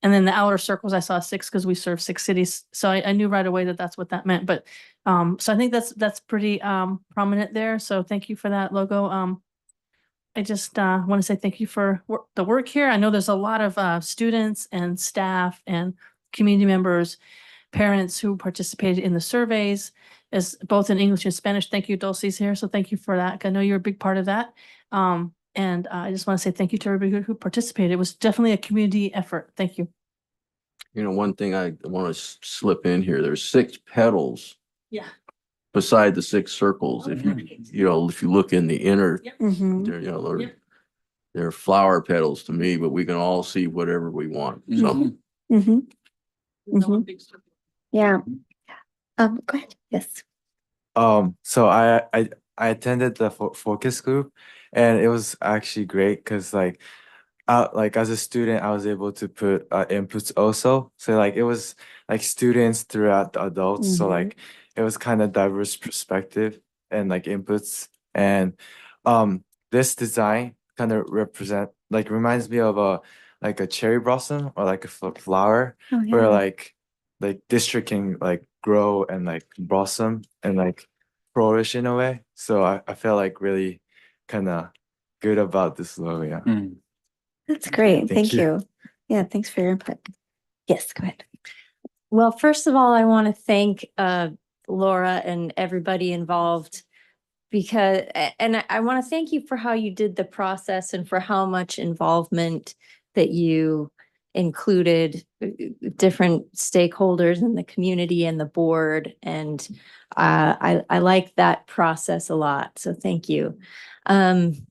And then the outer circles, I saw 6 because we serve 6 cities. So I knew right away that that's what that meant. But so I think that's pretty prominent there. So thank you for that logo. I just want to say thank you for the work here. I know there's a lot of students and staff and community members, parents who participated in the surveys, as both in English and Spanish. Thank you, Dulce's here. So thank you for that. I know you're a big part of that. And I just want to say thank you to everybody who participated. It was definitely a community effort. Thank you. You know, one thing I want to slip in here, there's 6 petals. Yeah. Beside the 6 circles. If you look in the inner, Mhm. they're, you know, they're flower petals to me, but we can all see whatever we want. So. Mhm. Mhm. Yeah. Go ahead. Yes. So I attended the focus group, and it was actually great because like as a student, I was able to put inputs also. So like it was like students throughout the adults. So like it was kind of diverse perspective and like inputs. And this design kind of reminds me of a cherry blossom or like a flower Oh, where yeah. like district can like grow and like blossom and like flourish in a way. So I felt like really kind of good about this logo. Yeah. That's great. Thank Thank you. you. Yeah, thanks for your input. Yes, go ahead. Well, first of all, I want to thank Laura and everybody involved because, and I want to thank you for how you did the process and for how much involvement that you included different stakeholders in the community and the board. And I like that process a lot. So thank you. And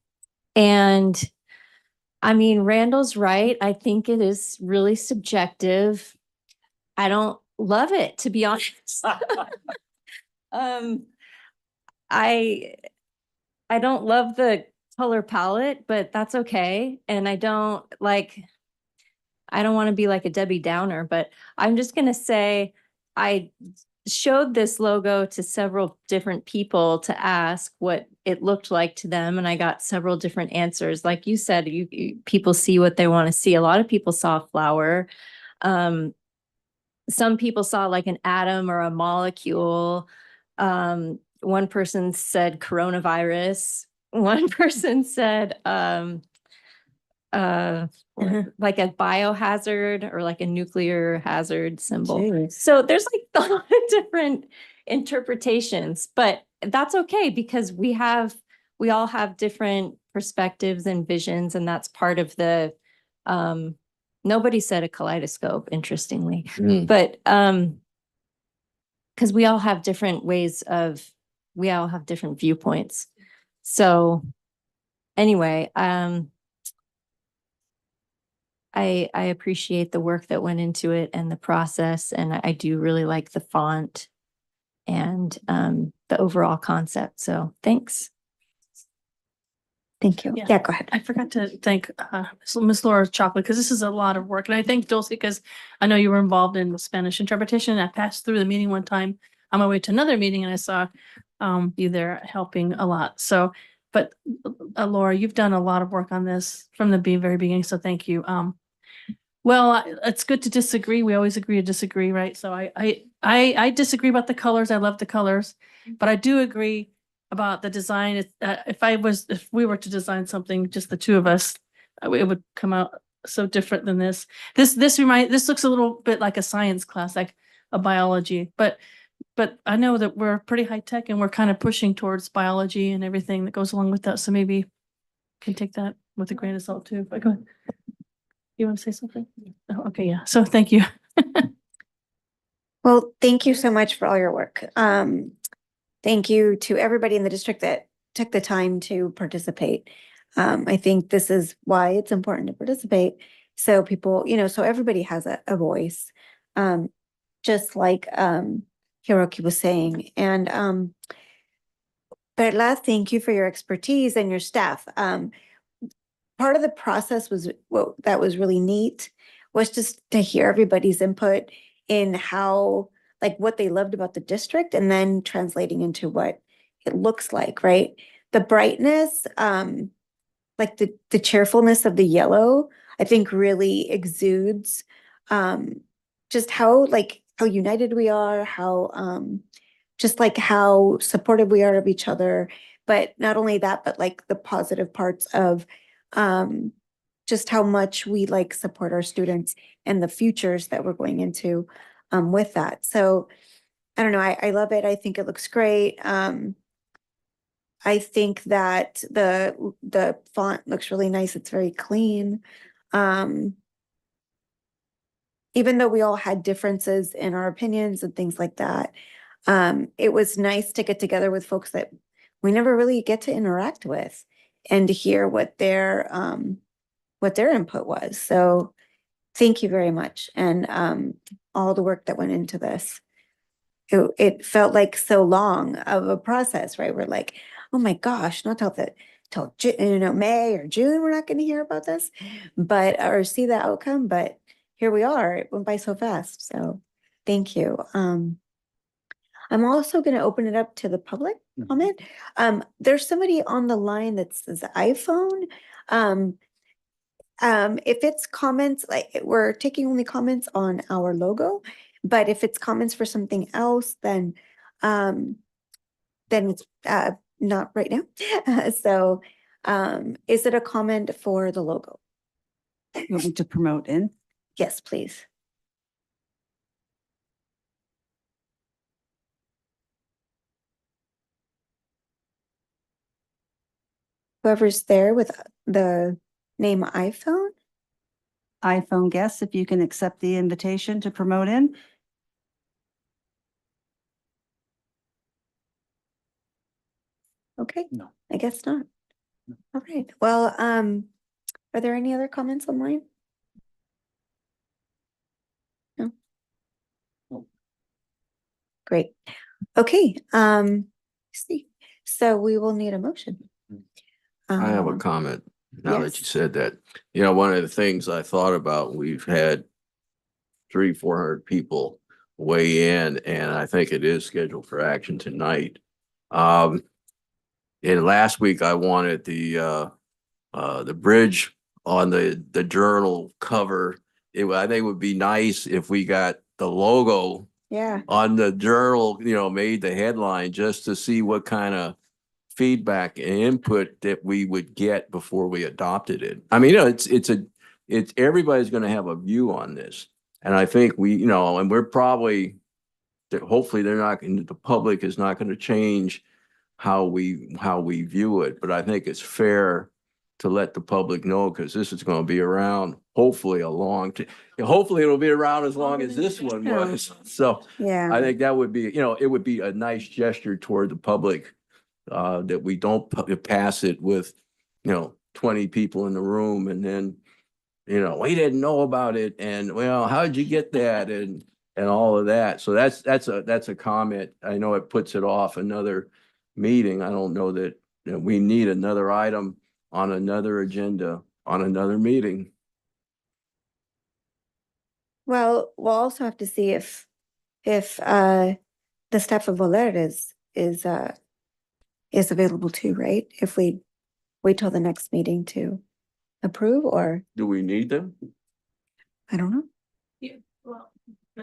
I mean, Randall's right. I think it is really subjective. I don't love it, to be honest. I don't love the color palette, but that's okay. And I don't want to be like a Debbie Downer, but I'm just going to say I showed this logo to several different people to ask what it looked like to them. And I got several different answers. Like you said, people see what they want to see. A lot of people saw a flower. some people saw like an atom or a molecule. One person said coronavirus. One person said like a biohazard or like a nuclear hazard symbol. Jeez. So there's like a lot of different interpretations, but that's okay because we all have different perspectives and visions, and that's part of the nobody said a kaleidoscope, interestingly. But because we all have different we all have different viewpoints. So anyway, I appreciate the work that went into it and the process, and I do really like the font and the overall concept. So thanks. Thank you. Yeah, go ahead. I forgot to thank Miss Laura Chocolate because this is a lot of work. And I thank Dulce because I know you were involved in the Spanish interpretation. I passed through the meeting one time on my way to another meeting and I saw you there helping a lot. So, but Laura, you've done a lot of work on this from the very beginning. So thank you. Well, it's good to disagree. We always agree to disagree, right? So I disagree about the colors. I love the colors, but I do agree about the design. If we were to design something, just the two of us, it would come out so different than this. This looks a little bit like a science class, like a biology, but I know that we're pretty high tech and we're kind of pushing towards biology and everything that goes along with that. So maybe can take that with a grain of salt too. But go ahead. You want to say something? Oh, okay, yeah. So thank you. Well, thank you so much for all your work. Thank you to everybody in the district that took the time to participate. I think this is why it's important to participate. So people, so everybody has a voice, just like Hiroki was saying. And Perla, thank you for your expertise and your staff. Part of the process that was really neat was just to hear everybody's input in how, like what they loved about the district and then translating into what it looks like, right? The brightness, like the cheerfulness of the yellow, I think really exudes just how united we are, how just like how supportive we are of each other. But not only that, but like the positive parts of just how much we like support our students and the futures that we're going into with that. So I don't know, I love it. I think it looks great. I think that the font looks really nice. It's very clean. Even though we all had differences in our opinions and things like that, it was nice to get together with folks that we never really get to interact with and to hear what their input was. So thank you very much. And all the work that went into this. It felt like so long of a process, right? We're like, oh my gosh, not till May or June, we're not going to hear about this, or see the outcome. But here we are. It went by so fast. So thank you. I'm also going to open it up to the public comment. There's somebody on the line that says iPhone. If it's comments, like we're taking only comments on our logo, but if it's comments for something else, then it's not right now. So is it a comment for the logo? You want me to promote in? Yes, please. Whoever's there with the name iPhone. iPhone guests, if you can accept the invitation to promote in. Okay, no, I guess not. All right. Well, are there any other comments online? No. Great. Okay. See. So we will need a motion. I have a comment now that you said that. You know, one of the things I thought about, we've had 300-400 people weigh in, and I think it is scheduled for action tonight. And last week I wanted the bridge on the journal cover. I think it would be nice if we got the logo Yeah. on the journal, made the headline just to see what kind of feedback and input that we would get before we adopted it. I mean, it's everybody's going to have a view on this. And I think and we're probably, hopefully the public is not going to change how we view it. But I think it's fair to let the public know, because this is going to be around hopefully hopefully it'll be around as long as this one was. So Yeah. I think that would be, it would be a nice gesture toward the public, that we don't pass it with, 20 people in the room and then, we didn't know about it. And well, how'd you get that? And all of that. So that's a comment. I know it puts it off another meeting. I don't know that we need another item on another agenda on another meeting. Well, we'll also have to see if the staff of Voler is available too, right? If we wait till the next meeting to approve, or Do we need them? I don't know. Yeah, well,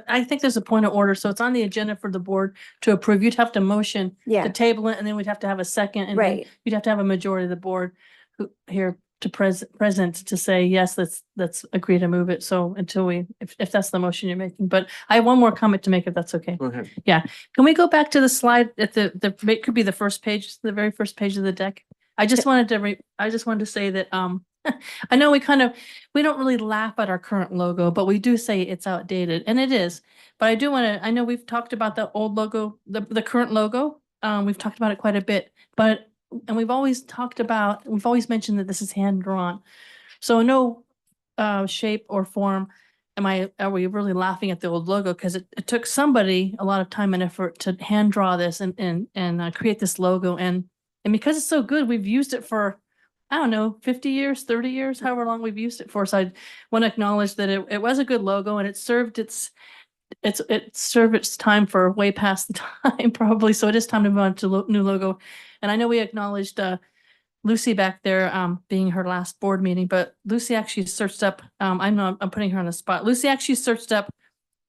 I think there's a point of order, so it's on the agenda for the board to approve. You'd have to motion Yeah. to table it, and then we'd have to have a second, and then Right. you'd have to have a majority of the board here to present to say, yes, let's agree to move it. So until if that's the motion you're making, but I have one more comment to make, if that's okay. Go ahead. Yeah. Can we go back to the slide at it could be the first page, the very first page of the deck? I just wanted to say that, I know we don't really laugh at our current logo, but we do say it's outdated, and it is. But I know we've talked about the old logo, the current logo. We've talked about it quite a bit, and we've always mentioned that this is hand drawn. So no shape or form are we really laughing at the old logo, because it took somebody a lot of time and effort to hand draw this and create this logo, and because it's so good, we've used it for, I don't know, 50 years, 30 years, however long we've used it for. So I want to acknowledge that it was a good logo, and it served its time for way past the time probably. So it is time to move on to new logo. And I know we acknowledged Lucy back there being her last board meeting, but Lucy actually searched up, I'm putting her on the spot. Lucy actually searched up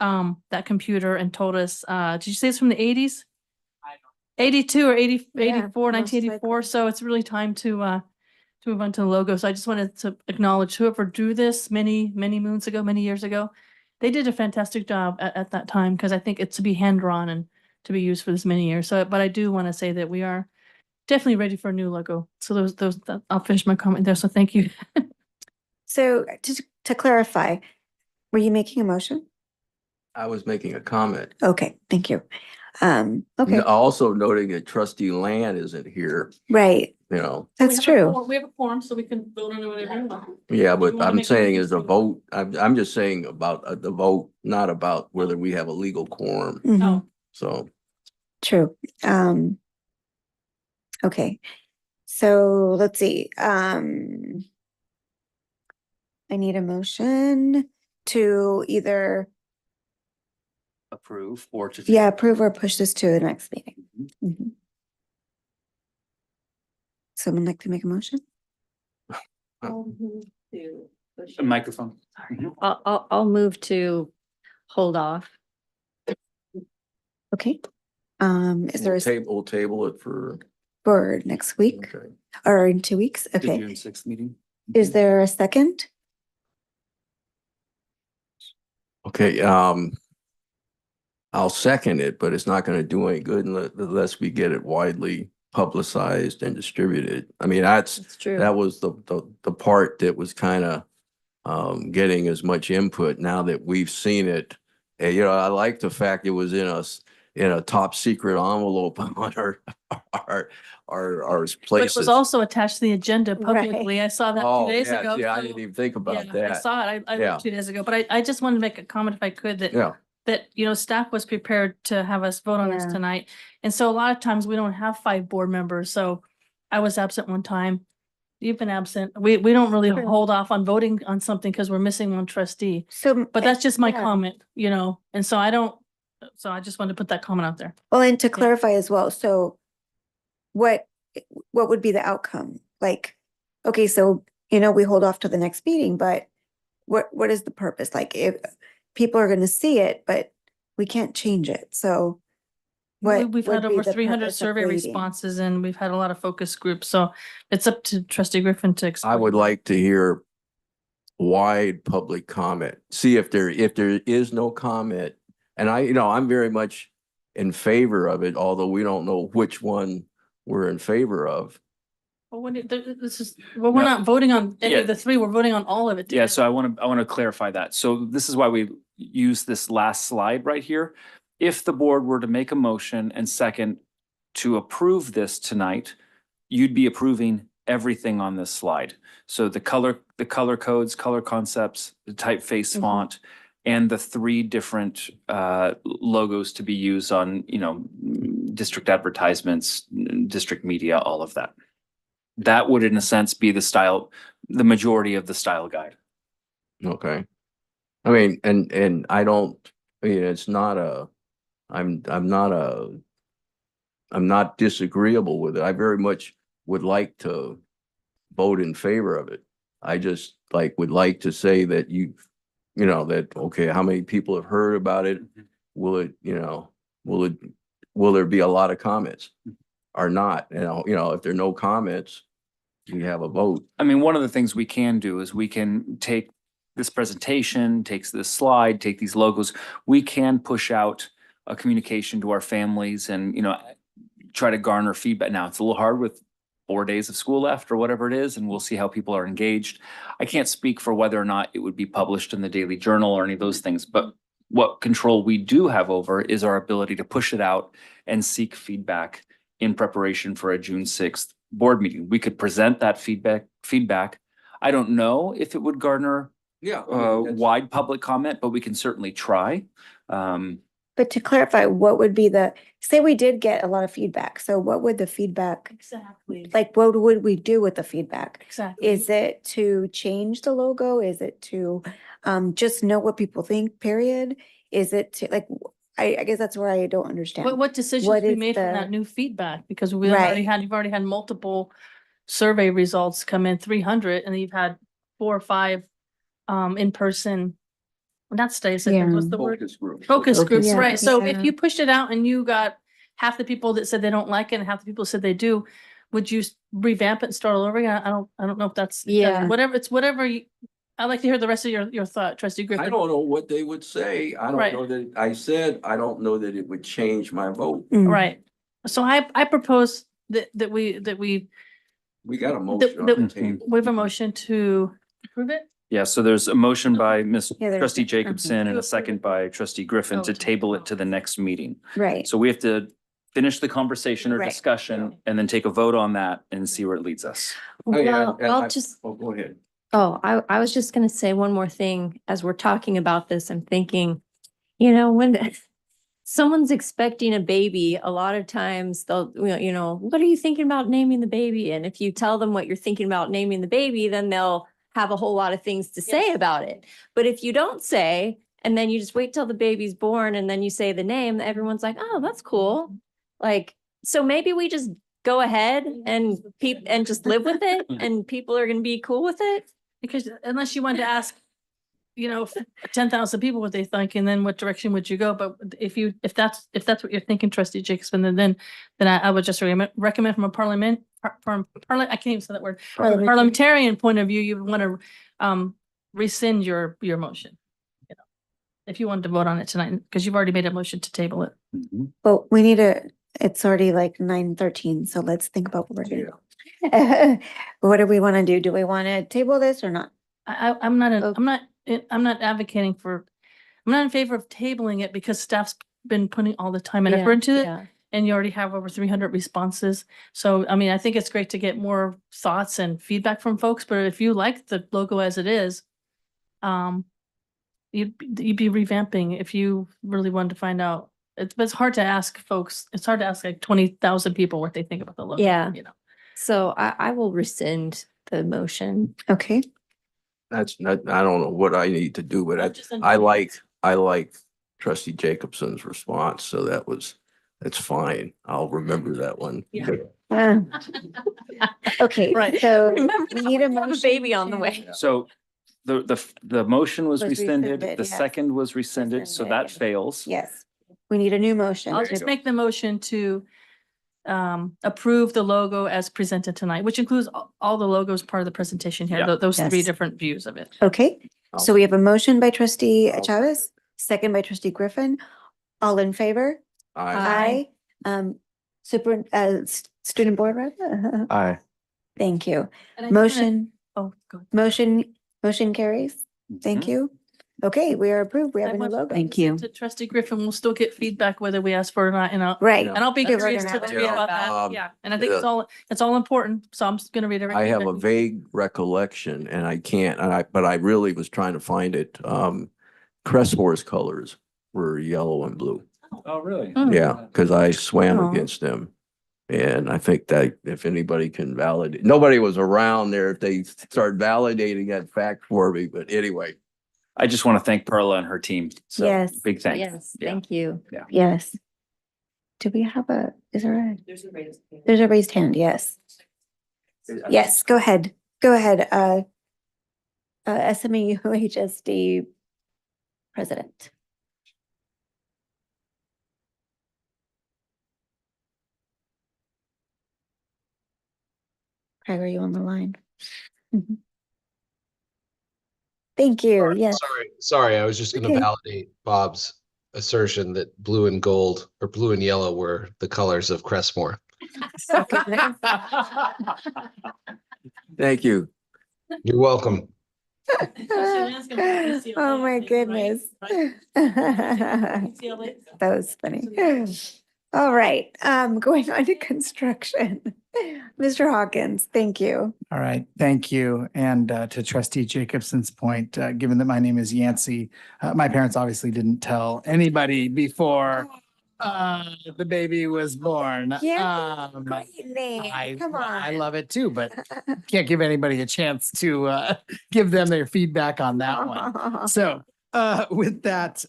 that computer and told us, did you say it's from the 80s? 82 or 80, 84, 1984. So it's really time to move on to the logo. So I just wanted to acknowledge whoever drew this many years ago. They did a fantastic job at that time, because I think it's to be hand drawn and to be used for this many years. So, but I do want to say that we are definitely ready for a new logo. So I'll finish my comment there. So thank you. So to clarify, were you making a motion? I was making a comment. Okay, thank you. Okay, Also noting that Trustee Land isn't here, right. That's true. We have a form, so we can vote on it whatever you want. Yeah, but You wanna I'm make a saying motion? is a vote, I'm just saying about the vote, not about whether we have a legal quorum. Mhm. Oh, So True. Okay, so let's see. I need a motion to either, Approve or to. approve or push this to the next meeting. Mhm. Someone like to make a motion? A microphone. I'll move to hold off. Okay. Is there we'll table it for. for next week Okay. or in 2 weeks? The Okay. June 6th meeting. Is there a second? Okay, I'll second it, but it's not gonna do any good unless we get it widely publicized and distributed. I mean, That's true. that was the part that was kind of getting as much input now that we've seen it. And, I like the fact it was in a top secret envelope on our but places. it was also attached to the agenda publicly. I saw that 2 days yes, ago. yeah, I so- didn't even think about Yeah, that. I saw it. I Yeah. looked 2 days ago, but I just wanted to make a comment if I could Yeah. that, staff was prepared to have us vote on this Yeah. tonight. And so a lot of times we don't have 5 board members. So I was absent one time. You've been absent. We don't really True. hold off on voting on something because we're missing one trustee. So, But that's just my yeah. comment, and so I just wanted to put that comment out there. Well, and to clarify as well, so what would be the outcome? Like, okay, so, we hold off to the next meeting, but what is the purpose? Like, if people are going to see it, but we can't change it. So We've would had be over the 300 purpose of survey waiting? responses and we've had a lot of focus groups. So it's up to Trustee Griffin to explain. I would like to hear wide public comment. See if there is no comment. And I'm very much in favor of it, although we don't know which one we're in favor of. Well, we're not voting on any of the three. We're voting on all of it. Yeah, so I want to clarify that. So this is why we use this last slide right here. If the board were to make a motion and second to approve this tonight, you'd be approving everything on this slide. So the color codes, color concepts, the typeface font, and the 3 different logos to be used on, district advertisements, district media, all of that. That would, in a sense, be the majority of the style guide. Okay. I mean, and I don't, it's not I'm not disagreeable with it. I very much would like to vote in favor of it. I just would like to say that okay, how many people have heard about it? Will there be a lot of comments or not? If there are no comments, we have a vote. I mean, one of the things we can do is we can take this presentation, takes this slide, take these logos. We can push out a communication to our families and, try to garner feedback. Now, it's a little hard with 4 days of school left or whatever it is, and we'll see how people are engaged. I can't speak for whether or not it would be published in the Daily Journal or any of those things, but what control we do have over is our ability to push it out and seek feedback in preparation for a June 6th board meeting. We could present that feedback. I don't know if it would garner wide public comment, but we can certainly try. But to clarify, what would be say we did get a lot of feedback. So what would the feedback, Exactly. what would we do with the feedback? Exactly. Is it to change the logo? Is it to just know what people think, period? Is it to I guess that's where I don't understand. What decisions What we is made from the- that new feedback? Because you've Right. already had multiple survey results come in, 300, and you've had 4 or 5 in-person, not studies, I think, what's the word? Focus groups, Yeah. right? So Yeah. if you pushed it out and you got half the people that said they don't like it and half the people said they do, would you revamp it and start all over again? I don't know if that's whatever I'd like to hear the rest of your thought, Trustee Griffin. I don't know what they would say. I don't Right. know that I don't know that it would change my vote. Right. So I propose that we We got a motion on the table. we have a motion to approve it. Yeah, so there's a motion by there's Trustee a- Jacobson and a second by Trustee Griffin to table it to the next meeting. Right. So we have to finish the conversation or Right. discussion and then take a vote on that and see where it leads us. Well, I'll just, Go ahead. I was just gonna say one more thing. As we're talking about this, I'm thinking, when someone's expecting a baby, a lot of times they'll, what are you thinking about naming the baby? And if you tell them what you're thinking about naming the baby, then they'll have a whole lot of things to say about it. But if you don't say, and then you just wait till the baby's born and then you say the name, everyone's like, oh, that's cool. So maybe we just go ahead and just live with it and people are gonna be cool with it. Because unless you wanted to ask, 10,000 people what they think, and then what direction would you go? But if that's what you're thinking, Trustee Jacobson, then I would just recommend from I can't even say that word. Parliamentarian point of view, you would want to rescind your motion. If you wanted to vote on it tonight, because you've already made a motion to table it. Well, we need it's already 9:13, so let's think about what we're doing. What do we want to do? Do we want to table this or not? I'm not advocating for, I'm not in favor of tabling it because staff's been putting all the time and effort into it. And you already have over 300 responses. So, I think it's great to get more thoughts and feedback from folks, but if you like the logo as it is, you'd be revamping if you really wanted to find out. But it's hard to ask folks, it's hard to ask 20,000 people what they think about the logo. Yeah. So I will rescind the motion. Okay. That's not, I don't know what I need to do, but I like Trustee Jacobson's response. So that's fine. I'll remember that one. Yeah. Okay. Right. So Remember we that need a we have a motion baby on the way. So the motion was Was rescinded, rescinded, the yes. second was rescinded, so that fails. Yes. We need a new motion. I'll just make the motion to approve the logo as presented tonight, which includes all the logos part of the presentation here, Yeah. those three Yes. different views of it. Okay, so we have a motion by trustee Chavez, second by trustee Griffin. All in favor? Aye. Student board rep? Aye. Thank you. And I do wanna- Motion, Oh, go ahead. motion carries. Thank you. Okay, we are approved. We have a new logo. Thank you. To trustee Griffin, we'll still get feedback whether we ask for it or not, and I'll, Right. and I'll be That's curious gonna to happen. read about that, Um, yeah, and I think yeah. it's all important, so I'm just gonna read everything. I have a that- vague recollection and I can't, but I really was trying to find it. Crestmore's colors were yellow and blue. Oh, really? Yeah, because I swam Oh. against them. And I think that if anybody can validate, nobody was around there if they start validating that fact for me, but anyway. I just want to thank Perla and her team. So Yes. big thanks. Yes, Yeah. thank you. Yes. Do we have is there there's a raised hand, yes. Yes, go ahead. Go ahead. SMUHSD president. Craig, are you on the line? Mhm. Thank you. Yes. Sorry, I was just gonna Okay. validate Bob's assertion that blue and gold or blue and yellow were the colors of Crestmore. Thank you. You're welcome. Oh my goodness. That was funny. All right, going on to construction. Mr. Hawkins, thank you. All right, thank you. And to trustee Jacobson's point, given that my name is Yancey, my parents obviously didn't tell anybody before the baby was born. Yeah, great name. Come I on. love it too, but can't give anybody a chance to give them their feedback on that one. So with that,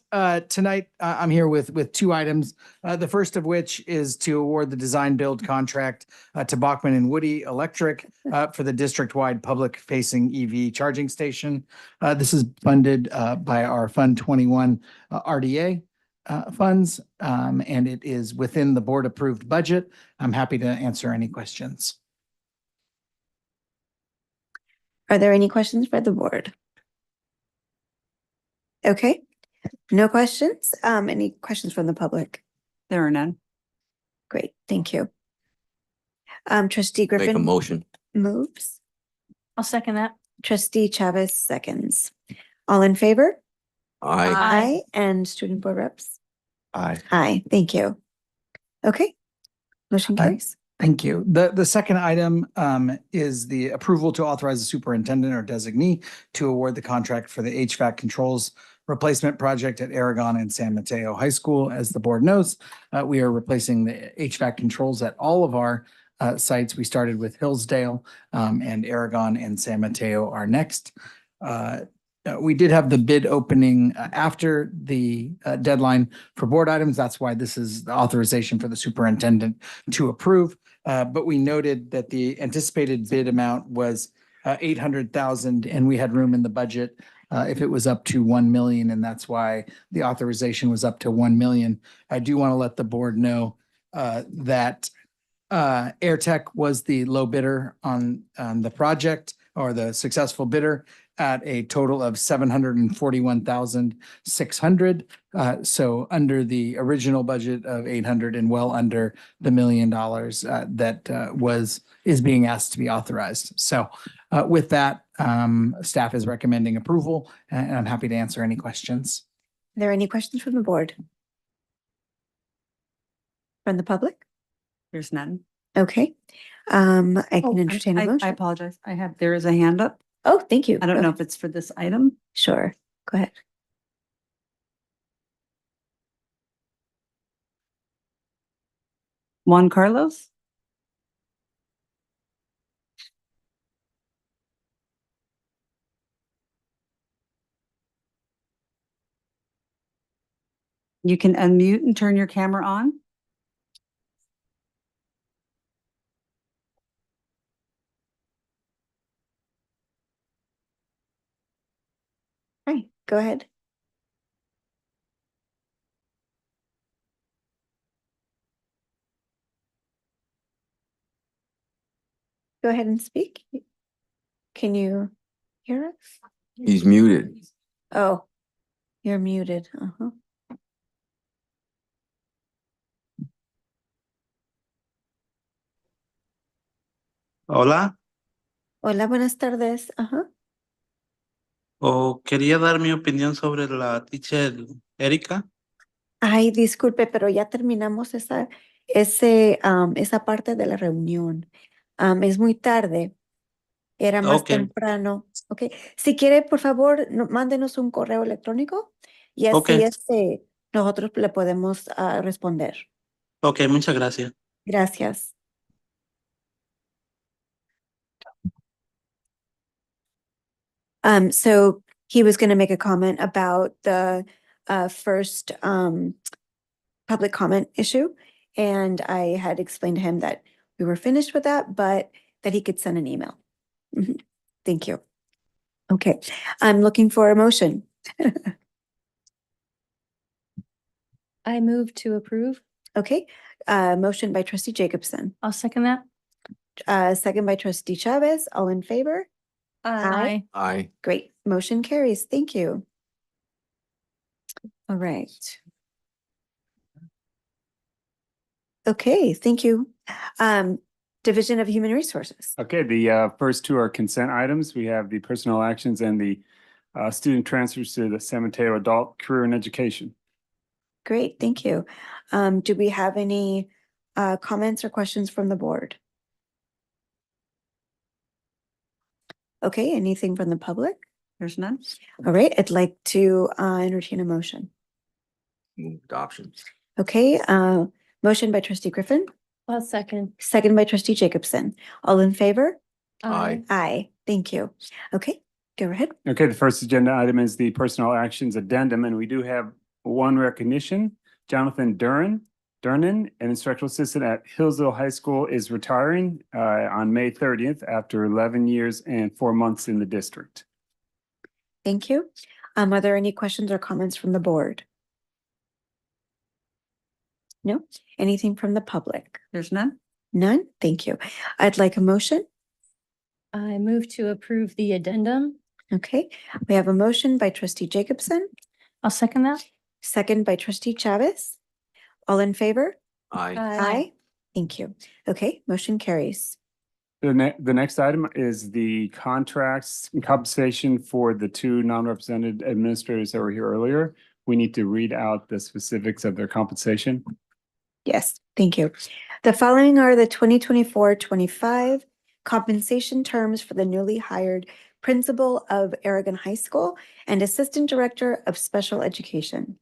tonight I'm here with two items. The first of which is to award the design build contract to Bachman and Woody Electric for the district-wide public-facing EV charging station. This is funded by our Fund 21 RDA funds, and it is within the board-approved budget. I'm happy to answer any questions. Are there any questions for the board? Okay, no questions. Any questions from the public? There are none. Great, thank you. Trustee Griffin. Make a motion. Moves. I'll second that. Trustee Chavez seconds. All in favor? Aye. Aye. And student board reps? Aye. Aye, thank you. Okay, motion Aye. carries. Thank you. The second item is the approval to authorize the superintendent or designee to award the contract for the HVAC controls replacement project at Aragon and San Mateo High School. As the board knows, we are replacing the HVAC controls at all of our sites. We started with Hillsdale and Aragon and San Mateo are next. We did have the bid opening after the deadline for board items. That's why this is the authorization for the superintendent to approve. But we noted that the anticipated bid amount was 800,000 and we had room in the budget if it was up to 1 million, and that's why the authorization was up to 1 million. I do want to let the board know that AirTech was the low bidder on the project, or the successful bidder, at a total of 741,600. So under the original budget of 800 and well under the $1 million that is being asked to be authorized. So with that, staff is recommending approval, and I'm happy to answer any questions. Are there any questions from the board? From the public? There's none. Okay, I can entertain a I motion. apologize. there is a hand up. Oh, thank you. I don't Go know ahead. if it's for this item. Sure, go ahead. Juan Carlos? You can unmute and turn your camera on. Right, go ahead. go ahead and speak? Can you hear us? He's muted. Oh, you're muted. Uh-huh. Hola, Hola, buenas tardes. Ajá. quería dar mi opinión sobre la teacher Erika. Ay, disculpe, pero ya terminamos esa parte de la reunión. Es muy tarde. Era más Ok, temprano. Ok. Si quiere, por favor, mándenos un correo electrónico y así ok, nosotros le podemos responder. ok, muchas gracias. Gracias. So he was going to make a comment about the first public comment issue. And I had explained to him that we were finished with that, but that he could send an email. Mhm. Thank you. Okay, I'm looking for a motion. I move to approve. Okay, motion by trustee Jacobson, I'll second that. second by trustee Chavez. All in favor? Aye. Aye. Great, motion carries. Thank you. All right. Okay, thank you. Division of Human Resources. Okay, the first two are consent items. We have the personnel actions and the student transfers to the San Mateo Adult Career and Education. Great, thank you. Do we have any comments or questions from the board? Okay, anything from the public? There's none. All right, I'd like to entertain a motion. Move adoption. Okay, motion by trustee Griffin, I'll second. second by trustee Jacobson. All in favor? Aye. Aye, thank you. Okay, go ahead. Okay, the first agenda item is the personnel actions addendum, and we do have one recognition. Jonathan Durnan, an instructional assistant at Hillsville High School, is retiring on May 30th after 11 years and 4 months in the district. Thank you. Are there any questions or comments from the board? No? Anything from the public? There's none. None? Thank you. I'd like a motion. I move to approve the addendum. Okay, we have a motion by trustee Jacobson, I'll second that. second by trustee Chavez. All in favor? Aye. Aye. Thank you. Okay, motion carries. The next item is the contracts and compensation for the two non-represented administrators that were here earlier. We need to read out the specifics of their compensation. Yes, thank you. The following are the 2024-25 compensation terms for the newly hired principal of Aragon High School and assistant director of special education.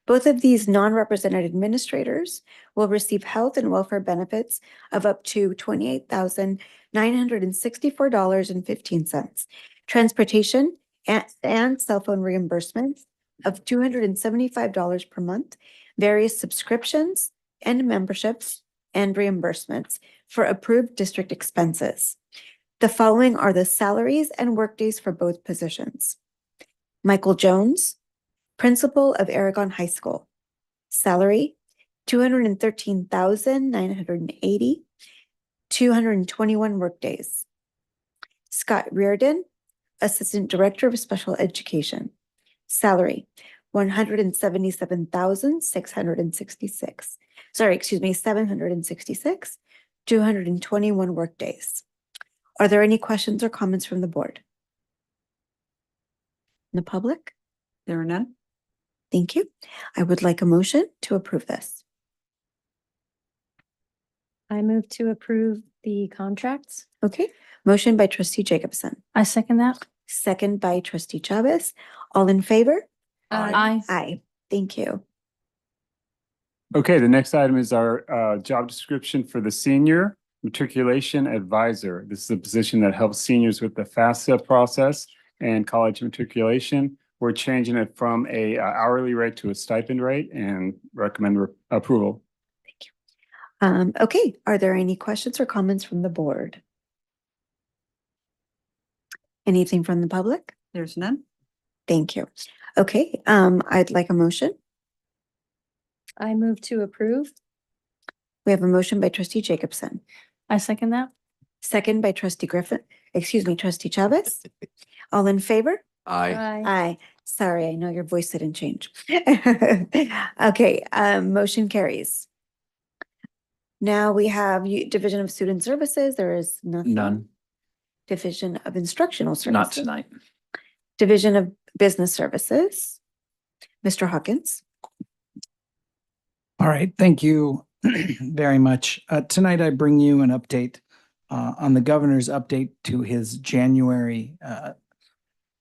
Both of these non-represented administrators will receive health and welfare benefits of up to $28,964.15, transportation and cell phone reimbursements of $275 per month, various subscriptions and memberships and reimbursements for approved district expenses. The following are the salaries and workdays for both positions. Michael Jones, principal of Aragon High School. Salary, $213,980, 221 workdays. Scott Reardon, assistant director of special education. Salary, $177,666. 766, 221 workdays. Are there any questions or comments from the board? The public? There are none. Thank you. I would like a motion to approve this. I move to approve the contracts. Okay, motion by trustee Jacobson, I second that. second by trustee Chavez. All in favor? Aye. Aye. Thank you. Okay, the next item is our job description for the senior matriculation advisor. This is a position that helps seniors with the FAFSA process and college matriculation. We're changing it from a hourly rate to a stipend rate and recommend approval. Okay, are there any questions or comments from the board? Anything from the public? There's none. Thank you. Okay, I'd like a motion. I move to approve. We have a motion by trustee Jacobson, I second that. second by trustee trustee Chavez. All in favor? Aye. Aye. Sorry, I know your voice didn't change. Okay, motion carries. Now we have Division of Student Services. There is nothing. None, Division of Instructional Services. not tonight. Division of Business Services. Mr. Hawkins. All right, thank you very much. Tonight I bring you an update on the governor's update to his January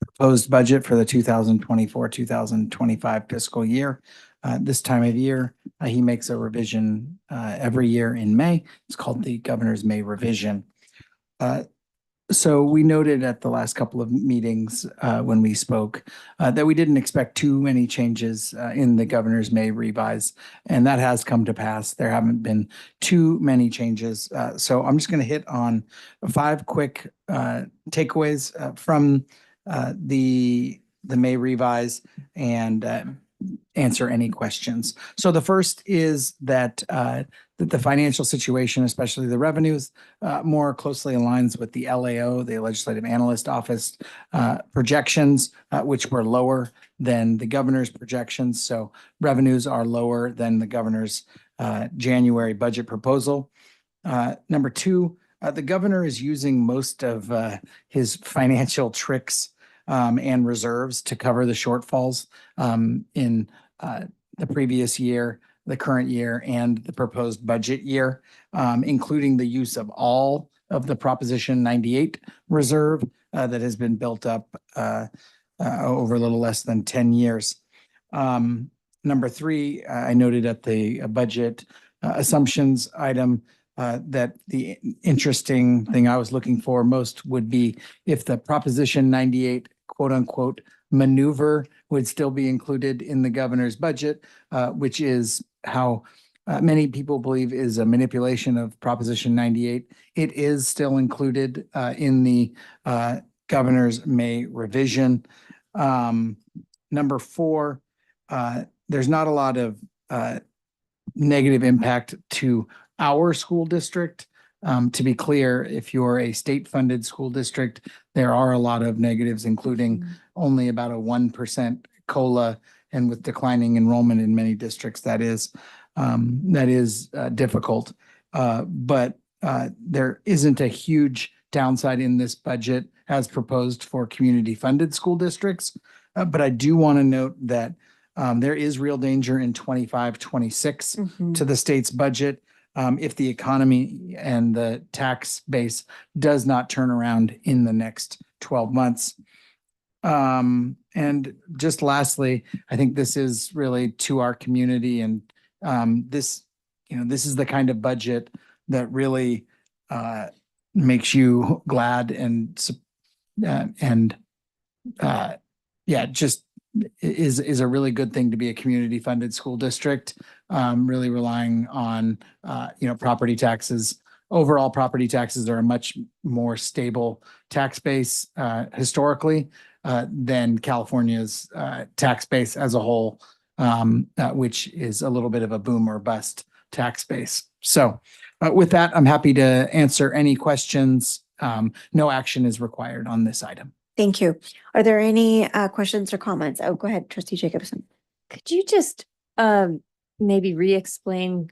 proposed budget for the 2024-2025 fiscal year. This time of year, he makes a revision every year in May. It's called the Governor's May Revision. So we noted at the last couple of meetings when we spoke that we didn't expect too many changes in the Governor's May revise, and that has come to pass. There haven't been too many changes. So I'm just going to hit on 5 quick takeaways from the May revise and answer any questions. So the first is that the financial situation, especially the revenues, more closely aligns with the LAO, the Legislative Analyst Office projections, which were lower than the governor's projections. So revenues are lower than the governor's January budget proposal. Number 2, the governor is using most of his financial tricks and reserves to cover the shortfalls in the previous year, the current year, and the proposed budget year, including the use of all of the Proposition 98 reserve that has been built up over a little less than 10 years. Number 3, I noted at the budget assumptions item that the interesting thing I was looking for most would be if the Proposition 98 quote unquote maneuver would still be included in the governor's budget, which is how many people believe is a manipulation of Proposition 98. It is still included in the governor's May revision. Number 4, there's not a lot of negative impact to our school district. To be clear, if you're a state-funded school district, there are a lot of negatives, including only about a 1% COLA, and with declining enrollment in many districts, that is difficult. But there isn't a huge downside in this budget as proposed for community-funded school districts. But I do want to note that there is real danger in 25-26 to the state's budget if the economy and the tax base does not turn around in the next 12 months. And just lastly, I think this is really to our community, and this is the kind of budget that really makes you glad and just is a really good thing to be a community funded school district, really relying on, property taxes. Overall property taxes are a much more stable tax base historically than California's tax base as a whole, which is a little bit of a boom or bust tax base. So with that, I'm happy to answer any questions. No action is required on this item. Thank you. Are there any questions or comments? Oh, go ahead, Trustee Jacobson. Could you just maybe re-explain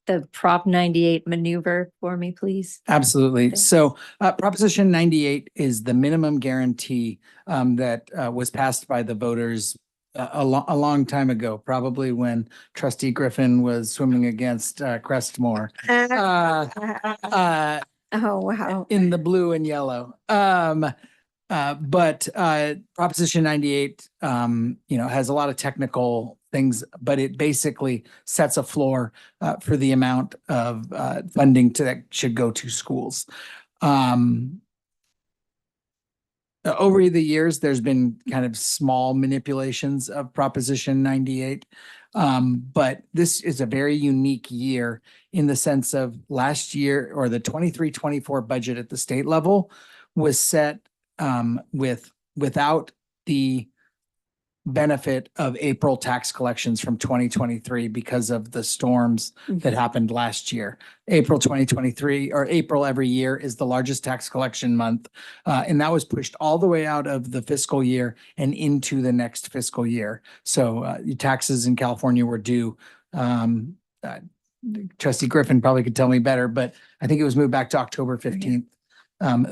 the Prop 98 maneuver for me, please? Absolutely. Thanks. So Proposition 98 is the minimum guarantee that was passed by the voters a long time ago, probably when Trustee Griffin was swimming against Crestmore. Oh, wow. In the blue and yellow. But Proposition 98, has a lot of technical things, but it basically sets a floor for the amount of funding that should go to schools. Over the years, there's been kind of small manipulations of Proposition 98, but this is a very unique year in the sense of last year, or the 23-24 budget at the state level was set without the benefit of April tax collections from 2023 because of the storms that happened last year. April 2023 or April every year is the largest tax collection month. And that was pushed all the way out of the fiscal year and into the next fiscal year. So your taxes in California were due. Trustee Griffin probably could tell me better, but I think it was moved back to October 15th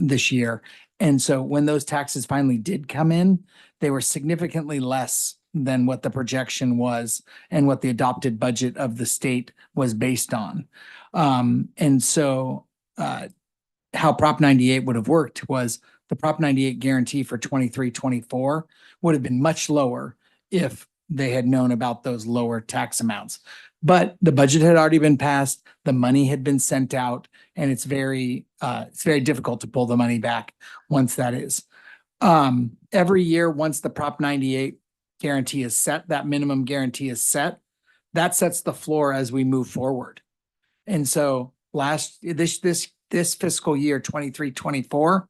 this year. And so when those taxes finally did come in, they were significantly less than what the projection was and what the adopted budget of the state was based on. And so how Prop 98 would have worked was the Prop 98 guarantee for 23-24 would have been much lower if they had known about those lower tax amounts. But the budget had already been passed, the money had been sent out, and it's very difficult to pull the money back once that is. Every year, once the Prop 98 guarantee is set, that minimum guarantee is set, that sets the floor as we move forward. And so this fiscal year, 23-24,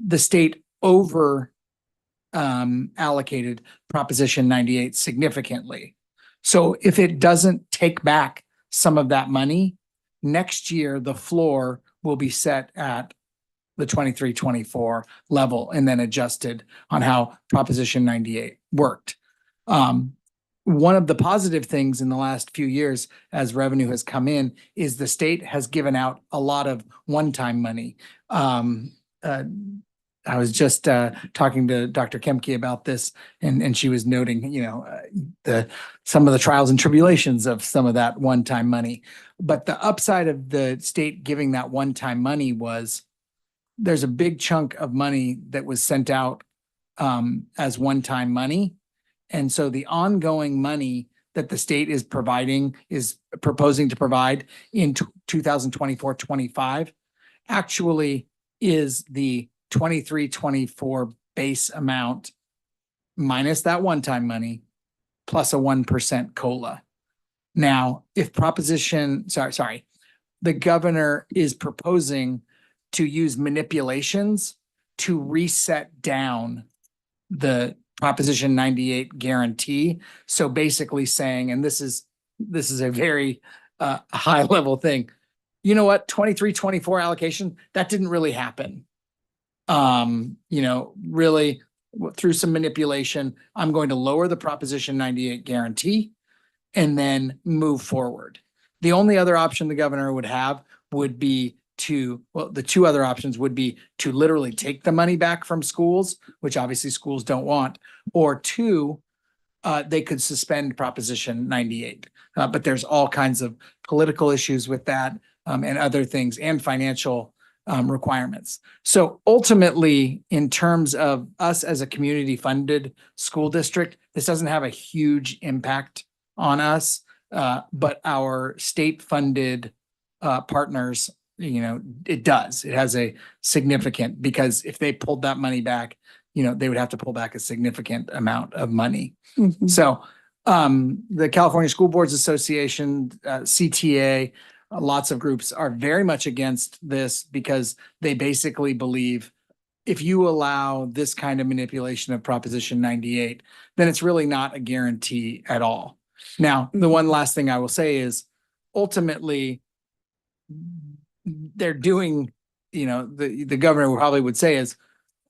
the state over allocated Proposition 98 significantly. So if it doesn't take back some of that money, next year, the floor will be set at the 23-24 level and then adjusted on how Proposition 98 worked. One of the positive things in the last few years as revenue has come in is the state has given out a lot of one-time money. I was just talking to Dr. Kemke about this, and she was noting, some of the trials and tribulations of some of that one-time money. But the upside of the state giving that one-time money was there's a big chunk of money that was sent out as one-time money. And so the ongoing money that the state is proposing to provide in 2024-25 actually is the 23-24 base amount minus that one-time money plus a 1% COLA. Now, if the governor is proposing to use manipulations to reset down the Proposition 98 guarantee. So basically saying, and this is a very high level thing, you know what, 23-24 allocation, that didn't really happen. Really through some manipulation, I'm going to lower the Proposition 98 guarantee and then move forward. The only other option the governor would have would be the two other options would be to literally take the money back from schools, which obviously schools don't want, or two, they could suspend Proposition 98. But there's all kinds of political issues with that and other things and financial requirements. So ultimately, in terms of us as a community funded school district, this doesn't have a huge impact on us, but our state funded partners, it does. It has a significant, because if they pulled that money back, they would have to pull back a significant amount of money. So the California School Boards Association, CTA, lots of groups are very much against this because they basically believe if you allow this kind of manipulation of Proposition 98, then it's really not a guarantee at all. Now, the one last thing I will say is ultimately they're doing, the governor probably would say is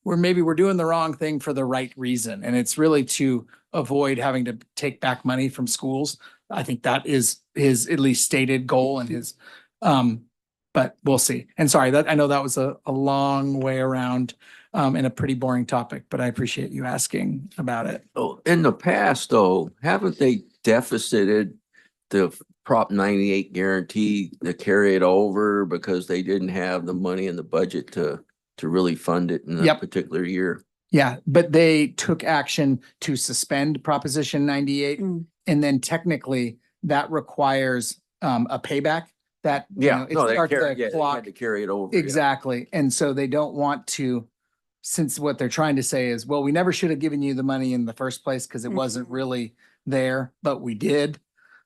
we're doing the wrong thing for the right reason. And it's really to avoid having to take back money from schools. I think that is his at least stated goal and his, but we'll see. And sorry, I know that was a long way around and a pretty boring topic, but I appreciate you asking about it. Oh, in the past though, haven't they deficited the Prop 98 guarantee to carry it over because they didn't have the money in the budget to really fund it in that particular year? Yeah, but they took action to suspend Proposition 98. And then technically that requires a payback that, they starts the had clock. to carry it over. Exactly. And so they don't want to, since what they're trying to say is, well, we never should have given you the money in the first place because it wasn't really there, but we did.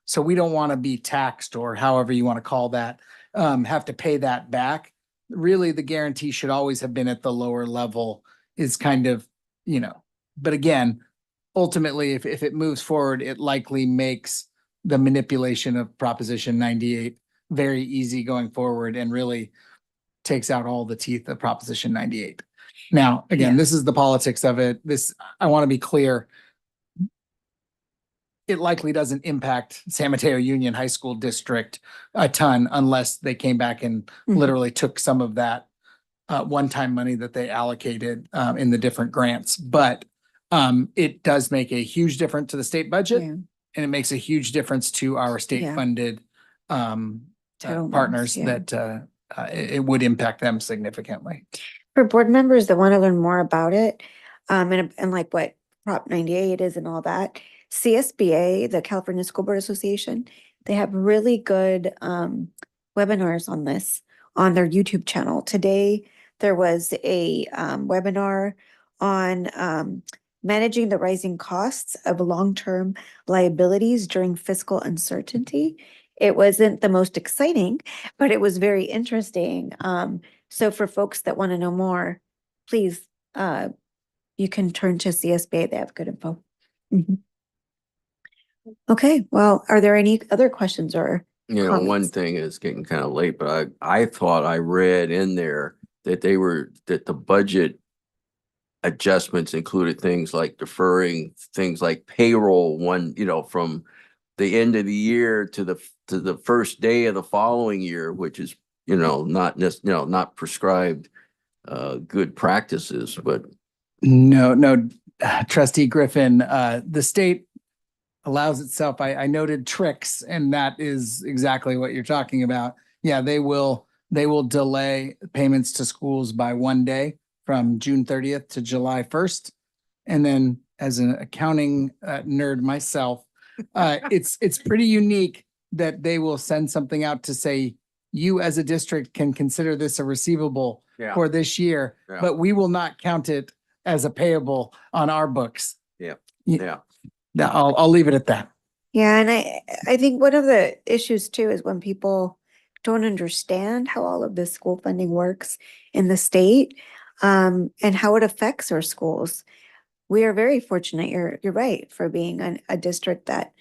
So we don't want to be taxed, or however you want to call that, have to pay that back. Really, the guarantee should always have been at the lower level is kind of, but again, ultimately, if it moves forward, it likely makes the manipulation of Proposition 98 very easy going forward and really takes out all the teeth of Proposition 98. Now, again, Yeah. this is the politics of it. I want to be clear. It likely doesn't impact San Mateo Union High School District a ton unless they came back and literally took some of that one-time money that they allocated in the different grants. But it does make a huge difference to the state budget, Yeah. and it makes a huge difference to our state-funded Total partners yeah. that it would impact them significantly. For board members that want to learn more about it, and like what Prop 98 is and all that, CSBA, the California School Board Association, they have really good webinars on this on their YouTube channel. Today, there was a webinar on managing the rising costs of long-term liabilities during fiscal uncertainty. It wasn't the most exciting, but it was very interesting. So for folks that want to know more, please, you can turn to CSBA. They have good info. Okay, well, are there any other questions or You know, one comments? thing is getting kind of late, but I thought I read in there that that the budget adjustments included things like deferring things like payroll from the end of the year to the first day of the following year, which is, not prescribed good practices, but No, Trustee Griffin, the state allows itself, I noted tricks, and that is exactly what you're talking about. Yeah, they will delay payments to schools by 1 day from June 30th to July 1st. And then as an accounting nerd myself, it's pretty unique that they will send something out to say, you as a district can consider this a receivable for this year, but we will not count it as a payable on our books. Yeah. Now, I'll leave it at that. Yeah, and I think one of the issues too is when people don't understand how all of this school funding works in the state, and how it affects our schools. We are very fortunate, you're right, for being a district that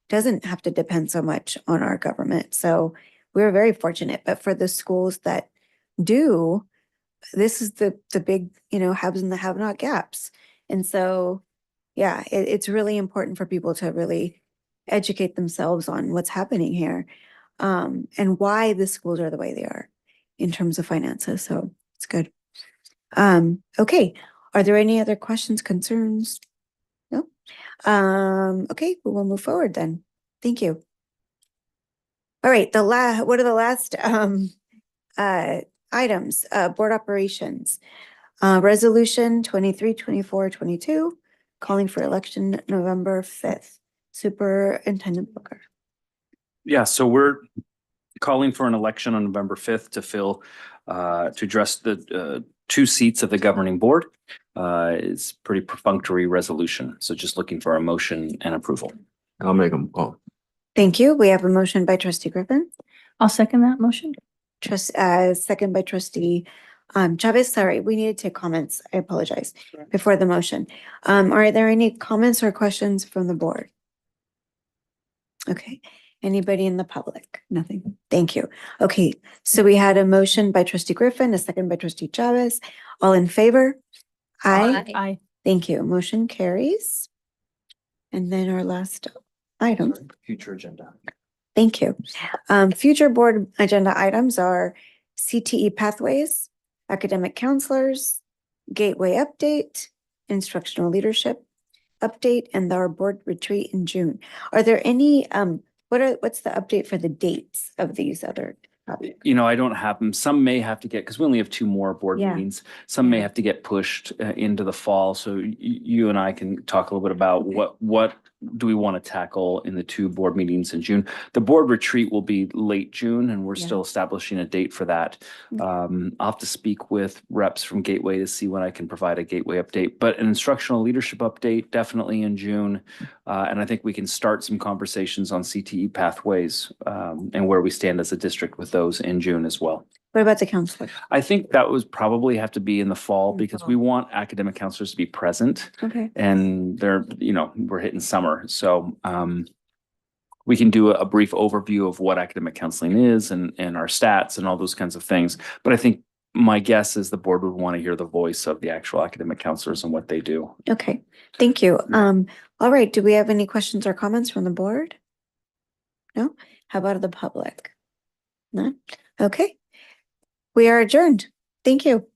doesn't have to depend so much on our government. So we're very fortunate, but for the schools that do, this is the big, haves and the have-not gaps. And so, yeah, it's really important for people to really educate themselves on what's happening here, and why the schools are the way they are in terms of finances. So it's good. Okay. Are there any other questions, concerns? No? Okay, we will move forward then. Thank you. All right, what are the last items? Board operations. Resolution 23-24-22, calling for election November 5th. Superintendent Booker. Yeah, so we're calling for an election on November 5th to address the 2 seats of the governing board. It's pretty perfunctory resolution. So just looking for a motion and approval. I'll make them. Oh, Thank you. We have a motion by Trustee Griffin. I'll second that motion. Second by Trustee Chavez. Sorry, we needed to take comments. I apologize before the motion. Are there any comments or questions from the board? Okay. Anybody in the public? Nothing. Thank you. Okay, so we had a motion by Trustee Griffin, a second by Trustee Chavez. All in favor? Aye. Aye. Thank you. Motion carries. And then our last item. Future agenda. Thank you. Future board agenda items are CTE pathways, academic counselors, gateway update, instructional leadership update, and our board retreat in June. Are there any, what's the update for the dates of these other topics? I don't have them. Some may have to get, because we only have 2 more board Yeah. meetings. Some may have to get pushed into the fall. So you and I can talk a little bit about what do we want to tackle in the 2 board meetings in June. The board retreat will be late June, and we're still establishing a date for that. I'll have to speak with reps from Gateway to see when I can provide a Gateway update, but an instructional leadership update definitely in June. And I think we can start some conversations on CTE pathways, and where we stand as a district with those in June as well. What about the counselor? I think that would probably have to be in the fall because we want academic counselors to be present. Okay. And they're, we're hitting summer. So we can do a brief overview of what academic counseling is and our stats and all those kinds of things. But I think my guess is the board would want to hear the voice of the actual academic counselors and what they do. Okay, thank you. All right, do we have any questions or comments from the board? No? How about the public? None? Okay. We are adjourned. Thank you.